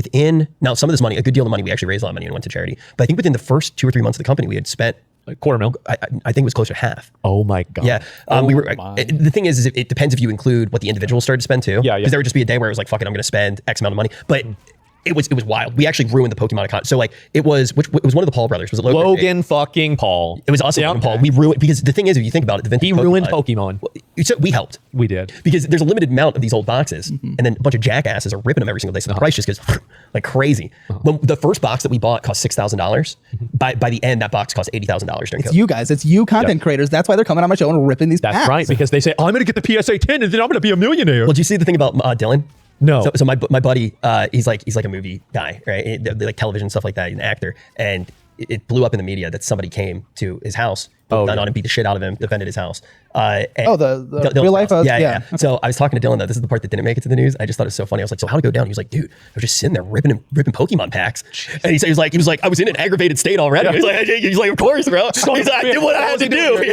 Speaker 3: now some of this money, a good deal of money, we actually raised a lot of money and went to charity. But I think within the first 2 or 3 months of the company, we had spent
Speaker 1: A quarter mil.
Speaker 3: I think it was closer to half.
Speaker 1: Oh my god.
Speaker 3: Yeah. The thing is it depends if you include what the individual started to spend too.
Speaker 1: Yeah.
Speaker 3: Because there would just be a day where it was like, fuck it, I'm going to spend X amount of money. But it was wild. We actually ruined the Pokemon account. So like it was one of the Paul brothers. Was it
Speaker 1: Logan fucking Paul?
Speaker 3: It was us and Logan Paul. We ruined, because the thing is, if you think about it, the vintage
Speaker 1: He ruined Pokemon.
Speaker 3: So we helped.
Speaker 1: We did.
Speaker 3: Because there's a limited amount of these old boxes, and then a bunch of jackasses are ripping them every single day. So the price just goes like crazy. When the first box that we bought cost $6,000. By the end, that box cost $80,000 during COVID.
Speaker 2: You guys, it's you content creators. That's why they're coming on my show and ripping these packs.
Speaker 1: That's right, because they say, I'm going to get the PSA 10 and then I'm going to be a millionaire.
Speaker 3: Well, do you see the thing about Dylan?
Speaker 1: No.
Speaker 3: So my buddy, he's like a movie guy, right? They like television, stuff like that. He's an actor. And it blew up in the media that somebody came to his house, on him, beat the shit out of him, defended his house.
Speaker 2: The real life?
Speaker 3: Yeah. So I was talking to Dylan, though. This is the part that didn't make it to the news. I just thought it was so funny. I was like, so how'd it go down? He was like, dude, I was just sitting there ripping Pokemon packs. And he was like, I was in an aggravated state already. He's like, of course, bro. He's like, I did what I had to do.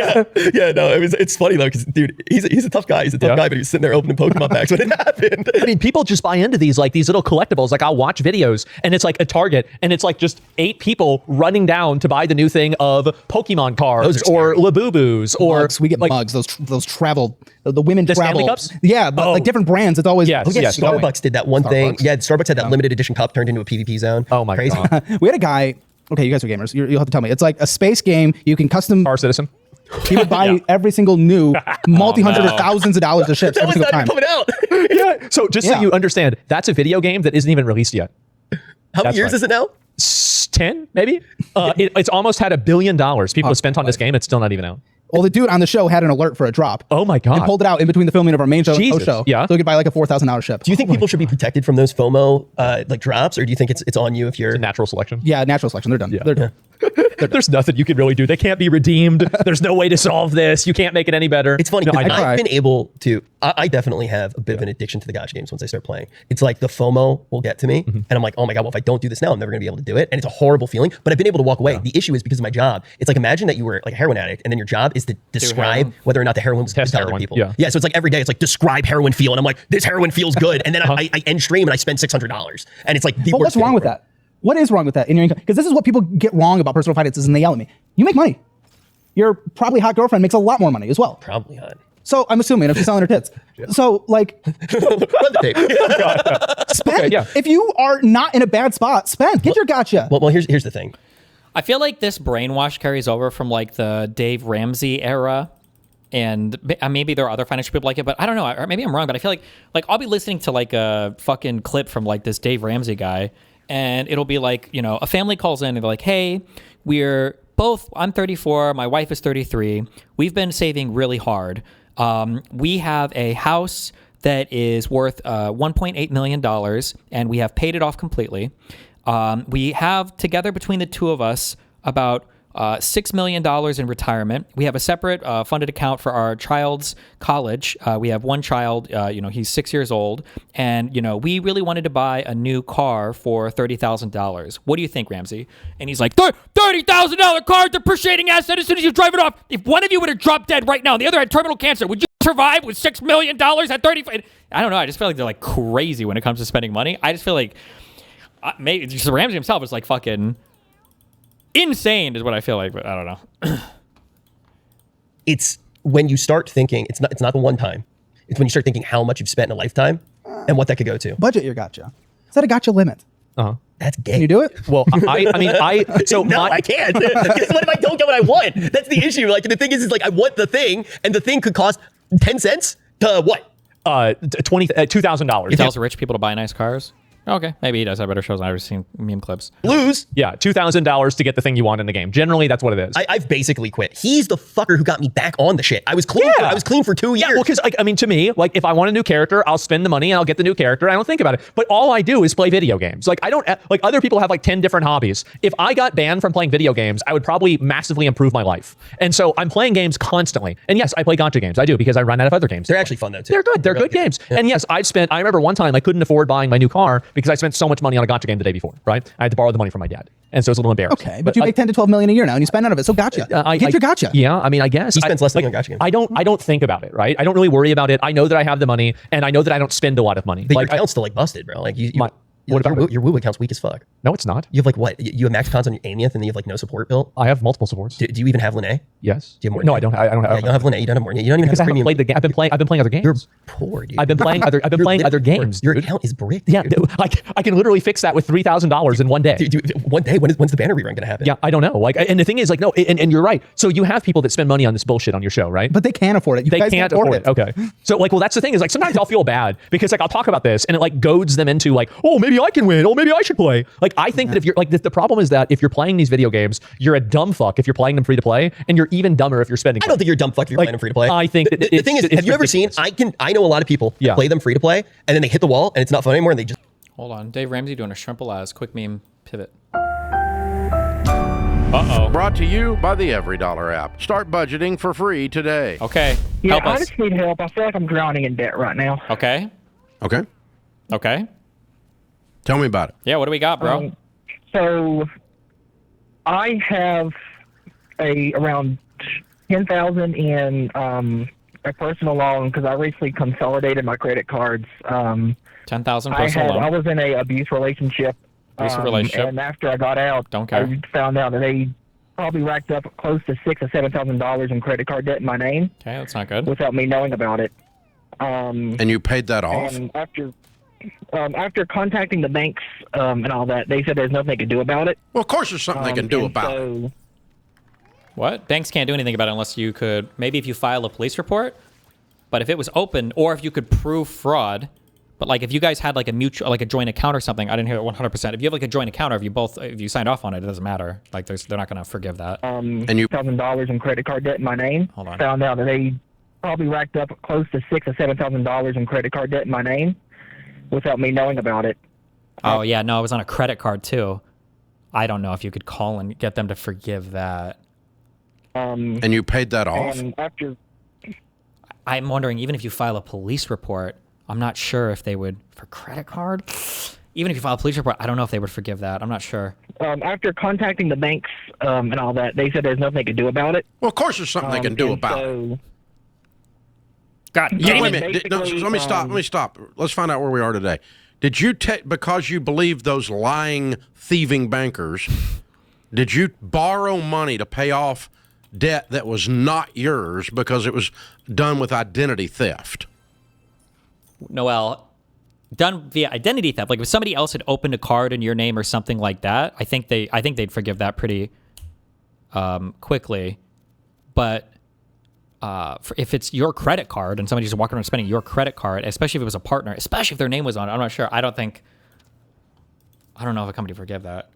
Speaker 3: Yeah. No, it's funny though, because dude, he's a tough guy. He's a tough guy, but he was sitting there opening Pokemon packs when it happened.
Speaker 1: I mean, people just buy into these little collectibles. Like I'll watch videos and it's like a Target and it's like just 8 people running down to buy the new thing of Pokemon cards or Labubus or
Speaker 2: mugs. We get mugs. Those travel. The women
Speaker 1: the
Speaker 2: travel.
Speaker 1: Stanley Cups?
Speaker 2: Yeah, but like different brands. It's always
Speaker 3: Starbucks did that one thing. Yeah, Starbucks had that limited edition cup turned into a PvP zone.
Speaker 1: Oh my god.
Speaker 2: We had a guy. Okay, you guys are gamers. You'll have to tell me. It's like a space game. You can custom.
Speaker 1: Star Citizen.
Speaker 2: He would buy every single new multi-hundred or thousands of dollars of ships every single time.
Speaker 3: Coming out.
Speaker 1: Yeah. So just so you understand, that's a video game that isn't even released yet.
Speaker 3: How many years is it now?
Speaker 1: 10, maybe. It's almost had $1 billion. People have spent on this game. It's still not even out.
Speaker 2: Well, the dude on the show had an alert for a drop.
Speaker 1: Oh my god!
Speaker 2: And pulled it out in between the filming of our main show.
Speaker 1: Jesus. Yeah.
Speaker 2: So we could buy like a $4,000 ship.
Speaker 3: Do you think people should be protected from those FOMO like drops, or do you think it's on you if you're
Speaker 1: a natural selection?
Speaker 2: Yeah, natural selection. They're done. Yeah. They're done.
Speaker 1: There's nothing you can really do. They can't be redeemed. There's no way to solve this. You can't make it any better.
Speaker 3: It's funny. I've been able to. I definitely have a bit of an addiction to the gacha games once I start playing. It's like the FOMO will get to me, and I'm like, oh my god, well if I don't do this now, I'm never gonna be able to do it, and it's a horrible feeling. But I've been able to walk away. Yeah. The issue is because of my job. It's like imagine that you were like a heroin addict, and then your job is to describe whether or not the heroin was good to other people. Yeah. So it's like every day, it's like describe heroin feel, and I'm like, this heroin feels good, and then I end stream and I spend $600, and it's like,
Speaker 2: but what's wrong with that? What is wrong with that in your income? Because this is what people get wrong about personal finances, and they yell at me. You make money. Your probably hot girlfriend makes a lot more money as well.
Speaker 3: Probably hot.
Speaker 2: So I'm assuming if she's selling her tits. So like, spend.
Speaker 1: Okay, yeah.
Speaker 2: If you are not in a bad spot, spend. Get your gotcha.
Speaker 3: Well, here's the thing.
Speaker 4: I feel like this brainwash carries over from like the Dave Ramsey era. And maybe there are other financial people like it, but I don't know. Or maybe I'm wrong, but I feel like I'll be listening to like a fucking clip from like this Dave Ramsey guy, and it'll be like, you know, a family calls in and they're like, hey, I'm 34, my wife is 33. We've been saving really hard. We have a house that is worth $1.8 million, and we have paid it off completely. We have together between the two of us about $6 million in retirement. We have a separate funded account for our child's college. We have one child, he's 6 years old, and, we really wanted to buy a new car for $30,000. What do you think, Ramsey? And he's like, $30,000 car, depreciating asset as soon as you drive it off. If one of you would have dropped dead right now and the other had terminal cancer, would you survive with $6 million at 35? I don't know. I just feel like they're like crazy when it comes to spending money. I just feel like maybe just Ramsey himself is like fucking insane is what I feel like, but I don't know.
Speaker 3: It's when you start thinking, it's not the one time. It's when you start thinking how much you've spent in a lifetime and what that could go to.
Speaker 2: Budget your gotcha. Set a gotcha limit.
Speaker 3: That's gay.
Speaker 2: Can you do it?
Speaker 1: Well, I
Speaker 3: can't. Because what if I don't get what I want? That's the issue. Like the thing is like I want the thing, and the thing could cost 10 cents to what?
Speaker 1: $2,000.
Speaker 4: He tells rich people to buy nice cars. Okay, maybe he does have better shows. I've ever seen meme clips.
Speaker 3: Lose.
Speaker 1: Yeah, $2,000 to get the thing you want in the game. Generally, that's what it is.
Speaker 3: I've basically quit. He's the fucker who got me back on the shit. I was clean. I was clean for 2 years.
Speaker 1: Yeah, well, because to me, like if I want a new character, I'll spend the money and I'll get the new character. I don't think about it. But all I do is play video games. Like I don't like other people have like 10 different hobbies. If I got banned from playing video games, I would probably massively improve my life. And so I'm playing games constantly. And yes, I play gacha games. I do because I run out of other games.
Speaker 3: They're actually fun though too.
Speaker 1: They're good. They're good games. Yeah. And yes, I remember one time I couldn't afford buying my new car because I spent so much money on a gacha game the day before, right? I had to borrow the money from my dad. And so it's a little embarrassing.
Speaker 2: Okay, but you make 10 to 12 million a year now and you spend out of it. So gotcha. Get your gotcha.
Speaker 1: Yeah, I mean, I guess.
Speaker 3: He spends less than on gacha games.
Speaker 1: I don't think about it, right? I don't really worry about it. I know that I have the money and I know that I don't spend a lot of money.
Speaker 3: But your account's still like busted, bro. Like
Speaker 1: What about it?
Speaker 3: Your Woo account's weak as fuck.
Speaker 1: No, it's not.
Speaker 3: You have like what? You have max cons on your Amieth, and then you have like no support built.
Speaker 1: I have multiple supports.
Speaker 3: Do you even have Linnae?
Speaker 1: Yes.
Speaker 3: Do you have more?
Speaker 1: No, I don't. I don't have.
Speaker 3: Yeah, you don't have Linnae. You don't have more. You don't even
Speaker 1: Because
Speaker 3: have
Speaker 1: I haven't
Speaker 3: premium.
Speaker 1: played the game. I've been playing other games.
Speaker 3: You're poor, dude.
Speaker 1: I've been playing other games.
Speaker 3: Your
Speaker 1: dude.
Speaker 3: account is bricked.
Speaker 1: Yeah,
Speaker 3: dude.
Speaker 1: I can literally fix that with $3,000 in one day.
Speaker 3: Dude, one day, when's the banner rerun gonna happen?
Speaker 1: Yeah, I don't know. Like, and the thing is, like, no, and you're right. So you have people that spend money on this bullshit on your show, right?
Speaker 2: But they can't afford it. You
Speaker 1: They
Speaker 2: guys
Speaker 1: can't afford it. Okay. So like, well, that's the thing is like sometimes I'll feel bad because like I'll talk about this and it like goads them into like, oh, maybe I can win. Oh, maybe I should play. Like I think that if you're like the problem is that if you're playing these video games, you're a dumb fuck if you're playing them free to play, and you're even dumber if you're spending.
Speaker 3: I don't think you're a dumb fuck if you're playing them free to play.
Speaker 1: I think that
Speaker 3: the thing is, have you ever seen? I know a lot of people that play them free to play, and then they hit the wall, and it's not fun anymore, and they just.
Speaker 4: Hold on, Dave Ramsey doing a shrimp-a-las quick meme pivot. Uh-oh.
Speaker 6: Brought to you by the EveryDollar app. Start budgeting for free today.
Speaker 4: Okay.
Speaker 7: Yeah,
Speaker 4: Help
Speaker 7: I
Speaker 4: us.
Speaker 7: just need help. I feel like I'm drowning in debt right now.
Speaker 4: Okay.
Speaker 6: Okay.
Speaker 4: Okay.
Speaker 6: Tell me about it.
Speaker 4: Yeah, what do we got, bro?
Speaker 7: So I have around 10,000 in a personal loan because I recently consolidated my credit cards.
Speaker 4: 10,000 personal loan.
Speaker 7: I was in a abuse relationship.
Speaker 4: Abusive relationship.
Speaker 7: And after I got out,
Speaker 4: Don't care.
Speaker 7: I found out that they probably racked up close to $6,000 or $7,000 in credit card debt in my name.
Speaker 4: Okay, that's not good.
Speaker 7: Without me knowing about it.
Speaker 6: And you paid that off?
Speaker 7: And after contacting the banks and all that, they said there's nothing they could do about it.
Speaker 6: Well, of course there's something they can do about it.
Speaker 4: What? Banks can't do anything about it unless you could, maybe if you file a police report, but if it was open, or if you could prove fraud, but like if you guys had like a mutual, like a joint account or something, I didn't hear it 100%. If you have like a joint account, or if you signed off on it, it doesn't matter. Like they're not going to forgive that.
Speaker 6: And you
Speaker 7: $1,000 in credit card debt in my name.
Speaker 4: Hold on.
Speaker 7: Found out that they probably racked up close to $6,000 or $7,000 in credit card debt in my name without me knowing about it.
Speaker 4: Oh yeah, no, it was on a credit card too. I don't know if you could call and get them to forgive that.
Speaker 6: And you paid that off?
Speaker 7: And after,
Speaker 4: I'm wondering, even if you file a police report, I'm not sure if they would, for credit card, even if you file a police report, I don't know if they would forgive that. I'm not sure.
Speaker 7: after contacting the banks and all that, they said there's nothing they could do about it.
Speaker 6: Well, of course there's something they can do about it.
Speaker 4: God
Speaker 6: Wait a minute. Let me stop. Let's find out where we are today. Did you because you believe those lying, thieving bankers, did you borrow money to pay off debt that was not yours because it was done with identity theft?
Speaker 4: Noel, done via identity theft. Like if somebody else had opened a card in your name or something like that, I think they'd forgive that pretty quickly. But if it's your credit card and somebody's just walking around spending your credit card, especially if it was a partner, especially if their name was on it, I'm not sure. I don't know if a company would forgive that.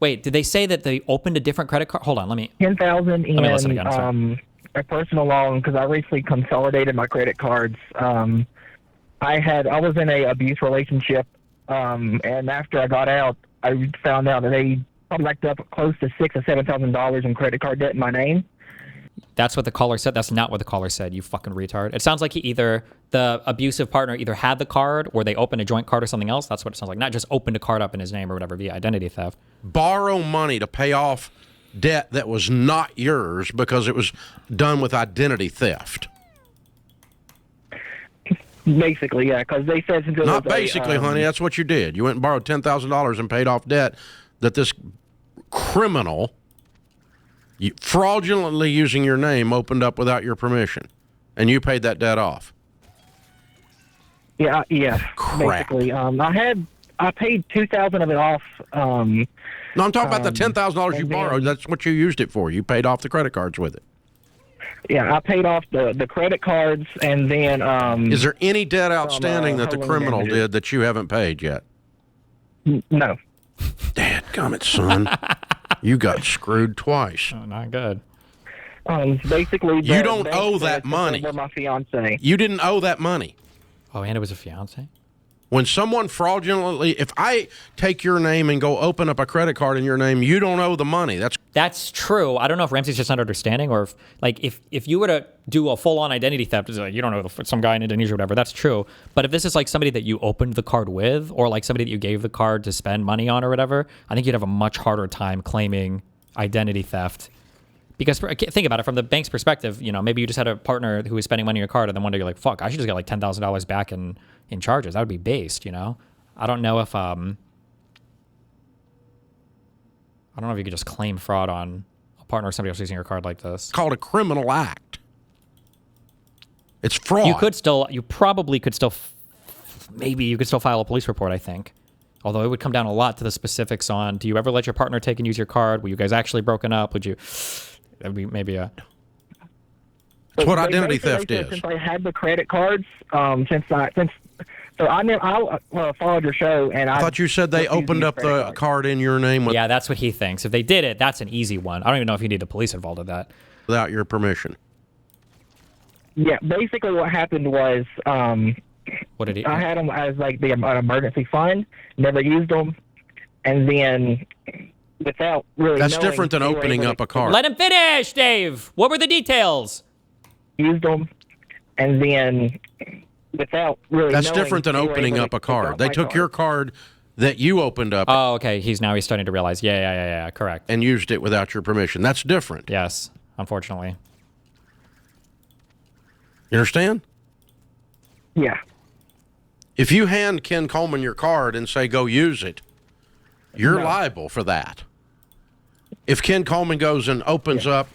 Speaker 4: Wait, did they say that they opened a different credit card? Hold on, let me
Speaker 7: 10,000 in
Speaker 4: listen again,
Speaker 7: a personal loan because I recently consolidated my credit cards. I was in a abuse relationship, and after I got out, I found out that they probably racked up close to $6,000 or $7,000 in credit card debt in my name.
Speaker 4: That's what the caller said. That's not what the caller said, you fucking retard. It sounds like the abusive partner either had the card or they opened a joint card or something else. That's what it sounds like. Not just opened a card up in his name or whatever via identity theft.
Speaker 6: Borrow money to pay off debt that was not yours because it was done with identity theft.
Speaker 7: Basically, yeah, because they said...
Speaker 6: Not basically, honey. That's what you did. You went and borrowed $10,000 and paid off debt that this criminal... fraudulently using your name opened up without your permission, and you paid that debt off.
Speaker 7: Yeah.
Speaker 6: Crap.
Speaker 7: Basically, I paid $2,000 of it off.
Speaker 6: No, I'm talking about the $10,000 you borrowed. That's what you used it for. You paid off the credit cards with it.
Speaker 7: Yeah, I paid off the credit cards, and then...
Speaker 6: Is there any debt outstanding that the criminal did that you haven't paid yet?
Speaker 7: No.
Speaker 6: Dadgummit, son. You got screwed twice.
Speaker 4: Oh, not good.
Speaker 7: Basically,
Speaker 6: you don't owe that money.
Speaker 7: My fiance.
Speaker 6: You didn't owe that money.
Speaker 4: Oh, and it was a fiance?
Speaker 6: When someone fraudulently, if I take your name and go open up a credit card in your name, you don't owe the money.
Speaker 4: That's true. I don't know if Ramsey's just not understanding, or if you were to do a full-on identity theft, it's like you don't know some guy in Indonesia or whatever. That's true. But if this is like somebody that you opened the card with, or like somebody that you gave the card to spend money on or whatever, I think you'd have a much harder time claiming identity theft. Because think about it from the bank's perspective. You know, maybe you just had a partner who was spending money on your card, and then one day you're like, "Fuck, I should just get like $10,000 back in charges." That would be based, you know. I don't know if you could just claim fraud on a partner or somebody else using your card like this.
Speaker 6: It's called a criminal act. It's fraud.
Speaker 4: You probably could still, maybe you could still file a police report, I think. Although it would come down a lot to the specifics on, do you ever let your partner take and use your card? Were you guys actually broken up? Would you, that would be maybe a...
Speaker 6: That's what identity theft is.
Speaker 7: Since I had the credit cards, so I followed your show, and
Speaker 6: I thought you said they opened up the card in your name
Speaker 4: Yeah, that's what he thinks. If they did it, that's an easy one. I don't even know if you need the police involved with that.
Speaker 6: Without your permission.
Speaker 7: Yeah, basically what happened was
Speaker 4: what did he?
Speaker 7: I had them as like an emergency fund, never used them, and then without really
Speaker 6: That's different than opening up a card.
Speaker 4: Let him finish, Dave. What were the details?
Speaker 7: Used them, and then without really
Speaker 6: That's different than opening up a card. They took your card that you opened up.
Speaker 4: Oh, okay. He's starting to realize. Yeah. Correct.
Speaker 6: And used it without your permission. That's different.
Speaker 4: Yes, unfortunately.
Speaker 6: You understand?
Speaker 7: Yeah.
Speaker 6: If you hand Ken Coleman your card and say, go use it, you're liable for that. If Ken Coleman goes and opens up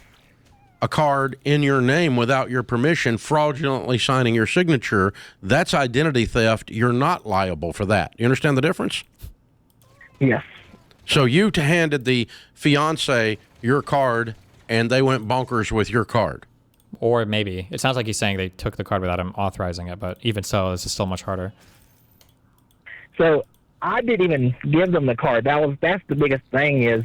Speaker 6: a card in your name without your permission, fraudulently signing your signature, that's identity theft. You're not liable for that. You understand the difference?
Speaker 7: Yes.
Speaker 6: So you handed the fiance your card, and they went bonkers with your card.
Speaker 4: Or maybe. It sounds like he's saying they took the card without him authorizing it, but even so, this is still much harder.
Speaker 7: So I didn't even give them the card. That's the biggest thing is...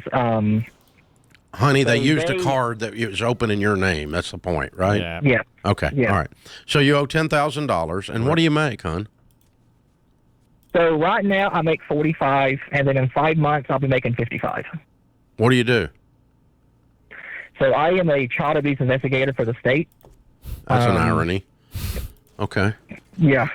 Speaker 6: Honey, they used a card that was open in your name. That's the point, right?
Speaker 7: Yeah.
Speaker 6: Okay,
Speaker 7: yeah.
Speaker 6: All right. So you owe $10,000, and what do you make, hon?
Speaker 7: So right now I make 45, and then in 5 months I'll be making 55.
Speaker 6: What do you do?
Speaker 7: So I am a child abuse investigator for the state.
Speaker 6: That's an irony. Okay.
Speaker 7: Yeah.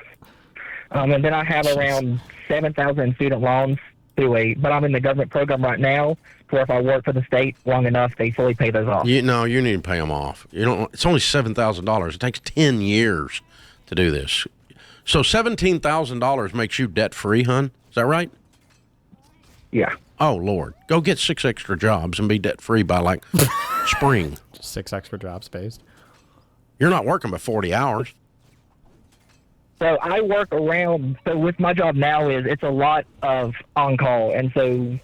Speaker 7: And then I have around 7,000 student loans but I'm in the government program right now, where if I work for the state long enough, they fully pay those off.
Speaker 6: You need to pay them off. You don't. It's only $7,000. It takes 10 years to do this. So $17,000 makes you debt free, hon. Is that right?
Speaker 7: Yeah.
Speaker 6: Oh Lord, go get 6 extra jobs and be debt free by like spring.
Speaker 4: 6 extra jobs based.
Speaker 6: You're not working but 40 hours.
Speaker 7: So I work around. So with my job now it's a lot of on call, and so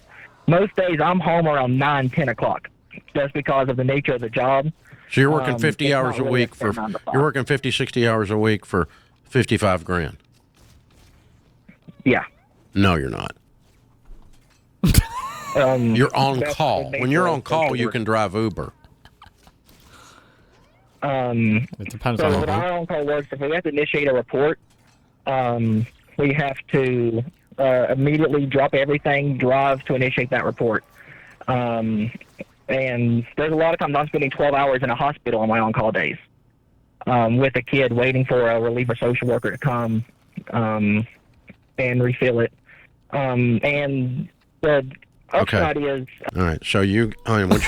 Speaker 7: most days I'm home around 9, 10 o'clock, just because of the nature of the job.
Speaker 6: So you're working 50 hours a week you're working 50, 60 hours a week for 55 grand.
Speaker 7: Yeah.
Speaker 6: No, you're not. You're on call. When you're on call, you can drive Uber.
Speaker 4: It depends on
Speaker 7: our on-call works. If we have to initiate a report, we have to immediately drop everything, drive to initiate that report. And there's a lot of times I'm spending 12 hours in a hospital on my on-call days with a kid waiting for a reliever social worker to come and refill it. And the upside is...
Speaker 6: All right. So what you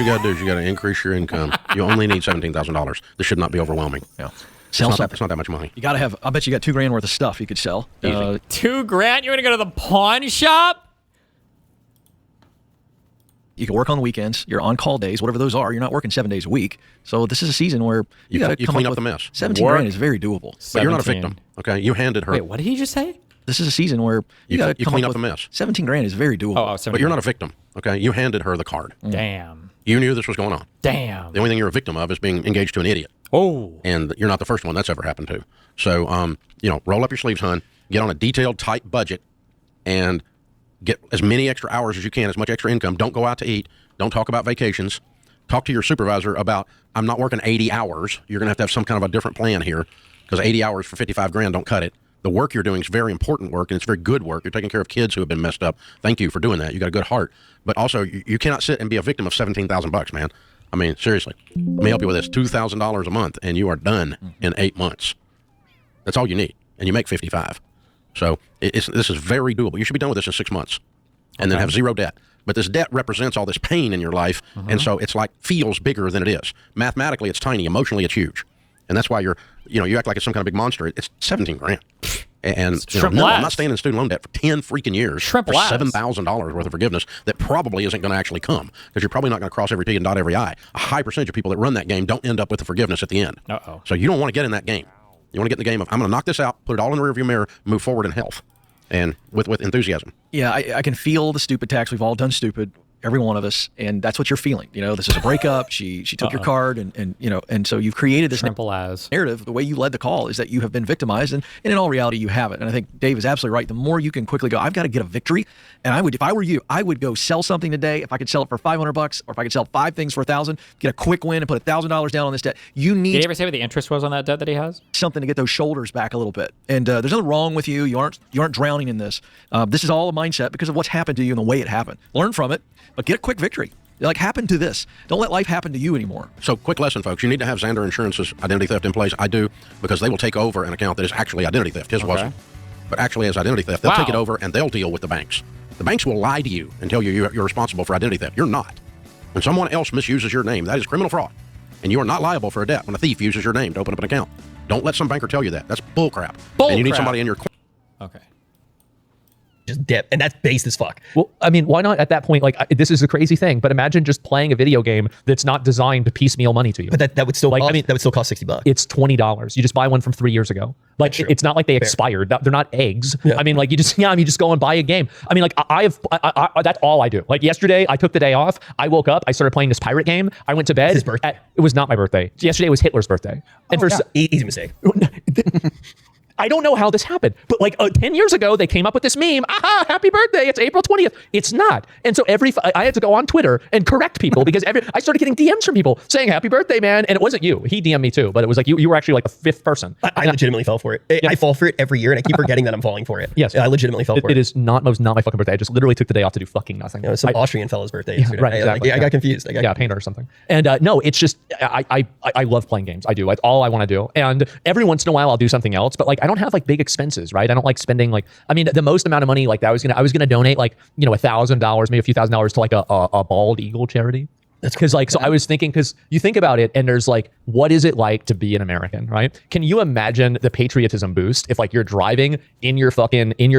Speaker 6: got to do is you got to increase your income. You only need $17,000. This should not be overwhelming.
Speaker 8: Yeah. Sell something.
Speaker 6: It's not that much money.
Speaker 8: You got to have... I bet you got $2,000 worth of stuff you could sell.
Speaker 6: Easy.
Speaker 4: $2,000? You're going to go to the pawn shop?
Speaker 8: You can work on the weekends. You're on call days, whatever those are. You're not working 7 days a week. So this is a season where you got to
Speaker 6: clean up the mess.
Speaker 8: $17,000 is very doable.
Speaker 6: But you're not a victim. Okay. You handed her.
Speaker 4: Wait, what did he just say?
Speaker 8: This is a season where you got to
Speaker 6: clean up the mess.
Speaker 8: $17,000 is very doable.
Speaker 6: But you're not a victim. Okay. You handed her the card.
Speaker 4: Damn.
Speaker 6: You knew this was going on.
Speaker 4: Damn.
Speaker 6: The only thing you're a victim of is being engaged to an idiot.
Speaker 4: Oh.
Speaker 6: And you're not the first one that's ever happened to. So, roll up your sleeves, hon. Get on a detailed, tight budget, and get as many extra hours as you can, as much extra income. Don't go out to eat. Don't talk about vacations. Talk to your supervisor about, I'm not working 80 hours. You're going to have some kind of a different plan here, because 80 hours for 55 grand don't cut it. The work you're doing is very important work, and it's very good work. You're taking care of kids who have been messed up. Thank you for doing that. You got a good heart. But also, you cannot sit and be a victim of $17,000, man. I mean, seriously. Let me help you with this. $2,000 a month, and you are done in 8 months. That's all you need, and you make 55. So this is very doable. You should be done with this in 6 months, and then have zero debt. But this debt represents all this pain in your life, and so it's like feels bigger than it is. Mathematically, it's tiny. Emotionally, it's huge, and that's why you act like it's some kind of big monster. It's 17 grand. And no, I'm not staying in student loan debt for 10 freaking years for $7,000 worth of forgiveness that probably isn't going to actually come, because you're probably not going to cross every T and dot every I. A high percentage of people that run that game don't end up with the forgiveness at the end. So you don't want to get in that game. You want to get in the game of, I'm going to knock this out, put it all in the rearview mirror, move forward in health and with enthusiasm.
Speaker 8: Yeah, I can feel the stupid tax. We've all done stupid. Every one of us, and that's what you're feeling. This is a breakup. She took your card, and so you've created this narrative. The way you led the call is that you have been victimized, and in all reality, you haven't. And I think Dave is absolutely right. The more you can quickly go, I've got to get a victory, and if I were you, I would go sell something today. If I could sell it for $500, or if I could sell 5 things for $1,000, get a quick win and put $1,000 down on this debt. You need.
Speaker 4: Did he ever say what the interest was on that debt that he has?
Speaker 8: Something to get those shoulders back a little bit. And there's nothing wrong with you. You aren't drowning in this. This is all a mindset because of what's happened to you and the way it happened. Learn from it. But get a quick victory. Like, happen to this. Don't let life happen to you anymore.
Speaker 6: So, quick lesson, folks. You need to have Xander Insurance's identity theft in place. I do, because they will take over an account that is actually identity theft. His wasn't. But actually as identity theft. They'll take it over and they'll deal with the banks. The banks will lie to you and tell you you're responsible for identity theft. You're not. When someone else misuses your name, that is criminal fraud. And you are not liable for a debt when a thief uses your name to open up an account. Don't let some banker tell you that. That's bullcrap. And you need somebody in your corner.
Speaker 4: Okay.
Speaker 3: Just dip, and that's base as fuck.
Speaker 1: Well, I mean, why not at that point? Like, this is a crazy thing, but imagine just playing a video game that's not designed to piecemeal money to you.
Speaker 3: But that would still cost, that would still cost $60.
Speaker 1: It's $20. You just buy one from 3 years ago. Like, it's not like they expired. They're not eggs. Yeah. I mean, like, you just go and buy a game. I mean, like, that's all I do. Like, yesterday I took the day off. I woke up. I started playing this pirate game. I went to bed.
Speaker 3: His birthday?
Speaker 1: It was not my birthday. Yesterday was Hitler's birthday. And
Speaker 3: easy mistake.
Speaker 1: I don't know how this happened, but like 10 years ago, they came up with this meme. Aha, happy birthday. It's April 20th. It's not. And so I had to go on Twitter and correct people because I started getting DMs from people saying happy birthday, man. And it wasn't you. He DM'd me too, but it was like you were actually like the 5th person.
Speaker 3: I legitimately fell for it. I fall for it every year and I keep forgetting that I'm falling for it.
Speaker 1: Yes.
Speaker 3: I legitimately fell for it.
Speaker 1: It is not my fucking birthday. I just literally took the day off to do fucking nothing.
Speaker 3: It was some Austrian fellow's birthday.
Speaker 1: Yeah, right, exactly.
Speaker 3: I got confused.
Speaker 1: Painter or something. And no, it's just, I love playing games. I do. Like, all I want to do. And every once in a while I'll do something else, but like, I don't have like big expenses, right? I don't like spending like, I mean, the most amount of money like that I was gonna donate like, $1,000, maybe a few $1,000s to like a bald eagle charity. That's because like, so I was thinking, because you think about it and there's like, what is it like to be an American, right? Can you imagine the patriotism boost if like you're driving in your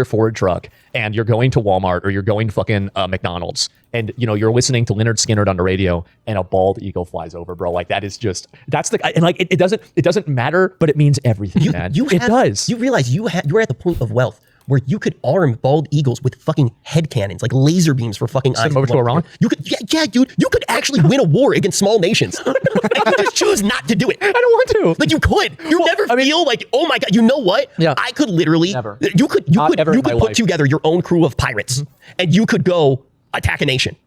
Speaker 1: Ford truck and you're going to Walmart or you're going to fucking McDonald's and you're listening to Leonard Skinner on the radio and a bald eagle flies over, bro. Like and like it doesn't matter, but it means everything, man. It does.
Speaker 3: You realize you're at the point of wealth where you could arm bald eagles with fucking head cannons, like laser beams for fucking eyes.
Speaker 1: Send them over to Iran?
Speaker 3: You could, yeah, dude. You could actually win a war against small nations. And you just choose not to do it.
Speaker 1: I don't want to.
Speaker 3: Like, you could. Feel like, oh my god, you know what?
Speaker 1: Yeah.
Speaker 3: I could literally.
Speaker 1: Never.
Speaker 3: You could put together your own crew of pirates, and you could go attack a nation.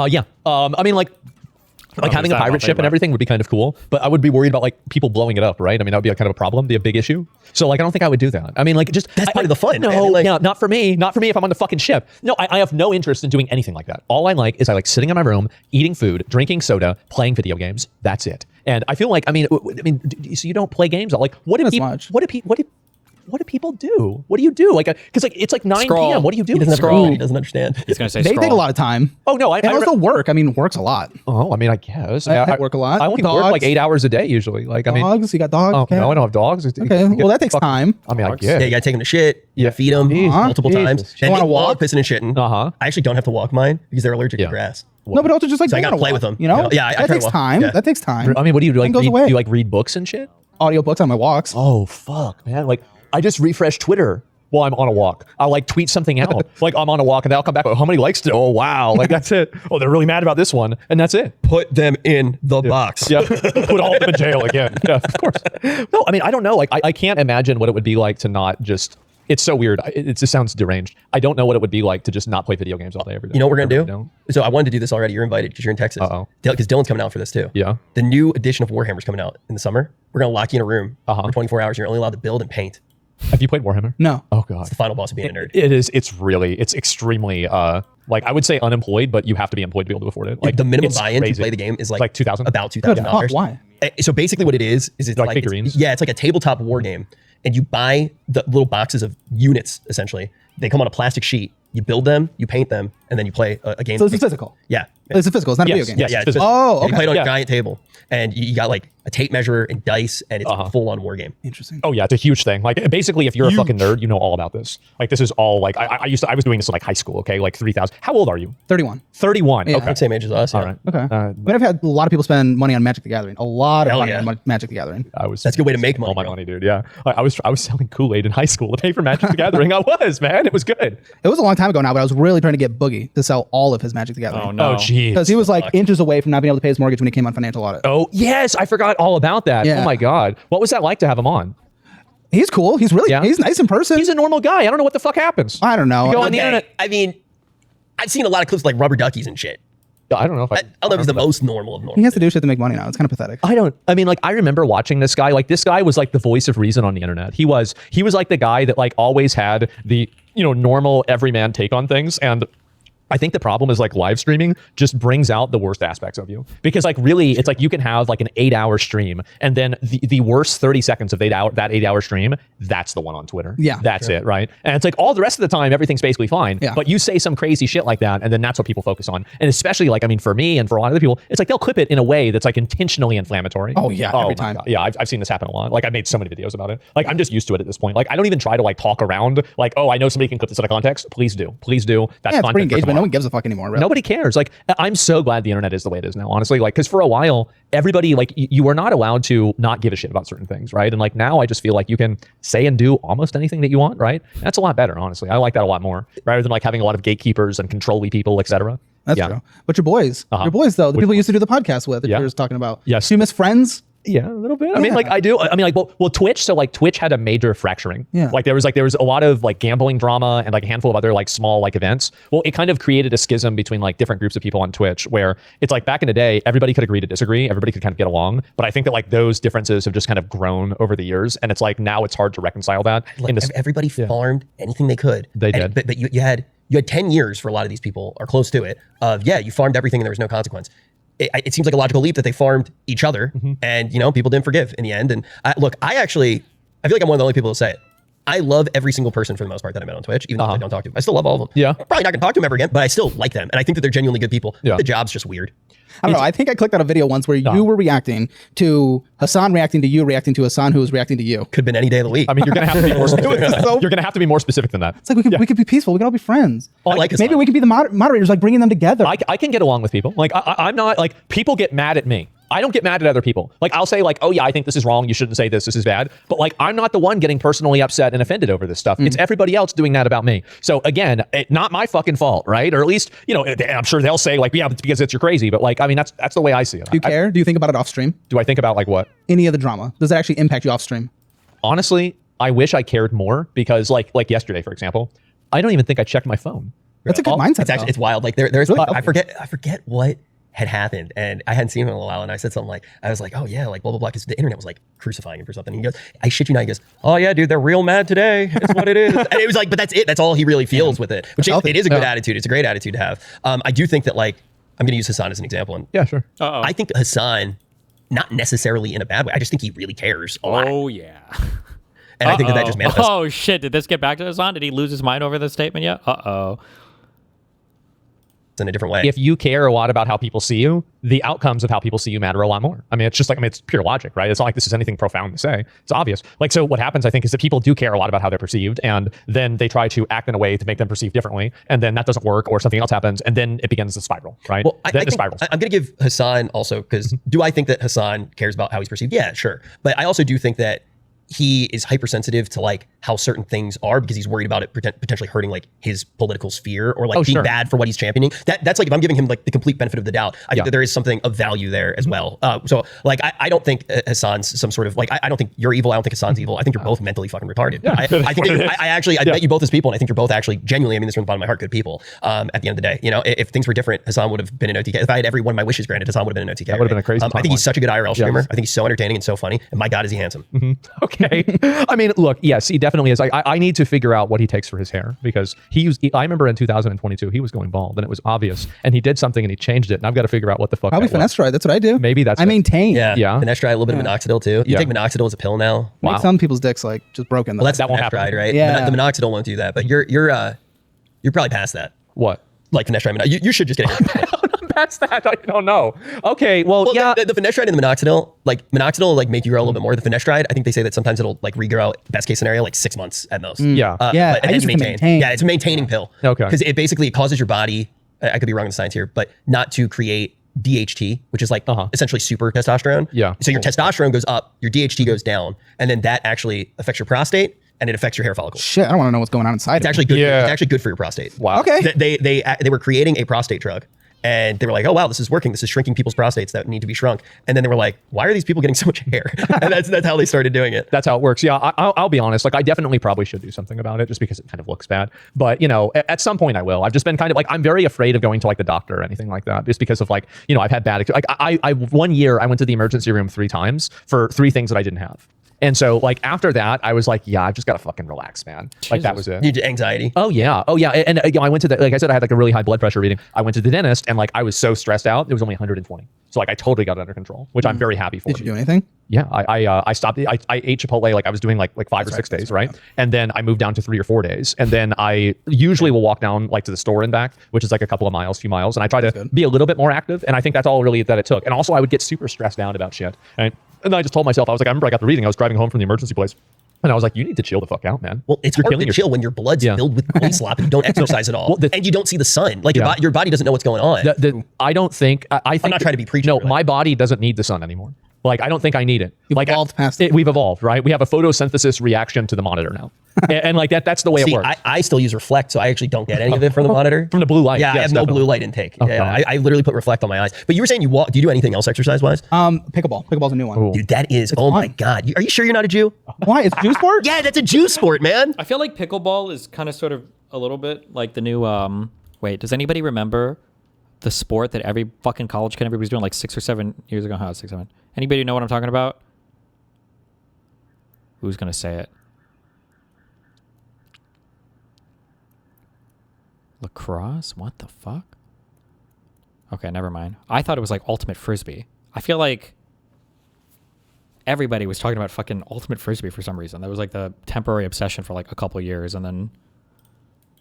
Speaker 1: Yeah. I mean, like having a pirate ship and everything would be kind of cool, but I would be worried about like people blowing it up, right? I mean, that would be kind of a problem, be a big issue. So like, I don't think I would do that. I mean, like, just
Speaker 3: that's part of the fun.
Speaker 1: No,
Speaker 3: man. Like,
Speaker 1: yeah, not for me. Not for me if I'm on the fucking ship. No, I have no interest in doing anything like that. All I like is sitting in my room, eating food, drinking soda, playing video games. That's it. And I feel like, so you don't play games. Like, what do people do? What do you do? Like, because like it's like 9 p.m. What do you do?
Speaker 3: He doesn't understand.
Speaker 4: He's gonna say
Speaker 2: they take a lot of time.
Speaker 1: Oh no, I
Speaker 2: also work. I mean, work's a lot.
Speaker 1: Oh, I mean, I guess
Speaker 2: I work a lot.
Speaker 1: I only work like 8 hours a day usually. Like,
Speaker 2: dogs. You got dogs.
Speaker 1: Oh, no, I don't have dogs.
Speaker 2: Okay, well that takes time.
Speaker 1: I mean, I guess.
Speaker 3: Yeah, you gotta take them to shit. You feed them multiple times.
Speaker 2: You want to walk,
Speaker 3: pissing and shitting. I actually don't have to walk mine because they're allergic to grass.
Speaker 2: No, but also just like
Speaker 3: so I gotta play with them.
Speaker 2: Yeah,
Speaker 3: that
Speaker 2: takes time. That takes time.
Speaker 1: I mean, what do you do? Like,
Speaker 2: goes away.
Speaker 1: Do you like read books and shit?
Speaker 2: Audiobooks on my walks.
Speaker 1: Oh fuck, man! Like, I just refresh Twitter while I'm on a walk. I'll like tweet something out. Like, I'm on a walk and they'll come back. Oh, how many likes did? Oh wow! Like, that's it. Oh, they're really mad about this one, and that's it.
Speaker 3: Put them in the box.
Speaker 1: Yeah, put all of them in jail again. Yeah, of course. No, I mean, I don't know. Like, I can't imagine what it would be like to not just. It's so weird. It just sounds deranged. I don't know what it would be like to just not play video games all day every day.
Speaker 3: You know what we're gonna do? So I wanted to do this already. You're invited because you're in Texas. Because Dylan's coming out for this too.
Speaker 1: Yeah.
Speaker 3: The new edition of Warhammer's coming out in the summer. We're gonna lock you in a room for 24 hours. You're only allowed to build and paint.
Speaker 1: Have you played Warhammer?
Speaker 2: No.
Speaker 1: Oh god.
Speaker 3: It's the final boss of being a nerd.
Speaker 1: It is. It's extremely like, I would say unemployed, but you have to be employed to be able to afford it. Like,
Speaker 3: the minimum buy-in to play the game is like
Speaker 1: $2,000.
Speaker 3: About $2,000.
Speaker 2: Why?
Speaker 3: So basically, what it is it's
Speaker 1: like figurines.
Speaker 3: It's like a tabletop war game, and you buy the little boxes of units. Essentially, they come on a plastic sheet. You build them, you paint them, and then you play a game.
Speaker 2: So it's physical.
Speaker 3: Yeah.
Speaker 2: It's a physical. It's not a video game.
Speaker 3: Yeah.
Speaker 2: It's oh, okay.
Speaker 3: You play it on a giant table, and you got like a tape measure and dice, and it's a full-on war game.
Speaker 2: Interesting.
Speaker 1: Oh yeah, it's a huge thing. Like basically, if you're a fucking nerd, you know all about this. Like this is all like I was doing this in like high school. Okay, like 3,000. How old are you?
Speaker 2: 31.
Speaker 1: 31.
Speaker 2: Yeah.
Speaker 1: Okay,
Speaker 3: Same age as us.
Speaker 1: all right.
Speaker 2: Okay. But I've had a lot of people spend money on Magic the Gathering. A lot of money on Magic the Gathering.
Speaker 3: That's a good way to make money.
Speaker 1: All my money, dude. Yeah, I was selling Kool-Aid in high school to pay for Magic the Gathering. I was, man. It was good.
Speaker 2: It was a long time ago now, but I was really trying to get Boogie to sell all of his Magic the Gathering.
Speaker 4: Oh no.
Speaker 1: Oh geez.
Speaker 2: Because he was like inches away from not being able to pay his mortgage when he came on financial audit.
Speaker 1: Oh yes, I forgot all about that.
Speaker 2: Yeah.
Speaker 1: Oh my god, what was that like to have him on?
Speaker 2: He's cool. He's really he's nice in person.
Speaker 1: He's a normal guy. I don't know what the fuck happens.
Speaker 2: I don't know.
Speaker 1: You go on the internet.
Speaker 3: I mean, I've seen a lot of clips like rubber duckies and shit.
Speaker 1: I don't know if
Speaker 3: I don't know if he's the most normal of normal.
Speaker 2: He has to do shit to make money now. It's kind of pathetic.
Speaker 1: I mean, like, I remember watching this guy. Like, this guy was like the voice of reason on the internet. He was like the guy that like always had the, normal everyman take on things. And I think the problem is like live streaming just brings out the worst aspects of you, because like really it's like you can have like an 8-hour stream, and then the worst 30 seconds of that 8-hour stream, that's the one on Twitter.
Speaker 2: Yeah,
Speaker 1: that's it, right? And it's like all the rest of the time everything's basically fine,
Speaker 2: yeah.
Speaker 1: But you say some crazy shit like that, and then that's what people focus on. And especially like, I mean, for me and for a lot of other people, it's like they'll clip it in a way that's like intentionally inflammatory.
Speaker 2: Oh yeah, every time.
Speaker 1: God. Yeah, I've seen this happen a lot. Like, I've made so many videos about it. Like, I'm just used to it at this point. Like, I don't even try to like talk around like, oh, I know somebody can clip this out of context. Please do. That's
Speaker 2: it's pretty engagement. No one gives a fuck anymore, really.
Speaker 1: Nobody cares. Like, I'm so glad the internet is the way it is now, honestly. Like, because for a while, everybody, like, you were not allowed to not give a shit about certain things, right? And like now I just feel like you can say and do almost anything that you want, right? That's a lot better, honestly. I like that a lot more, rather than like having a lot of gatekeepers and controlly people, etc.
Speaker 2: That's true. But your boys though, the people you used to do the podcast with, that you were just talking about.
Speaker 1: Yes.
Speaker 2: Do you miss friends?
Speaker 1: Yeah, a little bit. I mean, like I do. I mean, like, well, Twitch. So like Twitch had a major fracturing.
Speaker 2: Yeah.
Speaker 1: Like there was a lot of like gambling drama and like a handful of other like small like events. Well, it kind of created a schism between like different groups of people on Twitch, where it's like back in the day, everybody could agree to disagree, everybody could kind of get along. But I think that like those differences have just kind of grown over the years, and it's like now it's hard to reconcile that.
Speaker 3: Like, everybody farmed anything they could.
Speaker 1: They did.
Speaker 3: But you had 10 years for a lot of these people, or close to it, of you farmed everything and there was no consequence. It seems like a logical leap that they farmed each other, and people didn't forgive in the end. And I feel like I'm one of the only people to say it. I love every single person for the most part that I met on Twitch, even though I don't talk to them. I still love all of them.
Speaker 1: Yeah.
Speaker 3: I'm probably not gonna talk to them ever again, but I still like them, and I think that they're genuinely good people.
Speaker 1: Yeah.
Speaker 3: The job's just weird.
Speaker 2: I don't know. I think I clicked on a video once where you were reacting to Hassan reacting to you, reacting to Hassan who was reacting to you.
Speaker 3: Could have been any day of the week.
Speaker 1: I mean, you're gonna have to be more specific. You're gonna have to be more specific than that.
Speaker 2: It's like we could be peaceful. We can all be friends.
Speaker 3: Like
Speaker 2: maybe we could be the moderators, like bringing them together.
Speaker 1: I can get along with people. Like I'm not like, people get mad at me. I don't get mad at other people. Like, I'll say like, oh yeah, I think this is wrong. You shouldn't say this. This is bad. But like, I'm not the one getting personally upset and offended over this stuff. It's everybody else doing that about me. So again, not my fucking fault, right? Or at least, I'm sure they'll say like, yeah, it's because you're crazy. But like, I mean, that's the way I see it.
Speaker 2: Do you care? Do you think about it off stream?
Speaker 1: Do I think about like what?
Speaker 2: Any of the drama? Does it actually impact you off stream?
Speaker 1: Honestly, I wish I cared more, because like yesterday, for example, I don't even think I checked my phone.
Speaker 2: That's a good mindset.
Speaker 3: It's wild. Like there's really I forget what had happened, and I hadn't seen him in a while, and I said something like, I was like, oh yeah, like blah blah blah, because the internet was like crucifying him for something. And he goes, I shit you not, he goes, oh yeah, dude, they're real mad today. It's what it is. And it was like, but that's it. That's all he really feels with it. Which it is a good attitude. It's a great attitude to have. I do think that, like, I'm going to use Hassan as an example. And
Speaker 1: yeah, sure.
Speaker 3: I think Hassan, not necessarily in a bad way, I just think he really cares a lot.
Speaker 4: Oh yeah.
Speaker 3: And I think that just manifests.
Speaker 4: Oh shit! Did this get back to Hassan? Did he lose his mind over this statement yet?
Speaker 3: In a different way.
Speaker 1: If you care a lot about how people see you, the outcomes of how people see you matter a lot more. I mean, it's just like, it's pure logic, right? It's not like this is anything profound to say. It's obvious. Like, so what happens, I think, is that people do care a lot about how they're perceived, and then they try to act in a way to make them perceive differently, and then that doesn't work, or something else happens, and then it begins to spiral, right?
Speaker 3: Well,
Speaker 1: then it spirals.
Speaker 3: I'm going to give Hassan also, because do I think that Hassan cares about how he's perceived? Yeah, sure. But I also do think that he is hypersensitive to like how certain things are, because he's worried about it potentially hurting like his political sphere, or like being bad for what he's championing. That's like, if I'm giving him like the complete benefit of the doubt, I think that there is something of value there as well. So like, I don't think Hassan's some sort of like, I don't think you're evil. I don't think Hassan's evil. I think you're both mentally fucking retarded. Yeah, I met you both as people, and I think you're both actually genuinely, I mean this from the bottom of my heart, good people. At the end of the day, if things were different, Hassan would have been an OTK. If I had every one of my wishes granted, Hassan would have been an OTK.
Speaker 1: That would have been a crazy
Speaker 3: I think he's such a good IRL streamer. I think he's so entertaining and so funny. And my God, is he handsome.
Speaker 1: Okay. I mean, look, yes, he definitely is. I need to figure out what he takes for his hair, because I remember in 2022, he was going bald, and it was obvious, and he did something and he changed it, and I've got to figure out what the fuck.
Speaker 2: Probably finasteride. That's what I do.
Speaker 1: Maybe that's
Speaker 2: I maintain.
Speaker 3: Yeah. Finasteride, a little bit of minoxidil too. You take minoxidil as a pill now.
Speaker 2: Wow. Make some people's dicks like just broken.
Speaker 3: Well, that won't happen, right?
Speaker 2: Yeah.
Speaker 3: The minoxidil won't do that, but you're probably past that.
Speaker 1: What?
Speaker 3: like finasteride. You should just get it.
Speaker 1: That's that. I don't know. Okay. Well yeah.
Speaker 3: The finasteride and the minoxidil, like minoxidil, like make you grow a little bit more. The finasteride, I think they say that sometimes it'll like regrow. Best case scenario, like 6 months at most.
Speaker 1: Yeah.
Speaker 2: Yeah.
Speaker 3: And
Speaker 2: I
Speaker 3: then
Speaker 2: used
Speaker 3: you
Speaker 2: to maintain.
Speaker 3: Yeah, it's a maintaining pill.
Speaker 1: Okay.
Speaker 3: Because it basically causes your body. I could be wrong in the science here, but not to create DHT, which is like essentially super testosterone.
Speaker 1: Yeah.
Speaker 3: So your testosterone goes up, your DHT goes down, and then that actually affects your prostate and it affects your hair follicles.
Speaker 2: Shit, I don't want to know what's going on inside.
Speaker 3: It's actually good. Yeah. It's actually good for your prostate.
Speaker 1: Wow.
Speaker 2: Okay.
Speaker 3: They were creating a prostate drug. And they were like, oh, wow, this is working. This is shrinking people's prostates that need to be shrunk. And then they were like, why are these people getting so much hair? And that's how they started doing it.
Speaker 1: That's how it works. Yeah, I'll be honest. Like, I definitely probably should do something about it just because it kind of looks bad. But, you know, at some point I will. I've just been kind of like, I'm very afraid of going to like the doctor or anything like that just because of like, you know, I've had bad, like I 1 year I went to the emergency room 3 times for 3 things that I didn't have. And so like after that, I was like, yeah, I've just got to fucking relax, man. Jesus. Like that was it.
Speaker 3: You did anxiety.
Speaker 1: Oh yeah. And you know, I went to the, like I said, I had like a really high blood pressure reading. I went to the dentist and like I was so stressed out. It was only 120. So like I totally got it under control, which I'm very happy for.
Speaker 2: Did you do anything?
Speaker 1: Yeah, I stopped. I ate Chipotle like I was doing like 5 or 6 days, right? And then I moved down to 3 or 4 days. And then I usually will walk down like to the store and back, which is like a couple of miles, few miles. And I try to be a little bit more active. And I think that's all really that it took. And also I would get super stressed out about shit. Right? And I just told myself, I was like, I remember I got the reading. I was driving home from the emergency place. And I was like, you need to chill the fuck out, man.
Speaker 3: Well, it's hard to chill when your blood's filled with body slop and you don't exercise at all. And you don't see the sun. Like your body doesn't know what's going on.
Speaker 1: I don't think, I think.
Speaker 3: I'm not trying to be preachy.
Speaker 1: No, my body doesn't need the sun anymore. Like, I don't think I need it.
Speaker 2: You've
Speaker 1: like,
Speaker 2: evolved past it.
Speaker 1: We've evolved, right? We have a photosynthesis reaction to the monitor now. and like that's the way it works.
Speaker 3: I still use Reflect, so I actually don't get any of it from the monitor.
Speaker 1: From the blue light.
Speaker 3: Yeah,
Speaker 1: yes,
Speaker 3: I have
Speaker 1: definitely.
Speaker 3: no blue light intake. Yeah, I literally put Reflect on my eyes. But you were saying you walk. Do you do anything else exercise-wise?
Speaker 2: Pickleball. Pickleball's a new one.
Speaker 1: Ooh.
Speaker 3: Dude, that is, oh my God. Are you sure you're not a Jew?
Speaker 2: Why? It's Jew sport?
Speaker 3: Yeah, that's a Jew sport, man.
Speaker 4: I feel like pickleball is kind of sort of a little bit like the new, wait, does anybody remember the sport that every fucking college kid everybody's doing like 6 or 7 years ago? How 6, 7? Anybody know what I'm talking about? Who's going to say it? Lacrosse? What the fuck? Okay, never mind. I thought it was like ultimate frisbee. I feel like everybody was talking about fucking ultimate frisbee for some reason. That was like the temporary obsession for like a couple of years, and then.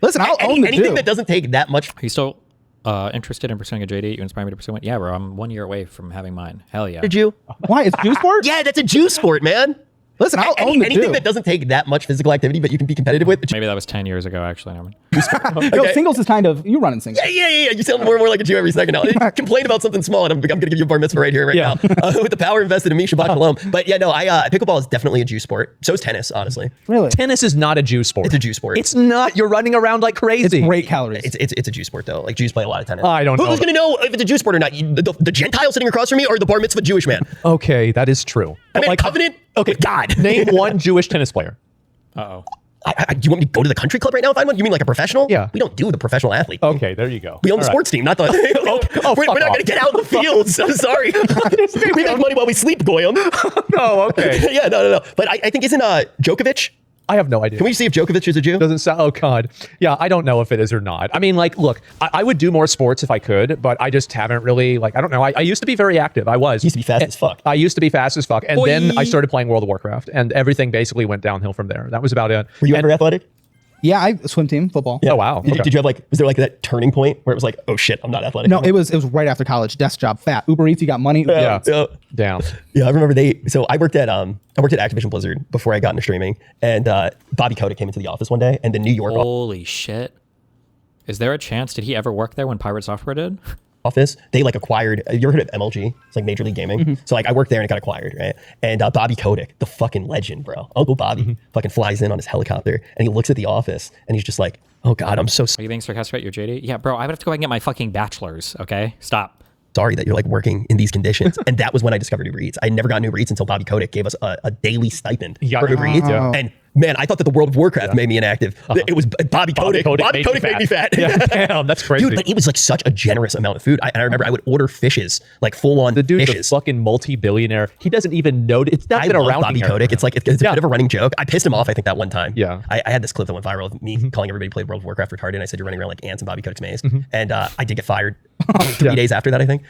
Speaker 2: Listen, I'll own the
Speaker 3: anything that doesn't take that much.
Speaker 4: Are you still interested in pursuing a JD? You inspire me to pursue it. Yeah, bro. I'm 1 year away from having mine. Hell yeah.
Speaker 3: Did you?
Speaker 2: Why? It's Jew sport?
Speaker 3: Yeah, that's a Jew sport, man.
Speaker 2: Listen, I'll own the
Speaker 3: anything that doesn't take that much physical activity, but you can be competitive with.
Speaker 4: Maybe that was 10 years ago, actually. Never mind.
Speaker 2: No, singles is kind of, you run in singles.
Speaker 3: Yeah. You sound more and more like a Jew every second now. Complain about something small, and I'm going to give you a bar mitzvah right here, right now. With the power invested in me, Shabbat Shalom. But yeah, no, pickleball is definitely a Jew sport. So is tennis, honestly.
Speaker 2: Really?
Speaker 1: Tennis is not a Jew sport.
Speaker 3: It's a Jew sport.
Speaker 1: It's not. You're running around like crazy.
Speaker 2: It's great calories.
Speaker 3: It's a Jew sport, though. Like, Jews play a lot of tennis.
Speaker 1: I don't know.
Speaker 3: Who's going to know if it's a Jew sport or not? The Gentile sitting across from me or the bar mitzvah Jewish man?
Speaker 1: Okay, that is true.
Speaker 3: I mean, covenant?
Speaker 1: Okay,
Speaker 3: God.
Speaker 1: Name one Jewish tennis player.
Speaker 4: Uh-oh.
Speaker 3: Do you want me to go to the country club right now if I want? You mean like a professional?
Speaker 1: Yeah.
Speaker 3: We don't do the professional athlete.
Speaker 1: Okay, there you go.
Speaker 3: We own the sports team, not the. We're not going to get out in the fields. I'm sorry. We make money while we sleep, Goyim.
Speaker 1: No, okay.
Speaker 3: Yeah, no. But I think isn't Djokovic?
Speaker 1: I have no idea.
Speaker 3: Can we see if Djokovic is a Jew?
Speaker 1: Doesn't sound. Oh God. Yeah, I don't know if it is or not. I mean, like, look, I would do more sports if I could, but I just haven't really. Like, I don't know. I used to be very active. I was.
Speaker 3: You used to be fast as fuck.
Speaker 1: I used to be fast as fuck, and then I started playing World of Warcraft, and everything basically went downhill from there. That was about it.
Speaker 3: Were you ever athletic?
Speaker 2: Yeah, I swim team, football.
Speaker 1: Yeah. Oh wow.
Speaker 3: Did you have was there like that turning point where it was like, oh shit, I'm not athletic?
Speaker 2: No, it was right after college. Desk job, fat. Uber Eats, you got money.
Speaker 1: Yeah. Down.
Speaker 3: Yeah, I remember so I worked at Activision Blizzard before I got into streaming, and Bobby Kotick came into the office one day, and the New York
Speaker 4: Holy shit. Is there a chance? Did he ever work there when Pirate Software did?
Speaker 3: Office, they like acquired. You ever heard of MLG? It's like Major League Gaming. So like I worked there and it got acquired, right? And Bobby Kotick, the fucking legend, bro, Uncle Bobby, fucking flies in on his helicopter and he looks at the office and he's just like, oh God, I'm so
Speaker 4: Are you being sarcastic about your JD? Yeah, bro, I would have to go back and get my fucking bachelor's. Okay, stop.
Speaker 3: sorry that you're like working in these conditions. And that was when I discovered Uber Eats. I never got Uber Eats until Bobby Kotick gave us a daily stipend for Uber Eats. And man, I thought that the World of Warcraft made me inactive. It was Bobby Kotick. Bobby Kotick made me fat.
Speaker 1: Yeah, damn, that's crazy.
Speaker 3: Dude, but it was like such a generous amount of food. And I remember I would order fishes, like full on
Speaker 1: the dude,
Speaker 3: fishes.
Speaker 1: The fucking multi-billionaire. He doesn't even know. It's not been around
Speaker 3: Bobby
Speaker 1: here.
Speaker 3: Kotick. It's like, it's a bit of a running joke. I pissed him off, I think, that one time.
Speaker 1: Yeah.
Speaker 3: I had this clip that went viral of me calling everybody who played World of Warcraft retarded. And I said, you're running around like ants in Bobby Kotick's maze. And I did get fired 3 days after that, I think.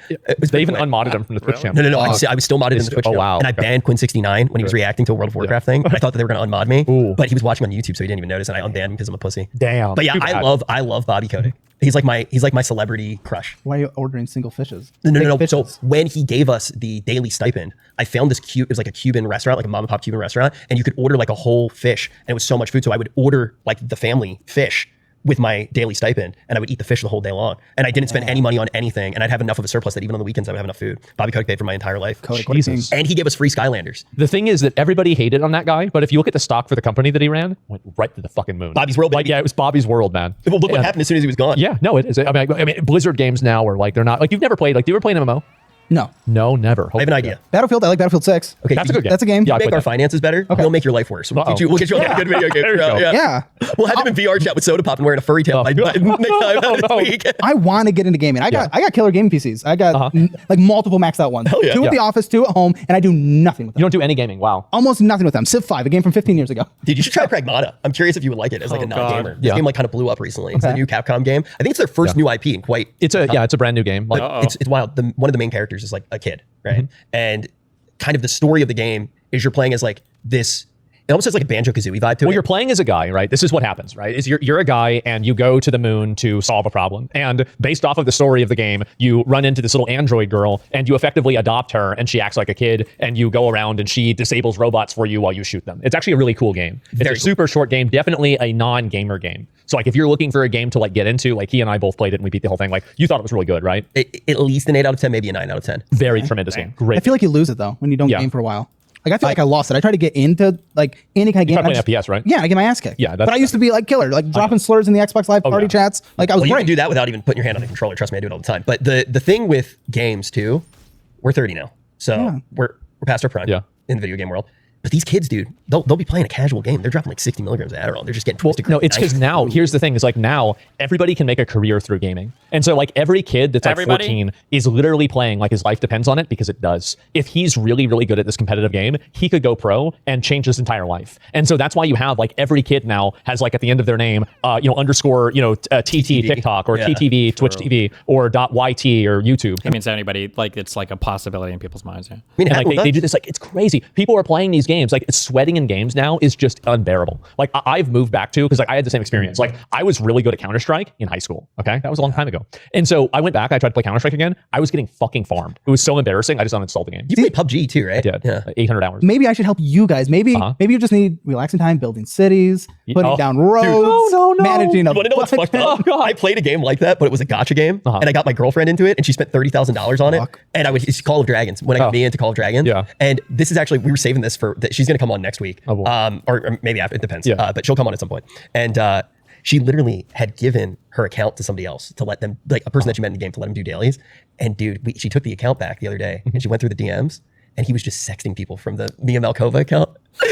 Speaker 1: They even unmodded him from the Twitch channel.
Speaker 3: No. I was still modded in the Twitch channel. And I banned Quinn69 when he was reacting to a World of Warcraft thing. I thought that they were going to unmod me.
Speaker 1: Ooh.
Speaker 3: But he was watching on YouTube, so he didn't even notice, and I unbanned him because I'm a pussy.
Speaker 1: Damn.
Speaker 3: But yeah, I love Bobby Kotick. He's like my celebrity crush.
Speaker 2: Why are you ordering single fishes?
Speaker 3: No. So when he gave us the daily stipend, I found this it was like a Cuban restaurant, like a mom and pop Cuban restaurant, and you could order like a whole fish, and it was so much food. So I would order like the family fish with my daily stipend, and I would eat the fish the whole day long. And I didn't spend any money on anything, and I'd have enough of a surplus that even on the weekends I would have enough food. Bobby Kotick paid for my entire life.
Speaker 1: Jesus.
Speaker 3: And he gave us free Skylanders.
Speaker 1: The thing is that everybody hated on that guy, but if you look at the stock for the company that he ran, went right to the fucking moon.
Speaker 3: Bobby's World,
Speaker 1: like, yeah, it was Bobby's World, man.
Speaker 3: Well, look what happened as soon as he was gone.
Speaker 1: Yeah, no, it is. I mean, Blizzard games now are like, they're not, like, you've never played, like, do you ever play an MMO?
Speaker 2: No.
Speaker 1: No, never.
Speaker 3: I have an idea.
Speaker 2: Battlefield, I like Battlefield 6.
Speaker 3: Okay,
Speaker 1: that's a good game.
Speaker 2: That's a game.
Speaker 1: Yeah,
Speaker 3: make our finances better.
Speaker 2: Okay.
Speaker 3: We'll make your life worse. We'll get you like a good video game.
Speaker 2: Yeah.
Speaker 3: We'll have him in VR chat with Soda Pop and wearing a furry tail by next time this week.
Speaker 2: I want to get into gaming. I got killer gaming PCs. I got like multiple maxed out ones.
Speaker 3: Yeah.
Speaker 2: 2 at the office, 2 at home, and I do nothing with them.
Speaker 1: You don't do any gaming. Wow.
Speaker 2: Almost nothing with them. Civ 5, a game from 15 years ago.
Speaker 3: Dude, you should try Pragmata. I'm curious if you would like it as like a non-gamer. This game like kind of blew up recently. It's a new Capcom game. I think it's their first new IP and quite.
Speaker 1: It's a brand new game. Like,
Speaker 3: it's wild. One of the main characters is like a kid, right? And kind of the story of the game is you're playing as like this. It almost has like a Banjo-Kazooie vibe to it.
Speaker 1: Well, you're playing as a guy, right? This is what happens, right? Is you're a guy and you go to the moon to solve a problem. And based off of the story of the game, you run into this little android girl and you effectively adopt her and she acts like a kid and you go around and she disables robots for you while you shoot them. It's actually a really cool game. It's a super short game, definitely a non-gamer game. So like if you're looking for a game to like get into, like he and I both played it and we beat the whole thing. Like you thought it was really good, right?
Speaker 3: At least an 8 out of 10, maybe a 9 out of 10.
Speaker 1: Very tremendous game. Great.
Speaker 2: I feel like you lose it though when you don't game for a while. Like I feel like I lost it. I tried to get into like any kind of game.
Speaker 1: You're playing FPS, right?
Speaker 2: Yeah, I get my ass kicked.
Speaker 1: Yeah,
Speaker 2: but I used to be like killer, like dropping slurs in the Xbox Live party chats. Like I was
Speaker 3: you
Speaker 2: great.
Speaker 3: can do that without even putting your hand on the controller. Trust me, I do it all the time. But the thing with games too, we're 30 now, so we're past our prime in the video game world. But these kids, dude, they'll be playing a casual game. They're dropping like 60 milligrams of Adderall. They're just getting twisted.
Speaker 1: No, it's because now, here's the thing, is like now everybody can make a career through gaming. And so like every kid that's like 14 is literally playing like his life depends on it because it does. If he's really, really good at this competitive game, he could go pro and change his entire life. And so that's why you have like every kid now has like at the end of their name, underscore, TT TikTok or TTV, Twitch TV or .YT or YouTube.
Speaker 4: It means anybody, like it's like a possibility in people's minds. Yeah.
Speaker 3: I mean,
Speaker 1: and like they do this, like it's crazy. People are playing these games, like sweating in games now is just unbearable. Like I've moved back to, because like I had the same experience. Like I was really good at Counter-Strike in high school. Okay, that was a long time ago. And so I went back. I tried to play Counter-Strike again. I was getting fucking farmed. It was so embarrassing. I just uninstalled the game.
Speaker 3: You played PUBG too, right?
Speaker 1: I did. Yeah, 800 hours.
Speaker 2: Maybe I should help you guys. Maybe you just need relaxing time, building cities, putting down roads,
Speaker 1: no.
Speaker 2: managing a.
Speaker 3: You want to know what's fucked up? I played a game like that, but it was a gacha game, and I got my girlfriend into it, and she spent $30,000 on it. And it's Call of Dragons. When I got me into Call of Dragons, and this is actually we were saving this for. She's going to come on next week, or maybe after. It depends. But she'll come on at some point. And she literally had given her account to somebody else to let them, like a person that she met in the game, to let them do dailies. And dude, she took the account back the other day, and she went through the DMs, and he was just sexting people from the Mia Malkova account.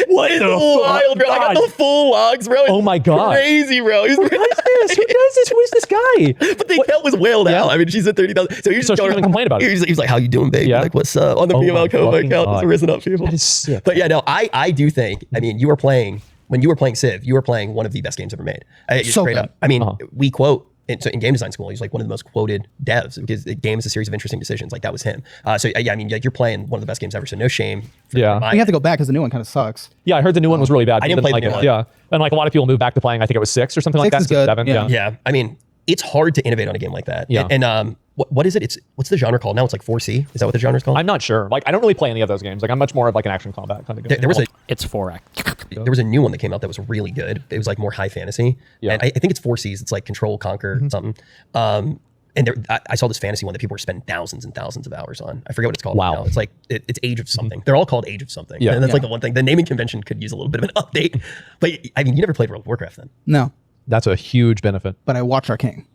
Speaker 3: What is wild, bro? I got the full logs, bro.
Speaker 1: Oh my god,
Speaker 3: crazy, bro. Who does
Speaker 1: this? Who is this guy?
Speaker 3: But the account was whaled out. I mean, she's at 30,000. So he's just
Speaker 1: going to complain about it.
Speaker 3: He's like, "How you doing, baby? Like, what's up?" On the Mia Malkova account, just risen up people.
Speaker 1: That is sick.
Speaker 3: But yeah, no, I do think. I mean, you were playing. When you were playing Civ, you were playing one of the best games ever made. Straight up. I mean, we quote in game design school, he's like one of the most quoted devs because the game is a series of interesting decisions. Like that was him. So yeah, I mean, you're playing one of the best games ever. So no shame.
Speaker 2: You have to go back because the new one kind of sucks.
Speaker 1: Yeah, I heard the new one was really bad.
Speaker 3: I didn't play the new one.
Speaker 1: Yeah, and like a lot of people moved back to playing. I think it was 6 or something like that.
Speaker 2: 6 is good.
Speaker 1: 7.
Speaker 3: Yeah. I mean, it's hard to innovate on a game like that.
Speaker 1: Yeah.
Speaker 3: And what is it? What's the genre called now? It's like 4C. Is that what the genre is called?
Speaker 1: I'm not sure. Like I don't really play any of those games. Like I'm much more of like an action combat kind of game.
Speaker 4: It's 4X.
Speaker 3: There was a new one that came out that was really good. It was like more high fantasy. Yeah. And I think it's 4Cs. It's like Control, Conquer, something. And I saw this fantasy one that people were spending thousands and thousands of hours on. I forget what it's called.
Speaker 1: Wow.
Speaker 3: Now. It's like it's Age of something. They're all called Age of something.
Speaker 1: Yeah.
Speaker 3: And that's like the one thing. The naming convention could use a little bit of an update. But I mean, you never played World of Warcraft then?
Speaker 2: No.
Speaker 1: That's a huge benefit.
Speaker 2: But I watched Arcane.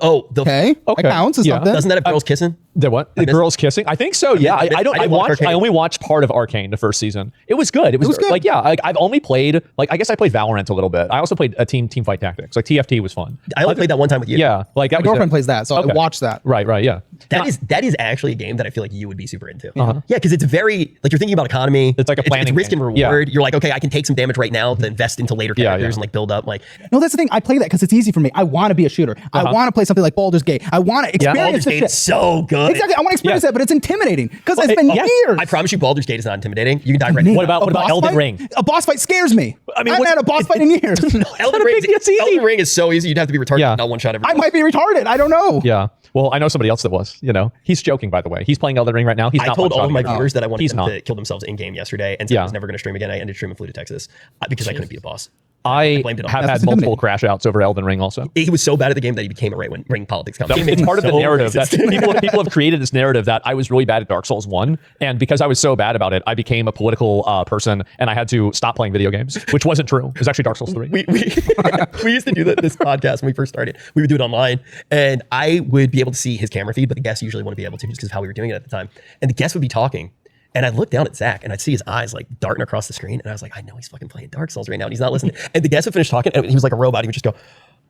Speaker 1: Okay.
Speaker 2: That counts as something.
Speaker 3: Doesn't that have girls kissing?
Speaker 1: The what? The girls kissing? I think so. Yeah. I only watched part of Arcane the first season. It was good. It was good. Like I've only played I guess I played Valorant a little bit. I also played a team fight tactics. Like TFT was fun.
Speaker 3: I only played that one time with you.
Speaker 1: Yeah. Like
Speaker 2: my girlfriend plays that, so I watched that.
Speaker 1: Right. Yeah.
Speaker 3: That is actually a game that I feel like you would be super into. Yeah, because it's very like you're thinking about economy.
Speaker 1: It's like a planning.
Speaker 3: It's risk and reward. Yeah. You're like, okay, I can take some damage right now to invest into later characters and like build up. Like
Speaker 2: no, that's the thing. I play that because it's easy for me. I want to be a shooter. I want to play something like Baldur's Gate. I want to experience
Speaker 3: Baldur's Gate is so good.
Speaker 2: Exactly. I want to experience that, but it's intimidating because it's been years.
Speaker 3: I promise you, Baldur's Gate is not intimidating. You can die right now.
Speaker 1: What about Elden Ring?
Speaker 2: A boss fight scares me.
Speaker 1: I mean,
Speaker 2: I haven't had a boss fight in years.
Speaker 3: Elden Ring is so easy. You'd have to be retarded. Not one shot every
Speaker 2: I might be retarded. I don't know.
Speaker 1: Yeah. Well, I know somebody else that was. He's joking, by the way. He's playing Elden Ring right now. I
Speaker 3: told all of my viewers that I wanted them to kill themselves in game yesterday, and said I was never going to stream again. I ended streaming Flew to Texas because I couldn't beat a boss.
Speaker 1: I have had multiple crash outs over Elden Ring also.
Speaker 3: He was so bad at the game that he became a ring politics company.
Speaker 1: It's part of the narrative that people have created this narrative that I was really bad at Dark Souls 1. And because I was so bad about it, I became a political person and I had to stop playing video games, which wasn't true. It was actually Dark Souls 3.
Speaker 3: We used to do this podcast when we first started. We would do it online and I would be able to see his camera feed, but the guests usually wouldn't be able to just because of how we were doing it at the time. And the guests would be talking. And I'd look down at Zach and I'd see his eyes like darting across the screen. And I was like, I know he's fucking playing Dark Souls right now and he's not listening. And the guest would finish talking and he was like a robot. He would just go,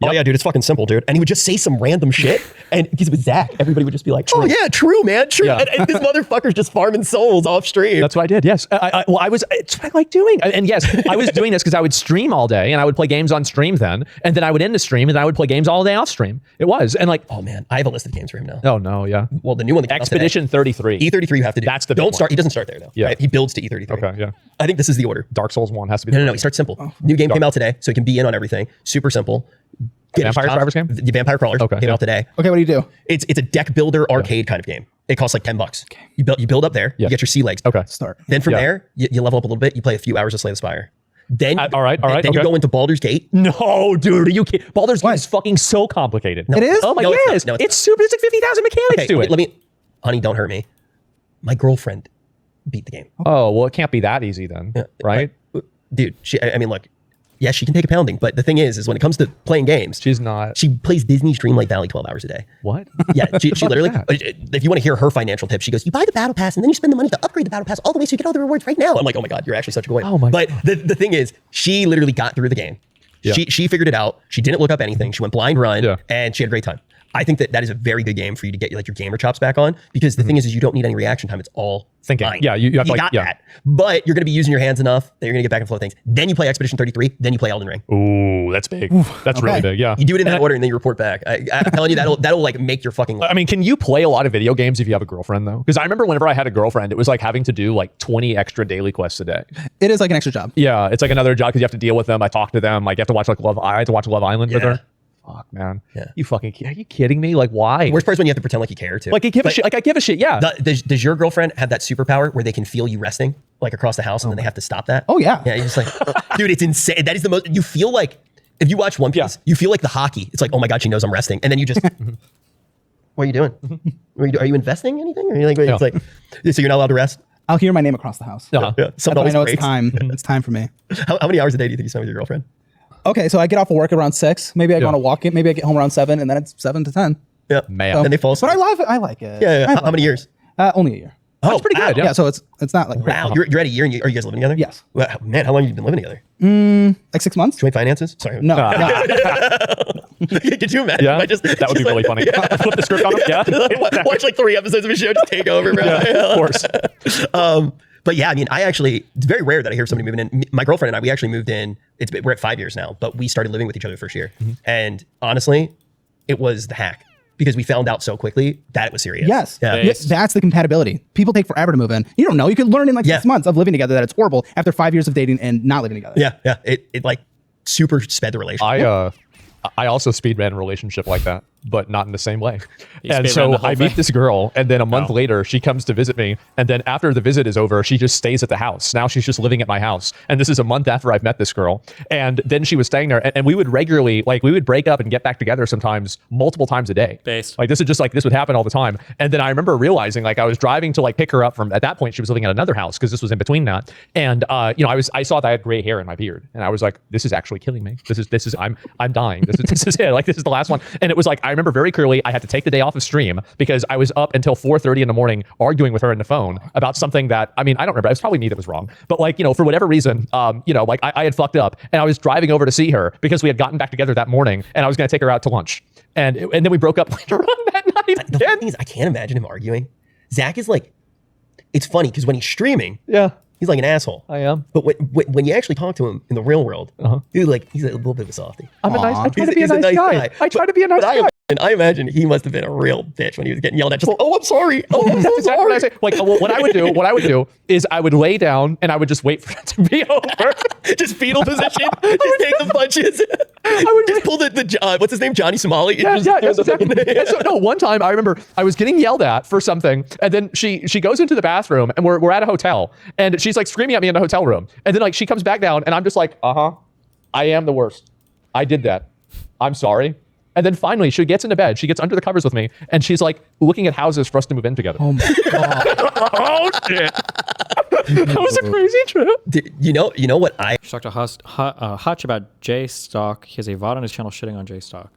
Speaker 3: oh yeah, dude, it's fucking simple, dude. And he would just say some random shit. And because it was Zach, everybody would just be like, true. Oh yeah, true, man, true. Yeah. And this motherfucker's just farming souls off stream.
Speaker 1: That's what I did, yes. It's what I like doing. And yes, I was doing this because I would stream all day and I would play games on stream then. And then I would end the stream and then I would play games all day off stream. It was. And like,
Speaker 3: oh man, I have a list of games for him now.
Speaker 1: Oh no, yeah.
Speaker 3: Well, the new one that came
Speaker 1: Expedition
Speaker 3: out today,
Speaker 1: 33.
Speaker 3: E33 you have to do.
Speaker 1: That's the
Speaker 3: Don't start. He doesn't start there though.
Speaker 1: Yeah.
Speaker 3: Right? He builds to E33.
Speaker 1: Okay, yeah.
Speaker 3: I think this is the order.
Speaker 1: Dark Souls 1 has to be
Speaker 3: No, he starts simple. New game came out today, so he can be in on everything. Super simple.
Speaker 1: Vampire Survivors game?
Speaker 3: The Vampire Crawlers came out today.
Speaker 2: Okay, what do you do?
Speaker 3: It's a deck builder arcade kind of game. It costs like $10. Okay. You build up there. You get your sea legs.
Speaker 1: Okay.
Speaker 2: Start.
Speaker 3: Then from there, you level up a little bit. You play a few hours of Slay the Spire. Then
Speaker 1: all right.
Speaker 3: Then you go into Baldur's Gate.
Speaker 1: No, dude, are you kidding? Baldur's Gate is fucking so complicated.
Speaker 2: No. It is?
Speaker 1: Oh my god, it's super. It's like 50,000 mechanics to it.
Speaker 3: Honey, don't hurt me. My girlfriend beat the game.
Speaker 1: Oh well, it can't be that easy then, right?
Speaker 3: Dude, look. Yes, she can take a pounding, but the thing is when it comes to playing games,
Speaker 1: she's not.
Speaker 3: She plays Disney's Dreamlight Valley 12 hours a day.
Speaker 1: What?
Speaker 3: Yeah, she literally, if you want to hear her financial tips, she goes, you buy the battle pass and then you spend the money to upgrade the battle pass all the way so you get all the rewards right now. I'm like, oh my God, you're actually such a good
Speaker 1: Oh my
Speaker 3: But the thing is, she literally got through the game. Yeah. She figured it out. She didn't look up anything. She went blind run and she had a great time. I think that is a very good game for you to get like your gamer chops back on because the thing is you don't need any reaction time. It's all
Speaker 1: thinking.
Speaker 3: Mind.
Speaker 1: Yeah, you have
Speaker 3: got that. But you're going to be using your hands enough that you're going to get back and forth things. Then you play Expedition 33. Then you play Elden Ring.
Speaker 1: Ooh, that's big. That's really big. Yeah.
Speaker 3: You do it in that order and then you report back. I'm telling you that'll like make your fucking life.
Speaker 1: I mean, can you play a lot of video games if you have a girlfriend though? Because I remember whenever I had a girlfriend, it was like having to do like 20 extra daily quests a day.
Speaker 2: It is like an extra job.
Speaker 1: Yeah, it's like another job because you have to deal with them. I talk to them. Like you have to watch like I had to watch Love Island with her. Fuck, man. Yeah. Are you kidding me? Like, why?
Speaker 3: The worst part is when you have to pretend like you care too.
Speaker 1: Like, I give a shit. Like, I give a shit. Yeah.
Speaker 3: Does your girlfriend have that superpower where they can feel you resting, like across the house, and then they have to stop that?
Speaker 2: Oh yeah.
Speaker 3: Yeah. You're just like, dude, it's insane. That is the most. You feel like if you watch One Piece, you feel like the hockey. It's like, oh my God, she knows I'm resting, and then you just. What are you doing? Are you investing anything? Or are you like, it's like, so you're not allowed to rest?
Speaker 2: I'll hear my name across the house.
Speaker 1: Yeah.
Speaker 2: I know it's time. It's time for me.
Speaker 3: How many hours a day do you think you spend with your girlfriend?
Speaker 2: Okay, so I get off of work around 6. Maybe I go on a walk. Maybe I get home around 7, and then it's 7 to 10.
Speaker 3: Yeah,
Speaker 1: man.
Speaker 3: Then they fall asleep.
Speaker 2: But I love it. I like it.
Speaker 3: Yeah. How many years?
Speaker 2: Only a year.
Speaker 1: Oh, that's pretty good.
Speaker 2: Yeah. So it's not like
Speaker 3: wow. You're at a year, and are you guys living together?
Speaker 2: Yes.
Speaker 3: Wow, man, how long have you been living together?
Speaker 2: Like 6 months.
Speaker 3: Joint finances? Sorry.
Speaker 2: No.
Speaker 3: Could you imagine?
Speaker 1: Yeah, that would be really funny. Flip the script on him. Yeah.
Speaker 3: Watch like 3 episodes of a show, just take over, bro.
Speaker 1: Yeah, of course.
Speaker 3: But yeah, I mean, it's very rare that I hear somebody moving in. My girlfriend and I, we actually moved in. We're at 5 years now, but we started living with each other the first year. Mm-hmm. And honestly, it was the hack because we found out so quickly that it was serious.
Speaker 2: Yes. Yeah. That's the compatibility. People take forever to move in. You don't know. You could learn in like 6 months of living together that it's horrible after 5 years of dating and not living together.
Speaker 3: Yeah. It like super sped the relationship.
Speaker 1: I also speed ran a relationship like that, but not in the same way. And so I meet this girl, and then a month later, she comes to visit me. And then after the visit is over, she just stays at the house. Now she's just living at my house. And this is a month after I've met this girl. And then she was staying there, and we would regularly, like, we would break up and get back together sometimes multiple times a day. Like, this would happen all the time. And then I remember realizing, like, I was driving to, like, pick her up from, at that point, she was living at another house, because this was in between that. And, I saw that I had gray hair in my beard. And I was like, this is actually killing me. I'm dying. This is it. Like, this is the last one. And it was like, I remember very clearly I had to take the day off of stream because I was up until 4:30 in the morning arguing with her on the phone about something that, I mean, I don't remember. It was probably me that was wrong. But like, for whatever reason, like I had fucked up and I was driving over to see her because we had gotten back together that morning and I was going to take her out to lunch. And then we broke up later on that night.
Speaker 3: The thing is, I can't imagine him arguing. Zach is like, it's funny because when he's streaming, he's like an asshole.
Speaker 1: I am.
Speaker 3: But when you actually talk to him in the real world, he's a little bit of a softie.
Speaker 1: I try to be a nice guy. I try to be a nice guy.
Speaker 3: And I imagine he must have been a real bitch when he was getting yelled at. Just like, oh, I'm sorry. Oh, I'm so sorry.
Speaker 1: What I say. Like, what I would do is I would lay down and I would just wait for it to be over.
Speaker 3: Just fetal position. Just take the punches. I would just pull the what's his name? Johnny Somali.
Speaker 1: Yeah, exactly. So, no, one time I remember I was getting yelled at for something, and then she goes into the bathroom, and we're at a hotel, and she's like screaming at me in the hotel room, and then like she comes back down, and I'm just like, I am the worst. I did that. I'm sorry. And then finally, she gets into bed. She gets under the covers with me, and she's like looking at houses for us to move in together.
Speaker 2: Oh my god!
Speaker 1: Oh shit! That was a crazy trip.
Speaker 3: You know what I
Speaker 4: talked to Hutch about J Stock. He has a VOD on his channel shitting on J Stock.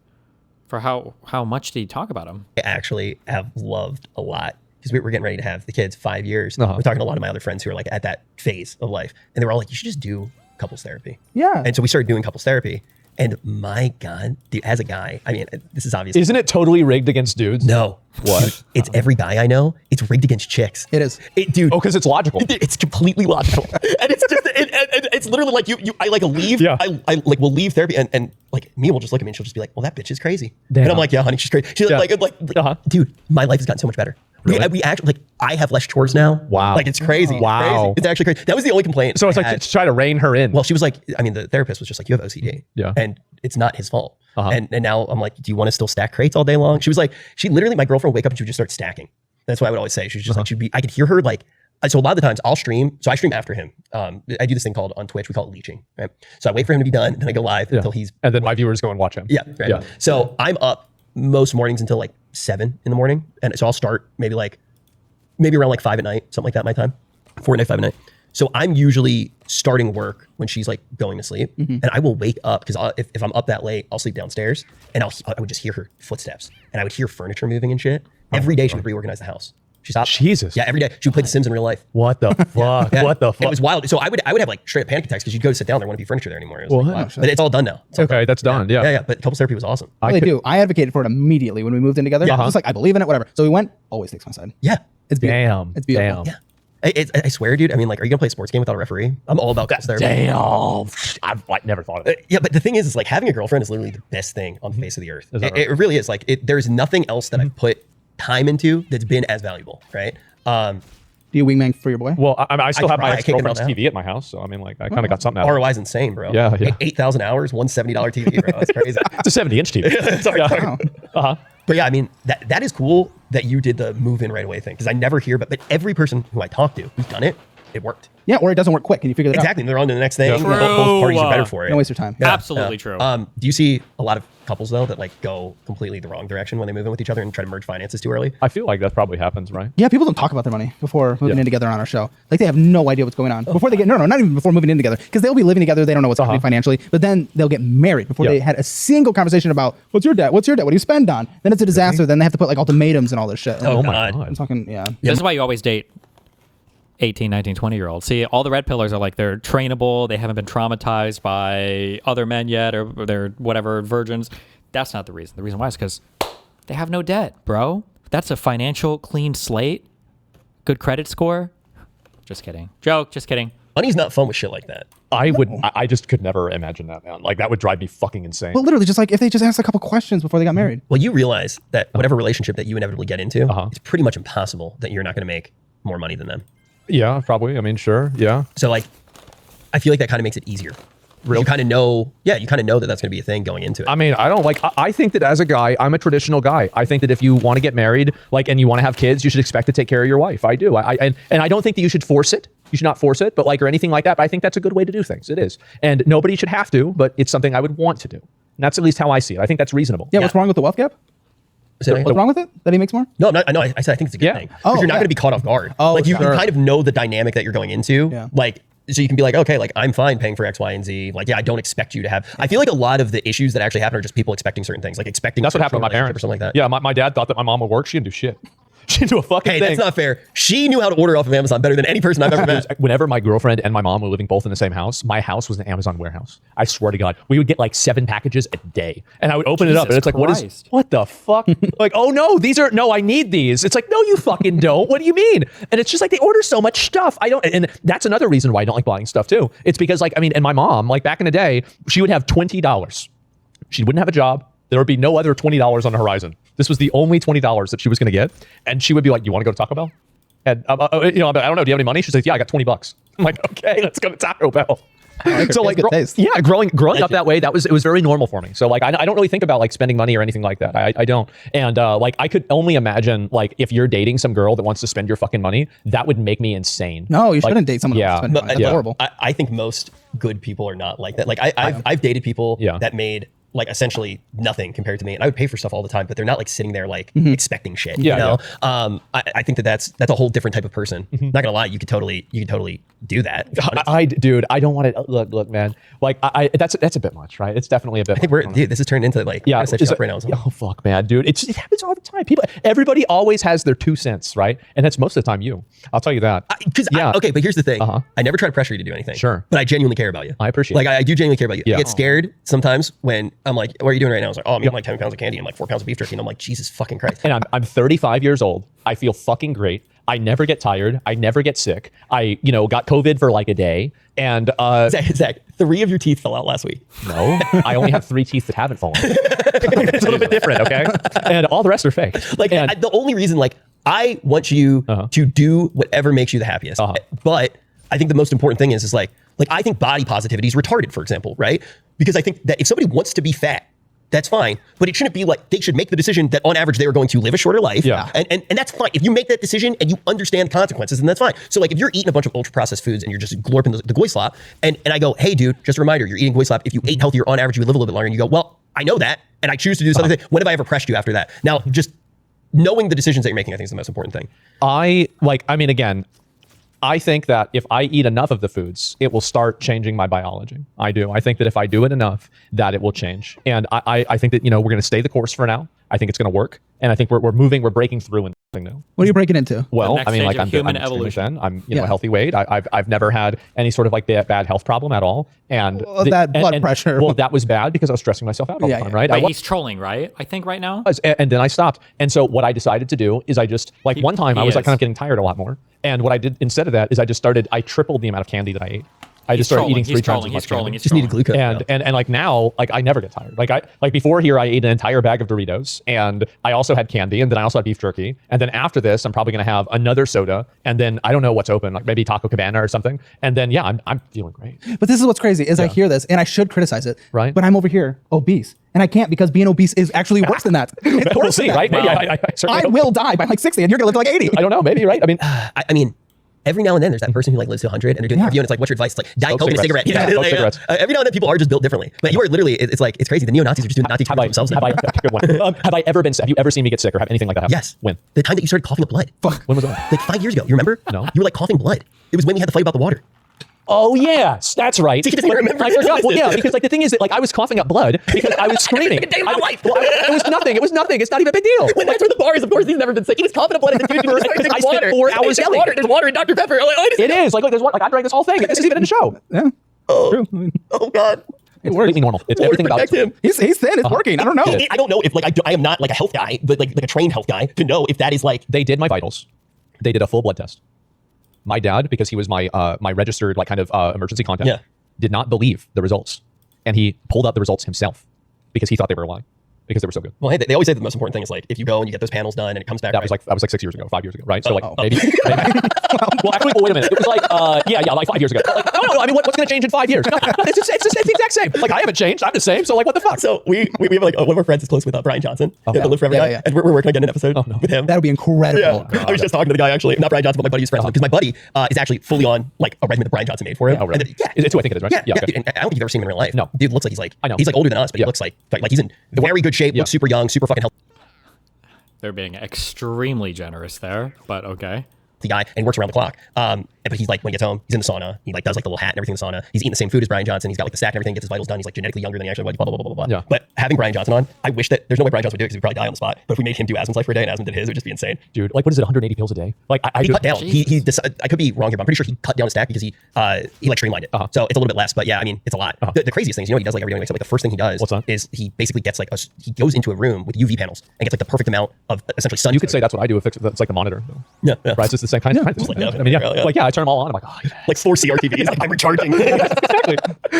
Speaker 4: For how much did he talk about him?
Speaker 3: I actually have loved a lot because we were getting ready to have the kids 5 years. We're talking to a lot of my other friends who are like at that phase of life, and they were all like, "You should just do couples therapy."
Speaker 2: Yeah.
Speaker 3: And so we started doing couples therapy. And my God, dude, as a guy, I mean, this is obvious.
Speaker 1: Isn't it totally rigged against dudes?
Speaker 3: No. What? It's every guy I know. It's rigged against chicks.
Speaker 2: It is.
Speaker 3: Dude.
Speaker 1: Oh, because it's logical.
Speaker 3: It's completely logical. And it's just, it's literally like I like leave.
Speaker 1: Yeah.
Speaker 3: I like will leave therapy and like Mia will just look at me and she'll just be like, well, that bitch is crazy.
Speaker 1: Damn.
Speaker 3: And I'm like, yeah, honey, she's crazy. She's like, dude, my life has gotten so much better.
Speaker 1: Really?
Speaker 3: We actually, like, I have less chores now.
Speaker 1: Wow.
Speaker 3: Like, it's crazy.
Speaker 1: Wow.
Speaker 3: Crazy. It's actually crazy. That was the only complaint.
Speaker 1: So it's like to try to rein her in.
Speaker 3: Well, she was like, I mean, the therapist was just like, you have OCD.
Speaker 1: Yeah.
Speaker 3: And it's not his fault. And now I'm like, do you want to still stack crates all day long? She was like, she literally, my girlfriend would wake up and she would just start stacking. That's what I would always say. She's just like, I could hear her like, so a lot of the times I'll stream. So I stream after him. I do this thing called on Twitch, we call it leeching, right? So I wait for him to be done, and then I go live until he's.
Speaker 1: And then my viewers go and watch him.
Speaker 3: Yeah. Right. Yeah. So I'm up most mornings until like 7 in the morning. And so I'll start maybe around like 5 at night, something like that, my time. 4 at night, 5 at night. So I'm usually starting work when she's like going to sleep, and I will wake up because if I'm up that late, I'll sleep downstairs, and I would just hear her footsteps, and I would hear furniture moving and shit. Every day she would reorganize the house. She's out.
Speaker 1: Jesus.
Speaker 3: Yeah, every day she would play The Sims in real life.
Speaker 1: What the fuck?
Speaker 3: Yeah.
Speaker 1: What the fuck?
Speaker 3: It was wild. So I would have like straight up panic attacks because you'd go sit down, there wouldn't be furniture there anymore. It was like, wow. But it's all done now.
Speaker 1: Okay, that's done. Yeah.
Speaker 3: Yeah. But couples therapy was awesome.
Speaker 2: They do. I advocated for it immediately when we moved in together. Yeah. Just like, I believe in it, whatever. So we went, always takes my side.
Speaker 3: Yeah.
Speaker 2: It's beautiful.
Speaker 1: Damn.
Speaker 2: It's beautiful.
Speaker 1: Damn.
Speaker 3: Yeah. I swear, dude. I mean, like, are you gonna play a sports game without a referee? I'm all about couples therapy.
Speaker 1: Damn. I've never thought of it.
Speaker 3: Yeah, but the thing is like having a girlfriend is literally the best thing on the face of the earth. It really is. Like, there's nothing else that I've put time into that's been as valuable, right?
Speaker 2: Do you wingman for your boy?
Speaker 1: Well, I still have my ex-girlfriend's
Speaker 3: TV
Speaker 1: at my house, so I mean, like, I kind of got something out of it.
Speaker 3: ROI is insane, bro.
Speaker 1: Yeah.
Speaker 3: 8,000 hours, $170 TV, bro. That's crazy.
Speaker 1: It's a 70-inch TV.
Speaker 3: Sorry.
Speaker 2: Wow.
Speaker 3: But yeah, I mean, that is cool that you did the move in right away thing, because I never hear, but every person who I talk to who's done it, it worked.
Speaker 2: Yeah, or it doesn't work quick. Can you figure that out?
Speaker 3: Exactly. They're on to the next thing.
Speaker 1: Yeah.
Speaker 3: Both parties are better for it.
Speaker 2: Don't waste your time.
Speaker 3: Yeah.
Speaker 4: Absolutely true.
Speaker 3: Do you see a lot of couples though that like go completely the wrong direction when they move in with each other and try to merge finances too early?
Speaker 1: I feel like that probably happens, right?
Speaker 2: Yeah, people don't talk about their money before moving in together on our show. Like, they have no idea what's going on before they get, no, not even before moving in together, because they'll be living together. They don't know what's happening financially, but then they'll get married before they had a single conversation about what's your debt? What do you spend on? Then it's a disaster. Then they have to put like ultimatums and all this shit.
Speaker 3: Oh my God.
Speaker 2: I'm talking,
Speaker 4: This is why you always date 18, 19, 20-year-olds. See, all the red pillars are like they're trainable. They haven't been traumatized by other men yet, or they're whatever, virgins. That's not the reason. The reason why is because they have no debt, bro. That's a financial clean slate. Good credit score. Just kidding. Joke. Just kidding.
Speaker 3: Money's not fun with shit like that.
Speaker 1: I just could never imagine that, man. Like, that would drive me fucking insane.
Speaker 2: Well, literally, just like if they just asked a couple questions before they got married.
Speaker 3: Well, you realize that whatever relationship that you inevitably get into, it's pretty much impossible that you're not going to make more money than them.
Speaker 1: Yeah, probably. I mean, sure. Yeah.
Speaker 3: So like, I feel like that kind of makes it easier. You kind of know, that that's going to be a thing going into it.
Speaker 1: I mean, I think that as a guy, I'm a traditional guy. I think that if you want to get married, like, and you want to have kids, you should expect to take care of your wife. I do. And I don't think that you should force it. You should not force it, but like, or anything like that. But I think that's a good way to do things. It is. And nobody should have to, but it's something I would want to do. And that's at least how I see it. I think that's reasonable.
Speaker 2: Yeah. What's wrong with the wealth gap? What's wrong with it? That he makes more?
Speaker 3: No, I know. I said I think it's a good thing. Because you're not going to be caught off guard. Like, you kind of know the dynamic that you're going into.
Speaker 2: Yeah.
Speaker 3: Like, so you can be like, okay, like, I'm fine paying for X, Y, and Z. Like, I don't expect you to have. I feel like a lot of the issues that actually happen are just people expecting certain things, like expecting.
Speaker 1: That's what happened with my parents
Speaker 3: or something like that.
Speaker 1: Yeah, my dad thought that my mom would work. She didn't do shit. She didn't do a fucking thing.
Speaker 3: Hey, that's not fair. She knew how to order off of Amazon better than any person I've ever met.
Speaker 1: Whenever my girlfriend and my mom were living both in the same house, my house was an Amazon warehouse. I swear to God, we would get like 7 packages a day, and I would open it up, and it's like, what the fuck? Like, oh no, I need these. It's like, no, you fucking don't. What do you mean? And it's just like, they order so much stuff. And that's another reason why I don't like buying stuff too. It's because, like, I mean, and my mom, like, back in the day, she would have $20. She wouldn't have a job. There would be no other $20 on the horizon. This was the only $20 that she was going to get. And she would be like, you want to go to Taco Bell? And, I don't know, do you have any money? She's like, yeah, I got $20. I'm like, okay, let's go to Taco Bell. So like, growing up that way, it was very normal for me. So like, I don't really think about like spending money or anything like that. I don't. And like, I could only imagine like if you're dating some girl that wants to spend your fucking money, that would make me insane.
Speaker 2: No, you shouldn't date someone. Yeah, that's horrible.
Speaker 3: I think most good people are not like that. Like I've dated people that made like essentially nothing compared to me, and I would pay for stuff all the time, but they're not like sitting there like expecting shit. You know, I think that's a whole different type of person. Not gonna lie, you could totally do that.
Speaker 1: Dude, I don't want to look, man. Like that's a bit much, right? It's definitely a bit.
Speaker 3: I think this has turned into like set right now.
Speaker 1: Oh fuck, man, dude, it happens all the time. Everybody always has their 2 cents, right? And that's most of the time you. I'll tell you that.
Speaker 3: Okay, but here's the thing. I never try to pressure you to do anything.
Speaker 1: Sure,
Speaker 3: but I genuinely care about you.
Speaker 1: I appreciate.
Speaker 3: Like I do genuinely care about you. I get scared sometimes when I'm like, what are you doing right now? I was like, oh, I'm eating like 10 pounds of candy and like 4 pounds of beef jerky. And I'm like, Jesus fucking Christ.
Speaker 1: And I'm 35 years old. I feel fucking great. I never get tired. I never get sick. I, got COVID for like a day. And
Speaker 3: Zach, 3 of your teeth fell out last week.
Speaker 1: No, I only have 3 teeth that haven't fallen. It's a little bit different, okay? And all the rest are fake.
Speaker 3: Like the only reason, like, I want you to do whatever makes you the happiest. But I think the most important thing is like I think body positivity is retarded, for example, right? Because I think that if somebody wants to be fat, that's fine, but it shouldn't be like they should make the decision that on average they are going to live a shorter life.
Speaker 1: Yeah.
Speaker 3: And that's fine. If you make that decision and you understand the consequences, then that's fine. So like if you're eating a bunch of ultra processed foods and you're just glorping the goy slop, and I go, hey dude, just a reminder, you're eating goy slop. If you ate healthier on average, you would live a little bit longer. And you go, well, I know that, and I choose to do this other thing. When have I ever pressed you after that? Now, just knowing the decisions that you're making, I think is the most important thing.
Speaker 1: I think that if I eat enough of the foods, it will start changing my biology. I do. I think that if I do it enough, that it will change. And I think that, we're going to stay the course for now. I think it's going to work. And I think we're breaking through into something new.
Speaker 2: What are you breaking into?
Speaker 1: Well, I mean, like I'm
Speaker 4: human
Speaker 1: evolution. I'm a healthy weight. I've never had any sort of like bad health problem at all. And
Speaker 2: that blood pressure.
Speaker 1: Well, that was bad because I was stressing myself out all the time, right?
Speaker 4: But he's trolling, right? I think right now.
Speaker 1: And then I stopped. And so what I decided to do is I just one time I was like kind of getting tired a lot more. And what I did instead of that is I tripled the amount of candy that I ate. I just started eating 3 times as much candy.
Speaker 3: Just needed glucose.
Speaker 1: And like now, like I never get tired. Like before here, I ate an entire bag of Doritos, and I also had candy, and then I also had beef jerky. And then after this, I'm probably gonna have another soda, and then I don't know what's open, like maybe Taco Cabana or something. And then I'm feeling great.
Speaker 2: But this is what's crazy is I hear this, and I should criticize it,
Speaker 1: right?
Speaker 2: But I'm over here obese. And I can't because being obese is actually worse than that. It's worse than that.
Speaker 1: Right? Maybe
Speaker 2: I will die by like 60 and you're going to live to like 80.
Speaker 1: I don't know. Maybe, right?
Speaker 3: I mean, every now and then there's that person who like lives to 100 and they're doing the review and it's like, what's your advice? It's like Diet Coke and a cigarette.
Speaker 1: Cigarettes.
Speaker 3: Every now and then people are just built differently. But you are literally, it's crazy. The neo-Nazis are just doing Nazi treatment themselves.
Speaker 1: Have you ever seen me get sick or have anything like that happen?
Speaker 3: Yes.
Speaker 1: When?
Speaker 3: The time that you started coughing up blood.
Speaker 1: Fuck. When was that?
Speaker 3: Like 5 years ago. You remember?
Speaker 1: No.
Speaker 3: You were like coughing blood. It was when we had the fight about the water.
Speaker 1: Oh yes, that's right.
Speaker 3: So you doesn't even remember.
Speaker 1: I forgot. Well, yeah, because like the thing is that like I was coughing up blood because I was screaming.
Speaker 3: Day of my life.
Speaker 1: It was nothing. It was nothing. It's not even a big deal.
Speaker 3: When that's where the bar is, of course he's never been sick. He was coughing up blood and the
Speaker 1: I spent 4 hours yelling.
Speaker 3: There's water in Dr. Pepper.
Speaker 1: It is like look, there's water. Like I drank this whole thing. This is even in the show.
Speaker 2: Yeah.
Speaker 3: Oh, oh God.
Speaker 1: It's completely normal. It's everything about
Speaker 3: him.
Speaker 2: He's thin. It's working. I don't know.
Speaker 3: I don't know if like I am not like a health guy, but like a trained health guy to know if that is like.
Speaker 1: They did my vitals. They did a full blood test. My dad, because he was my my registered like kind of emergency contact, did not believe the results, and he pulled out the results himself because he thought they were lying because they were so good.
Speaker 3: Well, hey, they always say the most important thing is like if you go and you get those panels done and it comes back.
Speaker 1: That was like 6 years ago, 5 years ago, right? So maybe. Well, actually, wait a minute. It was like like 5 years ago. Like, no. I mean, what's going to change in 5 years? No, it's the exact same. Like I haven't changed. I'm the same. So like, what the fuck?
Speaker 3: So we have like one of our friends is close with Brian Johnson, the Live Forever guy, and we're working on getting an episode with him.
Speaker 2: That would be incredible.
Speaker 3: Yeah. I was just talking to the guy actually, not Brian Johnson, but my buddy who's friends with him, because my buddy is actually fully on like a regimen that Brian Johnson made for him.
Speaker 1: Oh, really?
Speaker 3: It's
Speaker 1: who I think it is, right?
Speaker 3: Yeah. Dude, and I don't think you've ever seen him in real life.
Speaker 1: No.
Speaker 3: Dude looks like he's like
Speaker 1: I know.
Speaker 3: He's like older than us, but he looks like he's in very good shape. Looks super young, super fucking healthy.
Speaker 4: They're being extremely generous there, but okay.
Speaker 3: The guy and works around the clock. But he's like when he gets home, he's in the sauna. He like does like the little hat and everything in the sauna. He's eating the same food as Brian Johnson. He's got like the stack and everything. Gets his vitals done. He's like genetically younger than he actually was. Blah blah blah blah blah.
Speaker 1: Yeah.
Speaker 3: But having Brian Johnson on, I wish that there's no way Brian Johnson would do it because he'd probably die on the spot. But if we made him do Asmon's life for a day and Asmon did his, it would just be insane.
Speaker 1: Dude, like what is it? 180 pills a day? Like
Speaker 3: he cut down. He decided, I could be wrong here, but I'm pretty sure he cut down a stack because he like streamlined it. So it's a little bit less. But yeah, I mean it's a lot. The craziest thing is, what he does like every day when he wakes up, like the first thing he does is he basically gets like he goes into a room with UV panels and gets like the perfect amount of essentially sun.
Speaker 1: You could say that's what I do. It's like the monitor.
Speaker 3: Yeah.
Speaker 1: Right. So it's the same kind.
Speaker 3: I mean,
Speaker 1: like I turn them all on. I'm like, oh, yeah.
Speaker 3: Like 4 CRTVs. Like, I'm recharging.
Speaker 1: Exactly.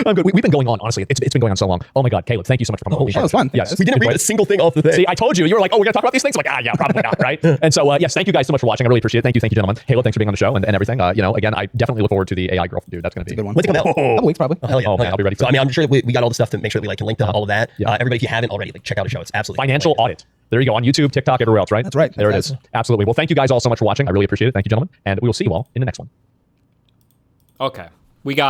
Speaker 1: I'm good. We've been going on, honestly. It's been going on so long. Oh my God, Caleb, thank you so much for coming on.
Speaker 2: That was fun.
Speaker 1: Yes.
Speaker 3: We didn't read a single thing off the thing.
Speaker 1: See, I told you. You were like, oh, we're going to talk about these things? I'm like, yeah, probably not, right? And so, yes, thank you guys so much for watching. I really appreciate it. Thank you, gentlemen. Caleb, thanks for being on the show and everything. Again, I definitely look forward to the AI girlfriend, dude. That's going to be
Speaker 2: a good one.
Speaker 3: When's it come out?
Speaker 2: A couple weeks, probably.
Speaker 3: Oh, hell yeah.
Speaker 1: Oh, man, I'll be ready for
Speaker 3: So, I mean, I'm sure we got all the stuff to make sure that we can link to all of that.
Speaker 1: Yeah.
Speaker 3: Everybody, if you haven't already, check out the show. It's absolutely
Speaker 1: Financial Audit. There you go, on YouTube, TikTok, everywhere else, right?
Speaker 2: That's right.
Speaker 1: There it is. Absolutely. Well, thank you guys all so much for watching. I really appreciate it. Thank you, gentlemen. And we will see you all in the next one.
Speaker 4: Okay. We got